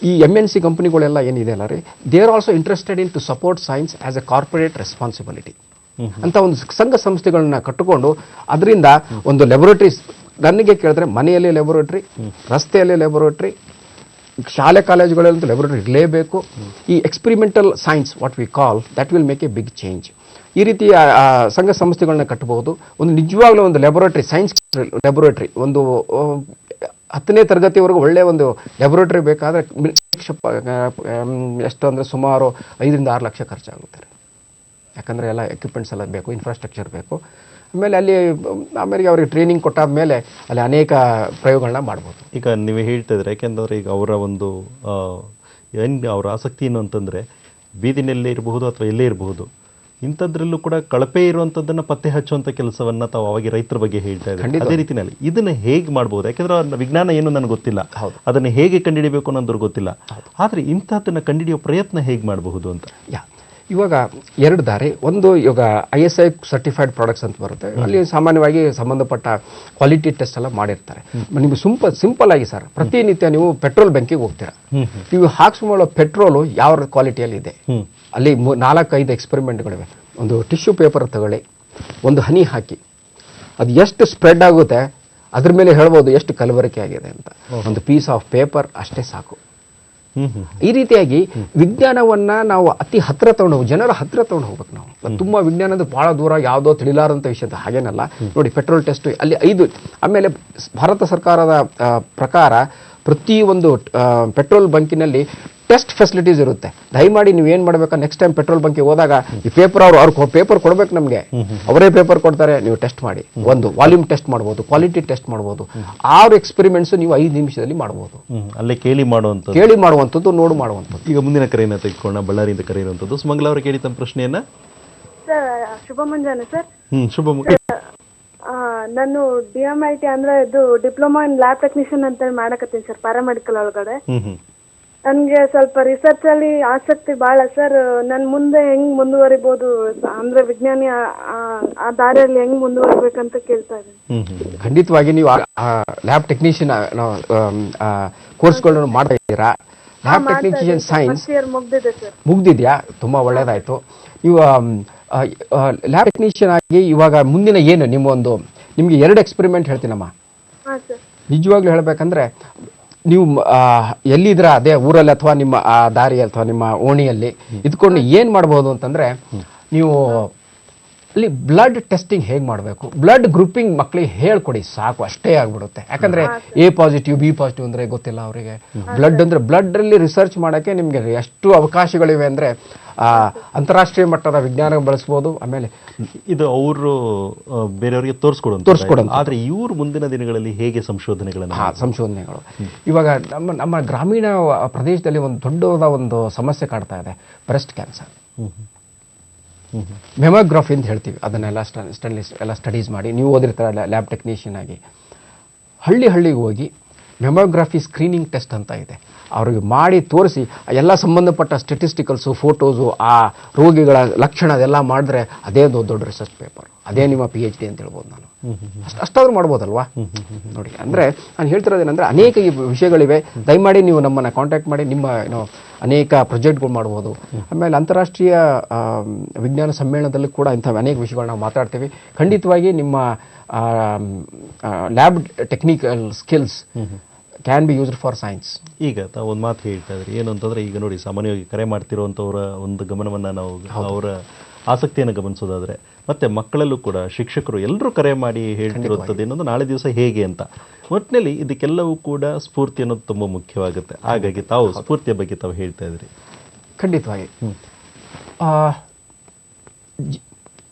ಈ MNC ಕಂಪನಿಗಳೆಲ್ಲ ಏನಿದೆ ಅಲ್ಲ ರೀ, they are also interested in to support science as a corporate responsibility ಅಂತ ಒಂದು ಸಂಘ ಸಂಸ್ಥೆಗಳನ್ನ ಕಟ್ಟಿಕೊಂಡು ಅದರಿಂದ ಒಂದು ಲ್ಯಾಬೊರೇಟರಿ, ನನಗೆ ಕೇಳಿದ್ರೆ ಮನೆಯಲ್ಲಿ ಲ್ಯಾಬೊರೇಟರಿ, ರಸ್ತೆಯಲ್ಲಿ ಲ್ಯಾಬೊರೇಟರಿ, ಶಾಲೆ ಕಾಲೇಜುಗಳಲ್ಲಂತೂ ಲ್ಯಾಬೊರೇಟರಿ ಇರಲೇಬೇಕು. ಈ experimental science what we call that will make a big change. ಈ ರೀತಿಯ ಸಂಘ ಸಂಸ್ಥೆಗಳನ್ನ ಕಟ್ಟಬಹುದು. ಒಂದು ನಿಜವಾಗ್ಲೂ ಒಂದು ಲ್ಯಾಬೊರೇಟರಿ, ಸೈನ್ಸ್ ಲ್ಯಾಬೊರೇಟರಿ, ಒಂದು 10ನೇ ತರಗತಿವರೆಗೂ ಒಳ್ಳೆಯ ಒಂದು ಲ್ಯಾಬೊರೇಟರಿ ಬೇಕಾದರೆ ಎಷ್ಟು ಅಂದರೆ ಸುಮಾರು 5-6 ಲಕ್ಷ ಖರ್ಚಾಗುತ್ತೆ. ಯಾಕಂದರೆ ಎಲ್ಲ ಎಕ್ವಿಪ್ಮೆಂಟ್ಸ್ ಎಲ್ಲ ಬೇಕು, ಇನ್ಫ್ರಾಸ್ಟ್ರಕ್ಚರ್ ಬೇಕು. ಆಮೇಲೆ ಅವ್ರಿಗೆ ಟ್ರೈನಿಂಗ್ ಕೊಟ್ಟಾದ ಮೇಲೆ ಅಲ್ಲಿ ಅನೇಕ ಪ್ರಯೋಗಗಳನ್ನ ಮಾಡ್ಬೋದು. ಈಗ ನೀವು ಹೇಳ್ತಾ ಇದ್ರೆ, ಯಾಕೆಂದರೆ ಈಗ ಅವರ ಒಂದು ಅವರ ಆಸಕ್ತಿ ಏನು ಅಂತಂದರೆ ಬೀದಿನಲ್ಲೇ ಇರಬಹುದು ಅಥವಾ ಎಲ್ಲೇ ಇರಬಹುದು, ಇಂಥದ್ರಲ್ಲೂ ಕೂಡ ಕಳಪೆ ಇರುವಂಥದ್ದನ್ನು ಪತ್ತೆ ಹಚ್ಚುವಂಥ ಕೆಲಸವನ್ನು ತಾವು ಅವಾಗ ರೈತರ ಬಗ್ಗೆ ಹೇಳ್ತಾ ಇದ್ದಾರೆ. ಅದೇ ರೀತಿಯಲ್ಲಿ ಇದನ್ನು ಹೇಗೆ ಮಾಡ್ಬೋದು? ಯಾಕೆಂದ್ರೆ ವಿಜ್ಞಾನ ಏನು ನನಗೆ ಗೊತ್ತಿಲ್ಲ, ಅದನ್ನು ಹೇಗೆ ಕಂಡುಹಿಡಿಯಬೇಕು ಅನ್ನೋದ್ರ ಗೊತ್ತಿಲ್ಲ. ಆದರೆ ಇಂಥದ್ದನ್ನು ಕಂಡುಹಿಡಿಯೋ ಪ್ರಯತ್ನ ಹೇಗೆ ಮಾಡಬಹುದು ಅಂತ. ಇವಾಗ 2 ದಾರಿ. ಒಂದು ಇವಾಗ ISI ಸರ್ಟಿಫೈಡ್ ಪ್ರಾಡಕ್ಟ್ಸ್ ಅಂತ ಬರುತ್ತೆ, ಅಲ್ಲಿ ಸಾಮಾನ್ಯವಾಗಿ ಸಂಬಂಧಪಟ್ಟ ಕ್ವಾಲಿಟಿ ಟೆಸ್ಟ್ ಎಲ್ಲ ಮಾಡಿರ್ತಾರೆ. ನೀವು ಸಿಂಪಲ್ ಆಗಿ ಸರ್, ಪ್ರತಿನಿತ್ಯ ನೀವು ಪೆಟ್ರೋಲ್ ಬ್ಯಾಂಕಿಗೆ ಹೋಗ್ತೀರಾ, ನೀವು ಹಾಕ್ಸ್ಕೊಳ್ಳೋ ಪೆಟ್ರೋಲು ಯಾವ ಕ್ವಾಲಿಟಿಯಲ್ಲಿ ಇದೆ, ಅಲ್ಲಿ 4-5 ಎಕ್ಸ್ಪೆರಿಮೆಂಟ್ಗಳಿವೆ. ಒಂದು ಟಿಶ್ಯೂ ಪೇಪರ್ ತಗೊಳ್ಳಿ, ಒಂದು ಹನಿ ಹಾಕಿ, ಅದು ಎಷ್ಟು ಸ್ಪ್ರೆಡ್ ಆಗುತ್ತೆ ಅದ್ರ ಮೇಲೆ ಹೇಳ್ಬೋದು ಎಷ್ಟು ಕಲಬೆರಕೆ ಆಗಿದೆ ಅಂತ. ಒಂದು ಪೀಸ್ ಆಫ್ ಪೇಪರ್ ಅಷ್ಟೇ ಸಾಕು. ಈ ರೀತಿಯಾಗಿ ವಿಜ್ಞಾನವನ್ನ ನಾವು ಅತಿ ಹತ್ರ ತಗೊಂಡು ಜನರ ಹತ್ರ ತಗೊಂಡು ಹೋಗ್ಬೇಕು. ನಾವು ತುಂಬಾ ವಿಜ್ಞಾನ ಅಂದ್ರೆ ಬಹಳ ದೂರ ಯಾವುದೋ ತಿಳಿಲಾರಂತ ವಿಷಯ ಅಂತ ಹಾಗೇನಲ್ಲ. ನೋಡಿ, ಪೆಟ್ರೋಲ್ ಟೆಸ್ಟ್ ಅಲ್ಲಿ 5. ಆಮೇಲೆ ಭಾರತ ಸರ್ಕಾರದ ಪ್ರಕಾರ ಪ್ರತಿ ಒಂದು ಪೆಟ್ರೋಲ್ ಬಂಕಿನಲ್ಲಿ ಟೆಸ್ಟ್ ಫೆಸಿಲಿಟೀಸ್ ಇರುತ್ತೆ. ದಯಮಾಡಿ ನೀವು ಏನು ಮಾಡಬೇಕು, ನೆಕ್ಸ್ಟ್ ಟೈಮ್ ಪೆಟ್ರೋಲ್ ಬಂಕಿಗೆ ಹೋದಾಗ ಈ ಪೇಪರ್ ಅವ್ರು ಪೇಪರ್ ಕೊಡ್ಬೇಕು ನಮಗೆ, ಅವರೇ ಪೇಪರ್ ಕೊಡ್ತಾರೆ, ನೀವು ಟೆಸ್ಟ್ ಮಾಡಿ. ಒಂದು ವಾಲ್ಯೂಮ್ ಟೆಸ್ಟ್ ಮಾಡ್ಬೋದು, ಕ್ವಾಲಿಟಿ ಟೆಸ್ಟ್ ಮಾಡ್ಬೋದು. 6 ಎಕ್ಸ್ಪೆರಿಮೆಂಟ್ಸ್ ನೀವು 5 ನಿಮಿಷದಲ್ಲಿ ಮಾಡ್ಬೋದು. ಅಲ್ಲೇ ಕೇಳಿ ಮಾಡುವಂಥದ್ದು, ನೋಡು ಮಾಡುವಂಥದ್ದು. ಈಗ ಮುಂದಿನ ಕರೆಯನ್ನು ತೆಗೆದುಕೊಳ್ಳೋಣ. ಬಳ್ಳಾರಿಯಿಂದ ಕರೆಯಿರುವಂಥದ್ದು ಸುಮಂಗಲ ಅವರು ಕೇಳಿ ತಮ್ಮ ಪ್ರಶ್ನೆಯನ್ನ. ಸರ್ ಶುಭ ಮುಂಜಾನೆ ಸರ್. ಶುಭ. ನಾನು DMIT ಅಂದ್ರೆ ಇದು ಡಿಪ್ಲೊಮಾ ಇನ್ ಲ್ಯಾಬ್ ಟೆಕ್ನಿಷಿಯನ್ ಅಂತ ಮಾಡಕತ್ತೀನಿ ಸರ್, ಪ್ಯಾರಾಮೆಡಿಕಲ್ ಒಳಗಡೆ. ನನ್ಗೆ ಸ್ವಲ್ಪ ರಿಸರ್ಚ್ ಅಲ್ಲಿ ಆಸಕ್ತಿ ಬಹಳ ಸರ್. ನನ್ ಮುಂದೆ ಹೆಂಗ್ ಮುಂದುವರಿಬಹುದು ಅಂದ್ರೆ ವಿಜ್ಞಾನಿ ಆ ದಾರಿಯಲ್ಲಿ ಹೆಂಗ್ ಮುಂದುವರಿಬೇಕಂತ ಕೇಳ್ತಾ ಇದ್ದೀನಿ. ಖಂಡಿತವಾಗಿ ನೀವು ಲ್ಯಾಬ್ ಟೆಕ್ನಿಷಿಯನ್ ಕೋರ್ಸ್ಗಳನ್ನು ಮಾಡ್ತಾ ಇದ್ದೀರಾ. ಲ್ಯಾಬ್ ಟೆಕ್ನಿಷಿಯನ್ ಸೈನ್ಸ್ ಮುಗ್ದಿದೆ ಸರ್. ಮುಗ್ದಿದ್ಯಾ? ತುಂಬಾ ಒಳ್ಳೇದಾಯ್ತು. ನೀವು ಲ್ಯಾಬ್ ಟೆಕ್ನಿಷಿಯನ್ ಆಗಿ ಇವಾಗ ಮುಂದಿನ ಏನು ನಿಮ್ಗೆ 2 ಎಕ್ಸ್ಪೆರಿಮೆಂಟ್ ಹೇಳ್ತೀನಮ್ಮ. ನಿಜವಾಗ್ಲೂ ಹೇಳ್ಬೇಕಂದ್ರೆ ನೀವು ಎಲ್ಲಿದ್ರ ಅದೇ ಊರಲ್ಲಿ ಅಥವಾ ನಿಮ್ಮ ದಾರಿ ಅಥವಾ ನಿಮ್ಮ ಓಣಿಯಲ್ಲಿ ಇದ್ಕೊಂಡು ಏನ್ ಮಾಡ್ಬೋದು ಅಂತಂದ್ರೆ, ನೀವು ಅಲ್ಲಿ ಬ್ಲಡ್ ಟೆಸ್ಟಿಂಗ್ ಹೇಗೆ ಮಾಡಬೇಕು, ಬ್ಲಡ್ ಗ್ರೂಪಿಂಗ್ ಮಕ್ಕಳಿಗೆ ಹೇಳ್ಕೊಡಿ, ಸಾಕು, ಅಷ್ಟೇ ಆಗ್ಬಿಡುತ್ತೆ. ಯಾಕಂದ್ರೆ A ಪಾಸಿಟಿವ್ B ಪಾಸಿಟಿವ್ ಅಂದ್ರೆ ಗೊತ್ತಿಲ್ಲ ಅವರಿಗೆ. ಬ್ಲಡ್ ಅಂದ್ರೆ ಬ್ಲಡ್ ಅಲ್ಲಿ ರಿಸರ್ಚ್ ಮಾಡಕ್ಕೆ ನಿಮ್ಗೆ ಎಷ್ಟು ಅವಕಾಶಗಳಿವೆ ಅಂದ್ರೆ ಅಂತಾರಾಷ್ಟ್ರೀಯ ಮಟ್ಟದ ವಿಜ್ಞಾನ ಬಳಸ್ಬೋದು. ಆಮೇಲೆ ಇದು ಅವರು ಬೇರೆಯವರಿಗೆ ತೋರಿಸ್ಕೊಡೋದು. ಆದ್ರೆ ಇವರು ಮುಂದಿನ ದಿನಗಳಲ್ಲಿ ಹೇಗೆ ಸಂಶೋಧನೆಗಳು ಇವಾಗ ನಮ್ಮ ಗ್ರಾಮೀಣ ಪ್ರದೇಶದಲ್ಲಿ ಒಂದು ದೊಡ್ಡದಾದ ಒಂದು ಸಮಸ್ಯೆ ಕಾಡ್ತಾ ಇದೆ, ಬ್ರೆಸ್ಟ್ ಕ್ಯಾನ್ಸರ್. ಮೆಮೊಗ್ರಫಿ ಅಂತ ಹೇಳ್ತೀವಿ, ಅದನ್ನೆಲ್ಲ ಎಲ್ಲ ಸ್ಟಡೀಸ್ ಮಾಡಿ ನೀವು ಓದಿರ್ತಾರೆ ಲ್ಯಾಬ್ ಟೆಕ್ನಿಷಿಯನ್ ಆಗಿ. ಹಳ್ಳಿಗೆ ಹೋಗಿ ಮೆಮೊಗ್ರಫಿ ಸ್ಕ್ರೀನಿಂಗ್ ಟೆಸ್ಟ್ ಅಂತ ಇದೆ, ಅವ್ರಿಗೆ ಮಾಡಿ ತೋರಿಸಿ ಎಲ್ಲ ಸಂಬಂಧಪಟ್ಟ ಸ್ಟೆಟಿಸ್ಟಿಕಲ್ಸು, ಫೋಟೋಸು, ಆ ರೋಗಿಗಳ ಲಕ್ಷಣ ಅದೆಲ್ಲ ಮಾಡಿದ್ರೆ ಅದೇ ದೊಡ್ಡ ರಿಸರ್ಚ್ ಪೇಪರ್, ಅದೇ ನಿಮ್ಮ PhD ಅಂತ ಹೇಳ್ಬೋದು. ನಾನು ಅಷ್ಟಾದ್ರೂ ಮಾಡ್ಬೋದಲ್ವಾ? ನೋಡಿ, ಅಂದರೆ ನಾನು ಹೇಳ್ತಿರೋದೇನೆಂದರೆ ಅನೇಕ ವಿಷಯಗಳಿವೆ. ದಯಮಾಡಿ ನೀವು ನಮ್ಮನ್ನು ಕಾಂಟ್ಯಾಕ್ಟ್ ಮಾಡಿ, ನಿಮ್ಮ ಅನೇಕ ಪ್ರಾಜೆಕ್ಟ್ಗಳು ಮಾಡ್ಬೋದು. ಆಮೇಲೆ ಅಂತಾರಾಷ್ಟ್ರೀಯ ವಿಜ್ಞಾನ ಸಮ್ಮೇಳನದಲ್ಲಿ ಕೂಡ ಇಂಥ ಅನೇಕ ವಿಷಯಗಳನ್ನ ನಾವು ಮಾತಾಡ್ತೀವಿ. ಖಂಡಿತವಾಗಿ ನಿಮ್ಮ lab technical skills can be used for science. ಈಗ ತಾವು ಒಂದು ಮಾತು ಹೇಳ್ತಾ ಇದ್ರಿ, ಏನು ಅಂತಂದ್ರೆ ಈಗ ನೋಡಿ, ಸಾಮಾನ್ಯವಾಗಿ ಕರೆ ಮಾಡ್ತಿರುವಂಥವರ ಒಂದು ಗಮನವನ್ನು ನಾವು ಅವರ ಆಸಕ್ತಿಯನ್ನು ಗಮನಿಸೋದಾದ್ರೆ, ಮತ್ತೆ ಮಕ್ಕಳಲ್ಲೂ ಕೂಡ ಶಿಕ್ಷಕರು ಎಲ್ಲರೂ ಕರೆ ಮಾಡಿ ಹೇಳ್ತಿರುವಂಥದ್ದು ಏನೊಂದು ನಾಳೆ ದಿವಸ ಹೇಗೆ ಅಂತ. ಒಟ್ಟಿನಲ್ಲಿ ಇದಕ್ಕೆಲ್ಲವೂ ಕೂಡ ಸ್ಫೂರ್ತಿ ಅನ್ನೋದು ತುಂಬ ಮುಖ್ಯವಾಗುತ್ತೆ. ಹಾಗಾಗಿ ತಾವು ಸ್ಫೂರ್ತಿಯ ಬಗ್ಗೆ ತಾವು ಹೇಳ್ತಾ ಇದ್ರಿ. ಖಂಡಿತವಾಗಿ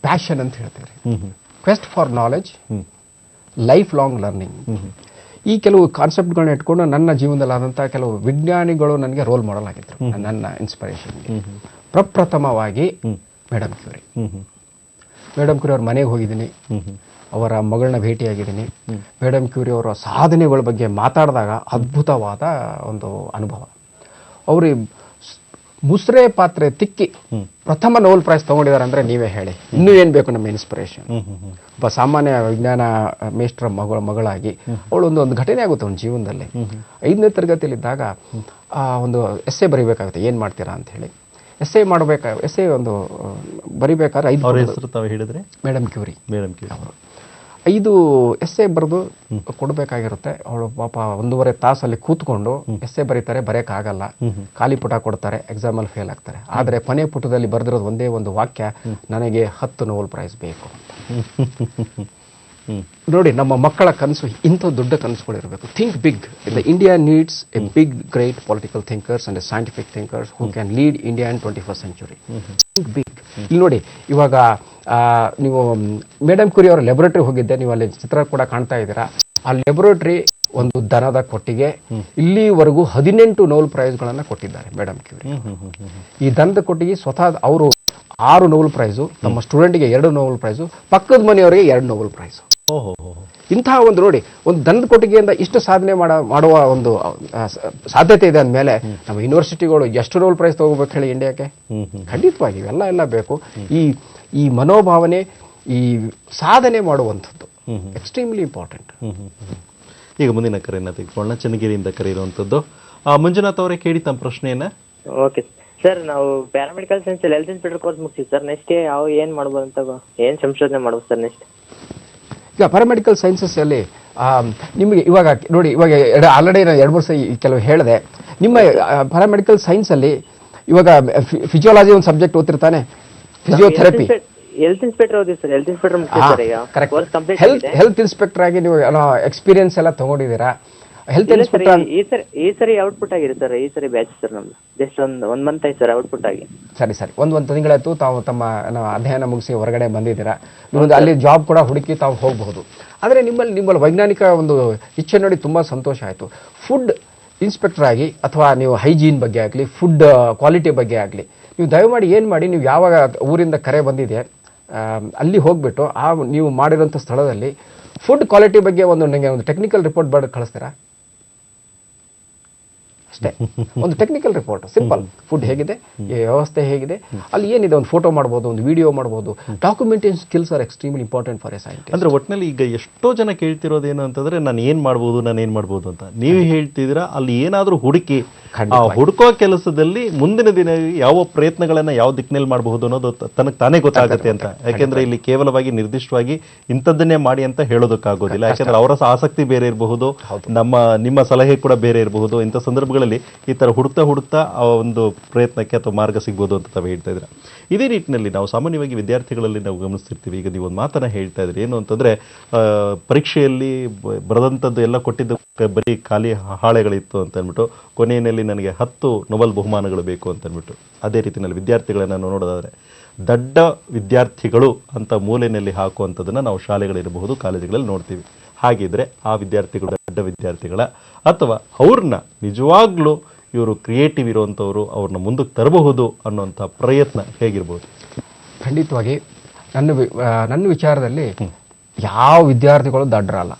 ಪ್ಯಾಷನ್ ಅಂತ ಹೇಳ್ತೀವಿ, quest for knowledge, life long learning. ಈ ಕೆಲವು ಕಾನ್ಸೆಪ್ಟ್ಗಳನ್ನ ಇಟ್ಕೊಂಡು ನನ್ನ ಜೀವನದಲ್ಲಾದಂಥ ಕೆಲವು ವಿಜ್ಞಾನಿಗಳು ನನಗೆ ರೋಲ್ ಮಾಡಲ್ ಆಗಿದ್ರು, ನನ್ನ ಇನ್ಸ್ಪಿರೇಷನ್ಗೆ. ಪ್ರಪ್ರಥಮವಾಗಿ ಮೇಡಮ್ ಕ್ಯೂರಿ ಅವ್ರ ಮನೆಗೆ ಹೋಗಿದ್ದೀನಿ, ಅವರ ಮಗಳನ್ನ ಭೇಟಿಯಾಗಿದ್ದೀನಿ. ಮೇಡಮ್ ಕ್ಯೂರಿ ಅವರ ಸಾಧನೆಗಳ ಬಗ್ಗೆ ಮಾತಾಡಿದಾಗ ಅದ್ಭುತವಾದ ಒಂದು ಅನುಭವ. ಅವರು ಮುಸ್ರೆ ಪಾತ್ರೆ ತಿಕ್ಕಿ ಪ್ರಥಮ ನೋಬೆಲ್ ಪ್ರೈಸ್ ತಗೊಂಡಿದ್ದಾರೆ ಅಂದ್ರೆ ನೀವೇ ಹೇಳಿ, ಇನ್ನೂ ಏನ್ ಬೇಕು ನಮ್ಮ ಇನ್ಸ್ಪಿರೇಷನ್. ಒಬ್ಬ ಸಾಮಾನ್ಯ ವಿಜ್ಞಾನ ಮೇಷ್ಟ್ರ ಮಗಳಾಗಿ ಅವಳು ಒಂದು ಘಟನೆ ಆಗುತ್ತೆ ಒಂದು ಜೀವನದಲ್ಲಿ. 5ನೇ ತರಗತಿಯಲ್ಲಿದ್ದಾಗ ಒಂದು ಎಸ್ಸೆ ಬರಿಬೇಕಾಗುತ್ತೆ, ಏನ್ ಮಾಡ್ತೀರಾ ಅಂತ ಹೇಳಿ. ಎಸ್ಸೆ ಒಂದು ಬರಿಬೇಕಾದ್ರೆ 5 ಮೇಡಮ್ ಕ್ಯೂರಿ ಅವರು 5 ಎಸ್ಸೆ ಬರೆದು ಕೊಡಬೇಕಾಗಿರುತ್ತೆ. ಅವಳು ಪಾಪ 1.5 ತಾಸಲ್ಲಿ ಕೂತ್ಕೊಂಡು ಎಸ್ಸೆ ಬರೆಯಕ್ಕಾಗಲ್ಲ, ಖಾಲಿ ಪುಟ ಕೊಡ್ತಾರೆ, ಎಕ್ಸಾಮಲ್ಲಿ ಫೇಲ್ ಆಗ್ತಾರೆ. ಆದರೆ ಕೊನೆ ಪುಟದಲ್ಲಿ ಬರೆದಿರೋದು ಒಂದೇ ಒಂದು ವಾಕ್ಯ, ನನಗೆ 10 ನೋಬೆಲ್ ಪ್ರೈಸ್ ಬೇಕು ಅಂತ. ನೋಡಿ, ನಮ್ಮ ಮಕ್ಕಳ ಕನಸು ಇಂಥ ದೊಡ್ಡ ಕನಸುಗಳಿರಬೇಕು. Think big. India needs a big great political thinkers and scientific thinkers who can lead India in 21st century. Think big. ಇಲ್ಲಿ ನೋಡಿ, ಇವಾಗ ನೀವು ಮೇಡಮ್ ಕ್ಯೂರಿ ಅವರ ಲ್ಯಾಬೊರೇಟರಿ ಹೋಗಿದ್ದೆ, ನೀವು ಅಲ್ಲಿ ಚಿತ್ರ ಕೂಡ ಕಾಣ್ತಾ ಇದ್ದೀರಾ. ಆ ಲ್ಯಾಬೊರೇಟರಿ ಒಂದು ದನದ ಕೊಟ್ಟಿಗೆ ಇಲ್ಲಿವರೆಗೂ 18 ನೋಬೆಲ್ ಪ್ರೈಸ್ಗಳನ್ನು ಕೊಟ್ಟಿದ್ದಾರೆ ಮೇಡಮ್ ಕ್ಯೂರಿ. ಈ ದನದ ಕೊಟ್ಟಿಗೆ ಸ್ವತಃ ಅವರು 6 ನೋಬೆಲ್ ಪ್ರೈಸು, ನಮ್ಮ ಸ್ಟೂಡೆಂಟ್ಗೆ 2 ನೋಬೆಲ್ ಪ್ರೈಸು, ಪಕ್ಕದ ಮನೆಯವರಿಗೆ 2 ನೋಬೆಲ್ ಪ್ರೈಸು. ಇಂತಹ ಒಂದು ನೋಡಿ, ಒಂದು ದನದ ಕೊಟ್ಟಿಗೆಯಿಂದ ಇಷ್ಟು ಸಾಧನೆ ಮಾಡುವ ಒಂದು ಸಾಧ್ಯತೆ ಇದೆ ಅಂದಮೇಲೆ ನಮ್ಮ ಯೂನಿವರ್ಸಿಟಿಗಳು ಎಷ್ಟು ನೋಬೆಲ್ ಪ್ರೈಸ್ ತಗೋಬೇಕು ಹೇಳಿ ಇಂಡಿಯಾಕ್ಕೆ? ಖಂಡಿತವಾಗಿ ಇವೆಲ್ಲ ಬೇಕು. ಈ ಮನೋಭಾವನೆ, ಈ ಸಾಧನೆ ಮಾಡುವಂಥದ್ದು ಎಕ್ಸ್ಟ್ರೀಮ್ಲಿ ಇಂಪಾರ್ಟೆಂಟ್. ಈಗ ಮುಂದಿನ ಕರೆಯನ್ನು ತೆಗೆದುಕೊಳ್ಳೋಣ. ಚನ್ನಗಿರಿಯಿಂದ ಕರೆ ಇರುವಂಥದ್ದು ಮಂಜುನಾಥ್ ಅವರೇ, ಕೇಳಿ ತಮ್ಮ ಪ್ರಶ್ನೆಯನ್ನ. ಓಕೆ ಸರ್, ನಾವು paramedical science health inspector course ಮುಗಿಸಿವಿ ಸರ್. ನೆಕ್ಸ್ಟ್ ಏನ್ ಮಾಡ್ಬೋದು ಅಂತ, ಏನ್ ಸಂಶೋಧನೆ ಮಾಡ್ಬೋದು ಸರ್ ನೆಕ್ಸ್ಟ್? ಈಗ ಪ್ಯಾರಾಮೆಡಿಕಲ್ ಸೈನ್ಸಸ್ ಅಲ್ಲಿ ನಿಮಗೆ ಇವಾಗ ನೋಡಿ, ಇವಾಗ ಆಲ್ರೆಡಿ ನಾನು 2-3 ಸಲ ಕೆಲವು ಹೇಳಿದೆ. ನಿಮ್ಮ ಪ್ಯಾರಾಮೆಡಿಕಲ್ ಸೈನ್ಸ್ ಅಲ್ಲಿ ಇವಾಗ ಫಿಸಿಯಾಲಜಿ ಒಂದು ಸಬ್ಜೆಕ್ಟ್ ಓದ್ತಿರ್ತಾನೆ, ಫಿಸಿಯೋಥೆರಪಿ. ಹೆಲ್ತ್ ಇನ್ಸ್ಪೆಕ್ಟರ್ ಓದಿ ಸರ್, ಹೆಲ್ತ್ ಇನ್ಸ್ಪೆಕ್ಟರ್ ಮುಗಿಸಿ ಸರ್. ಈಗ ಕೋರ್ಸ್ ಕಂಪ್ಲೀಟ್ ಆಗಿದೆ. ಹೆಲ್ತ್ ಇನ್ಸ್ಪೆಕ್ಟರ್ ಆಗಿ ನೀವು ಎಕ್ಸ್ಪೀರಿಯನ್ಸ್ ಎಲ್ಲ ತಗೊಂಡಿದ್ದೀರಾ. ಹೆಲ್ತ್ ಇಲ್ಲ ಸರ್, ಇನ್ಸ್ಪೆಕ್ಟರ್ ಈ ಸರಿ ಔಟ್ಪುಟ್ ಆಗಿದೆ ಸರ್. ಈ ಸರಿ ಬ್ಯಾಚ್ ಸರ್ ನಮ್ದು ಜಸ್ಟ್ ಒಂದ್ ಮಂತ್ ಆಯ್ತು ಸರ್ ಔಟ್ಪುಟ್ ಆಗಿ. ಸರಿ ಒಂದು ತಿಂಗಳಾಯ್ತು ತಾವು ತಮ್ಮ ಅಧ್ಯಯನ ಮುಗಿಸಿ ಹೊರಗಡೆ ಬಂದಿದ್ದೀರಾ. ನಿಮ್ಮದು ಅಲ್ಲಿ ಜಾಬ್ ಕೂಡ ಹುಡುಕಿ ತಾವು ಹೋಗಬಹುದು. ಆದರೆ ನಿಮ್ಮಲ್ಲಿ ವೈಜ್ಞಾನಿಕ ಒಂದು ಇಚ್ಛೆ ನೋಡಿ ತುಂಬ ಸಂತೋಷ ಆಯಿತು. ಫುಡ್ ಇನ್ಸ್ಪೆಕ್ಟರ್ ಆಗಿ ಅಥವಾ ನೀವು ಹೈಜೀನ್ ಬಗ್ಗೆ ಆಗಲಿ, ಫುಡ್ ಕ್ವಾಲಿಟಿ ಬಗ್ಗೆ ಆಗಲಿ, ನೀವು ದಯಮಾಡಿ ಏನು ಮಾಡಿ, ನೀವು ಯಾವಾಗ ಊರಿಂದ ಕರೆ ಬಂದಿದೆ ಅಲ್ಲಿ ಹೋಗ್ಬಿಟ್ಟು ನೀವು ಮಾಡಿರೋಂಥ ಸ್ಥಳದಲ್ಲಿ ಫುಡ್ ಕ್ವಾಲಿಟಿ ಬಗ್ಗೆ ನನಗೆ ಒಂದು ಟೆಕ್ನಿಕಲ್ ರಿಪೋರ್ಟ್ ಬರ್ದು ಕಳಿಸ್ತೀರಾ? ಅಷ್ಟೇ, ಒಂದು ಟೆಕ್ನಿಕಲ್ ರಿಪೋರ್ಟ್, ಸಿಂಪಲ್. ಫುಡ್ ಹೇಗಿದೆ, ವ್ಯವಸ್ಥೆ ಹೇಗಿದೆ, ಅಲ್ಲಿ ಏನಿದೆ, ಒಂದು ಫೋಟೋ ಮಾಡ್ಬೋದು, ಒಂದು ವಿಡಿಯೋ ಮಾಡ್ಬೋದು. Documentation skills are extremely important for A scientist. ಅಂದ್ರೆ ಒಟ್ಟಿನಲ್ಲಿ ಈಗ ಎಷ್ಟೋ ಜನ ಕೇಳ್ತಿರೋದೇನು ಅಂತಂದ್ರೆ ನಾನು ಏನ್ ಮಾಡ್ಬೋದು ಅಂತ. ನೀವು ಹೇಳ್ತಿದ್ದೀರಾ ಅಲ್ಲಿ ಏನಾದ್ರೂ ಹುಡುಕಿ ಆ ಹುಡುಕೋ ಕೆಲಸದಲ್ಲಿ ಮುಂದಿನ ದಿನ ಯಾವ ಪ್ರಯತ್ನಗಳನ್ನ ಯಾವ ದಿಕ್ಕಿನಲ್ಲಿ ಮಾಡಬಹುದು ಅನ್ನೋದು ತನಗೆ ತಾನೇ ಗೊತ್ತಾಗುತ್ತೆ ಅಂತ. ಯಾಕೆಂದ್ರೆ ಇಲ್ಲಿ ಕೇವಲವಾಗಿ ನಿರ್ದಿಷ್ಟವಾಗಿ ಇಂಥದ್ದನ್ನೇ ಮಾಡಿ ಅಂತ ಹೇಳೋದಕ್ಕಾಗೋದಿಲ್ಲ. ಯಾಕೆಂದ್ರೆ ಅವರ ಆಸಕ್ತಿ ಬೇರೆ ಇರಬಹುದು, ನಿಮ್ಮ ಸಲಹೆ ಕೂಡ ಬೇರೆ ಇರಬಹುದು. ಇಂಥ ಸಂದರ್ಭಗಳಲ್ಲಿ ಈ ತರ ಹುಡುಕ್ತಾ ಆ ಒಂದು ಪ್ರಯತ್ನಕ್ಕೆ ಅಥವಾ ಮಾರ್ಗ ಸಿಗ್ಬೋದು ಅಂತ ತಾವು ಹೇಳ್ತಾ ಇದ್ದೀರಾ. ಇದೇ ನಿಟ್ಟಿನಲ್ಲಿ ನಾವು ಸಾಮಾನ್ಯವಾಗಿ ವಿದ್ಯಾರ್ಥಿಗಳಲ್ಲಿ ನಾವು ಗಮನಿಸ್ತಿರ್ತೀವಿ. ಈಗ ನೀವು ಒಂದು ಮಾತನ್ನ ಹೇಳ್ತಾ ಇದ್ರಿ, ಏನು ಅಂತಂದ್ರೆ ಪರೀಕ್ಷೆಯಲ್ಲಿ ಬರೆದಂಥದ್ದು ಎಲ್ಲ ಕೊಟ್ಟಿದ್ದು ಬರೀ ಖಾಲಿ ಹಾಳೆಗಳಿತ್ತು ಅಂತ ಅಂದ್ಬಿಟ್ಟು ಕೊನೆಯಲ್ಲಿ ನನಗೆ 10 ನೊಬೆಲ್ ಬಹುಮಾನಗಳು ಬೇಕು ಅಂತ ಅಂದ್ಬಿಟ್ಟು. ಅದೇ ರೀತಿಯಲ್ಲಿ ವಿದ್ಯಾರ್ಥಿಗಳನ್ನ ನಾವು ನೋಡೋದಾದ್ರೆ ದಡ್ಡ ವಿದ್ಯಾರ್ಥಿಗಳು ಅಂತ ಮೂಲೆಯಲ್ಲಿ ಹಾಕುವಂಥದ್ದನ್ನು ನಾವು ಶಾಲೆಗಳಿರಬಹುದು, ಕಾಲೇಜುಗಳಲ್ಲಿ ನೋಡ್ತೀವಿ. ಹಾಗಿದ್ರೆ ಆ ವಿದ್ಯಾರ್ಥಿಗಳು ದಡ್ಡ ವಿದ್ಯಾರ್ಥಿಗಳ ಅಥವಾ ಅವ್ರನ್ನ ನಿಜವಾಗ್ಲೂ ಇವರು ಕ್ರಿಯೇಟಿವ್ ಇರುವಂಥವ್ರು ಅವ್ರನ್ನ ಮುಂದಕ್ಕೆ ತರಬಹುದು ಅನ್ನುವಂಥ ಪ್ರಯತ್ನ ಹೇಗಿರ್ಬೋದು? ಖಂಡಿತವಾಗಿ ನನ್ನ ವಿಚಾರದಲ್ಲಿ ಯಾವ ವಿದ್ಯಾರ್ಥಿಗಳು ದಡ್ರಲ್ಲ.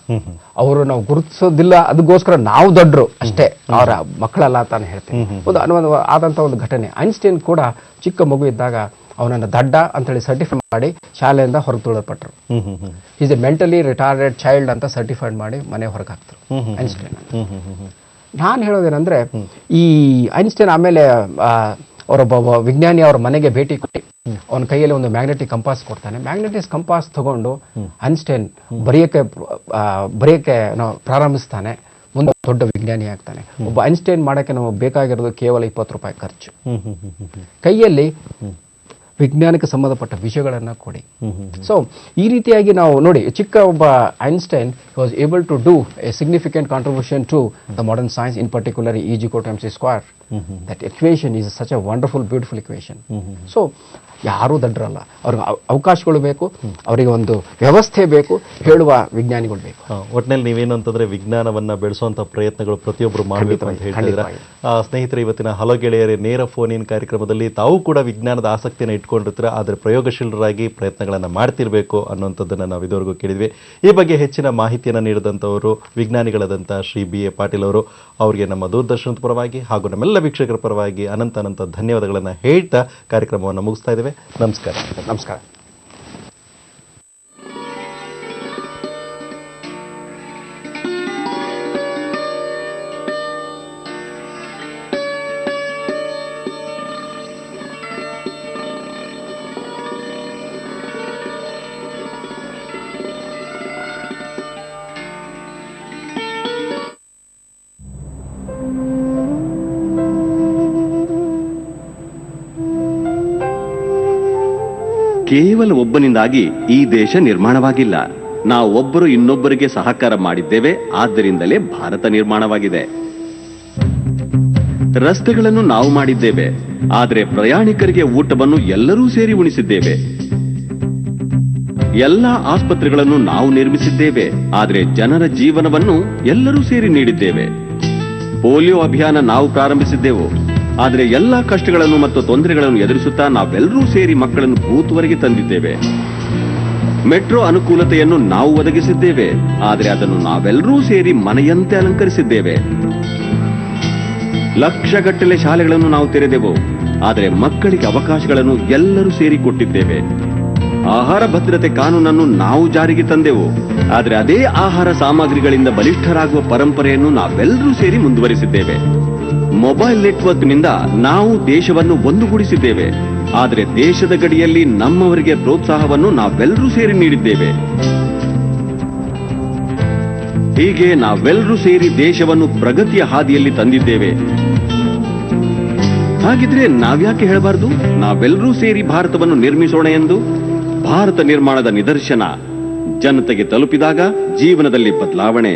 ಅವರು ನಾವು ಗುರುತಿಸೋದಿಲ್ಲ, ಅದಕ್ಕೋಸ್ಕರ ನಾವು ದಡ್ರು ಅಷ್ಟೇ, ಅವರ ಮಕ್ಕಳಲ್ಲ ತಾನು ಹೇಳ್ತೀನಿ. ಒಂದು ಆದಂಥ ಒಂದು ಘಟನೆ, ಐನ್ಸ್ಟೈನ್ ಕೂಡ ಚಿಕ್ಕ ಮಗು ಇದ್ದಾಗ ಅವನನ್ನು ದಡ್ಡ ಅಂತೇಳಿ ಸರ್ಟಿಫೈ ಮಾಡಿ ಶಾಲೆಯಿಂದ ಹೊರಗೆ ತುಳಿಯಲ್ಪಟ್ರು. Is a mentally retarded child ಅಂತ ಸರ್ಟಿಫೈಡ್ ಮಾಡಿ ಮನೆ ಹೊರಗೆ ಹಾಕ್ತರು ಐನ್ಸ್ಟೈನ್. ನಾನು ಹೇಳೋದೇನೆಂದ್ರೆ, ಈ ಐನ್ಸ್ಟೈನ್ ಆಮೇಲೆ ಅವರೊಬ್ಬ ವಿಜ್ಞಾನಿ ಅವ್ರ ಮನೆಗೆ ಭೇಟಿ ಕೊಟ್ಟು ಅವನ ಕೈಯಲ್ಲಿ ಒಂದು ಮ್ಯಾಗ್ನೆಟಿಕ್ ಕಂಪಾಸ್ ಕೊಡ್ತಾನೆ. ಮ್ಯಾಗ್ನೆಟಿಕ್ ಕಂಪಾಸ್ ತಗೊಂಡು ಐನ್ಸ್ಟೈನ್ ಬರೆಯಕ್ಕೆ ಪ್ರಾರಂಭಿಸ್ತಾನೆ. ಮುಂದೆ ದೊಡ್ಡ ವಿಜ್ಞಾನಿ ಆಗ್ತಾನೆ. ಒಬ್ಬ ಐನ್ಸ್ಟೈನ್ ಮಾಡೋಕ್ಕೆ ನಮಗೆ ಬೇಕಾಗಿರೋದು ಕೇವಲ 20 ರೂಪಾಯಿ ಖರ್ಚು. ಕೈಯಲ್ಲಿ ವಿಜ್ಞಾನಕ್ಕೆ ಸಂಬಂಧಪಟ್ಟ ವಿಷಯಗಳನ್ನು ಕೊಡಿ. ಸೊ ಈ ರೀತಿಯಾಗಿ ನಾವು ನೋಡಿ, ಚಿಕ್ಕ ಒಬ್ಬ Einstein was able to do a significant contribution to the modern science, in particular E=mc². That equation is such a wonderful, beautiful equation. So ಯಾರೂ ದಡ್ರಲ್ಲ. ಅವ್ರಿಗೆ ಅವಕಾಶಗಳು ಬೇಕು, ಅವರಿಗೆ ಒಂದು ವ್ಯವಸ್ಥೆ ಬೇಕು, ಹೇಳುವ ವಿಜ್ಞಾನಿಗಳು ಬೇಕು. ಒಟ್ಟಿನಲ್ಲಿ ನೀವೇನಂತಂದ್ರೆ ವಿಜ್ಞಾನವನ್ನ ಬೆಳೆಸುವಂತ ಪ್ರಯತ್ನಗಳು ಪ್ರತಿಯೊಬ್ಬರು ಮಾಡಬೇಕು ಅಂತ ಹೇಳ್ತಿದ್ದೀರಾ. ಸ್ನೇಹಿತರೆ, ಇವತ್ತಿನ ಹಲೋ ಗೆಳೆಯರೇ ನೇರ ಫೋನ್ ಇನ್ ಕಾರ್ಯಕ್ರಮದಲ್ಲಿ ತಾವು ಕೂಡ ವಿಜ್ಞಾನದ ಆಸಕ್ತಿಯನ್ನು ಇಟ್ಕೊಂಡಿರ್ತೀರ, ಆದರೆ ಪ್ರಯೋಗಶೀಲರಾಗಿ ಪ್ರಯತ್ನಗಳನ್ನು ಮಾಡ್ತಿರ್ಬೇಕು ಅನ್ನುವಂಥದ್ದನ್ನು ನಾವು ಇದುವರೆಗೂ ಕೇಳಿದ್ವಿ. ಈ ಬಗ್ಗೆ ಹೆಚ್ಚಿನ ಮಾಹಿತಿಯನ್ನು ನೀಡಿದಂಥವರು ವಿಜ್ಞಾನಿಗಳಾದಂಥ ಶ್ರೀ BA ಪಾಟೀಲ್ ಅವರು. ಅವರಿಗೆ ನಮ್ಮ ದೂರದರ್ಶನದ ಪರವಾಗಿ ಹಾಗೂ ನಮ್ಮೆಲ್ಲ ವೀಕ್ಷಕರ ಪರವಾಗಿ ಅನಂತ ಧನ್ಯವಾದಗಳನ್ನು ಹೇಳ್ತಾ ಕಾರ್ಯಕ್ರಮವನ್ನು ಮುಗಿಸ್ತಾ ಇದ್ದೇವೆ. ನಮಸ್ಕಾರ. ನಮಸ್ಕಾರ. ಕೇವಲ ಒಬ್ಬನಿಂದಾಗಿ ಈ ದೇಶ ನಿರ್ಮಾಣವಾಗಿಲ್ಲ. ನಾವೊಬ್ಬರು ಇನ್ನೊಬ್ಬರಿಗೆ ಸಹಕಾರ ಮಾಡಿದ್ದೇವೆ, ಆದ್ದರಿಂದಲೇ ಭಾರತ ನಿರ್ಮಾಣವಾಗಿದೆ. ರಸ್ತೆಗಳನ್ನು ನಾವು ಮಾಡಿದ್ದೇವೆ, ಆದರೆ ಪ್ರಯಾಣಿಕರಿಗೆ ಊಟವನ್ನು ಎಲ್ಲರೂ ಸೇರಿ ಉಣಿಸಿದ್ದೇವೆ. ಎಲ್ಲಾ ಆಸ್ಪತ್ರೆಗಳನ್ನು ನಾವು ನಿರ್ಮಿಸಿದ್ದೇವೆ, ಆದರೆ ಜನರ ಜೀವನವನ್ನು ಎಲ್ಲರೂ ಸೇರಿ ನೀಡಿದ್ದೇವೆ. ಪೋಲಿಯೋ ಅಭಿಯಾನ ನಾವು ಪ್ರಾರಂಭಿಸಿದ್ದೆವು, ಆದರೆ ಎಲ್ಲಾ ಕಷ್ಟಗಳನ್ನು ಮತ್ತು ತೊಂದರೆಗಳನ್ನು ಎದುರಿಸುತ್ತಾ ನಾವೆಲ್ಲರೂ ಸೇರಿ ಮಕ್ಕಳನ್ನು ಬೂತ್ವರೆಗೆ ತಂದಿದ್ದೇವೆ. ಮೆಟ್ರೋ ಅನುಕೂಲತೆಯನ್ನು ನಾವು ಒದಗಿಸಿದ್ದೇವೆ, ಆದರೆ ಅದನ್ನು ನಾವೆಲ್ಲರೂ ಸೇರಿ ಮನೆಯಂತೆ ಅಲಂಕರಿಸಿದ್ದೇವೆ. ಲಕ್ಷಗಟ್ಟಲೆ ಶಾಲೆಗಳನ್ನು ನಾವು ತೆರೆದೆವು, ಆದರೆ ಮಕ್ಕಳಿಗೆ ಅವಕಾಶಗಳನ್ನು ಎಲ್ಲರೂ ಸೇರಿ ಕೊಟ್ಟಿದ್ದೇವೆ. ಆಹಾರ ಭದ್ರತೆ ಕಾನೂನನ್ನು ನಾವು ಜಾರಿಗೆ ತಂದೆವು, ಆದರೆ ಅದೇ ಆಹಾರ ಸಾಮಗ್ರಿಗಳಿಂದ ಬಲಿಷ್ಠರಾಗುವ ಪರಂಪರೆಯನ್ನು ನಾವೆಲ್ಲರೂ ಸೇರಿ ಮುಂದುವರಿಸಿದ್ದೇವೆ. ಮೊಬೈಲ್ ನೆಟ್ವರ್ಕ್ನಿಂದ ನಾವು ದೇಶವನ್ನು ಒಂದುಗೂಡಿಸಿದ್ದೇವೆ, ಆದರೆ ದೇಶದ ಗಡಿಯಲ್ಲಿ ನಮ್ಮವರಿಗೆ ಪ್ರೋತ್ಸಾಹವನ್ನು ನಾವೆಲ್ಲರೂ ಸೇರಿ ನೀಡಿದ್ದೇವೆ. ಹೀಗೆ ನಾವೆಲ್ಲರೂ ಸೇರಿ ದೇಶವನ್ನು ಪ್ರಗತಿಯ ಹಾದಿಯಲ್ಲಿ ತಂದಿದ್ದೇವೆ. ಹಾಗಿದ್ರೆ ನಾವ್ಯಾಕೆ ಹೇಳಬಾರದು, ನಾವೆಲ್ಲರೂ ಸೇರಿ ಭಾರತವನ್ನು ನಿರ್ಮಿಸೋಣ ಎಂದು? ಭಾರತ ನಿರ್ಮಾಣದ ನಿದರ್ಶನ ಜನತೆಗೆ ತಲುಪಿದಾಗ ಜೀವನದಲ್ಲಿ ಬದಲಾವಣೆ.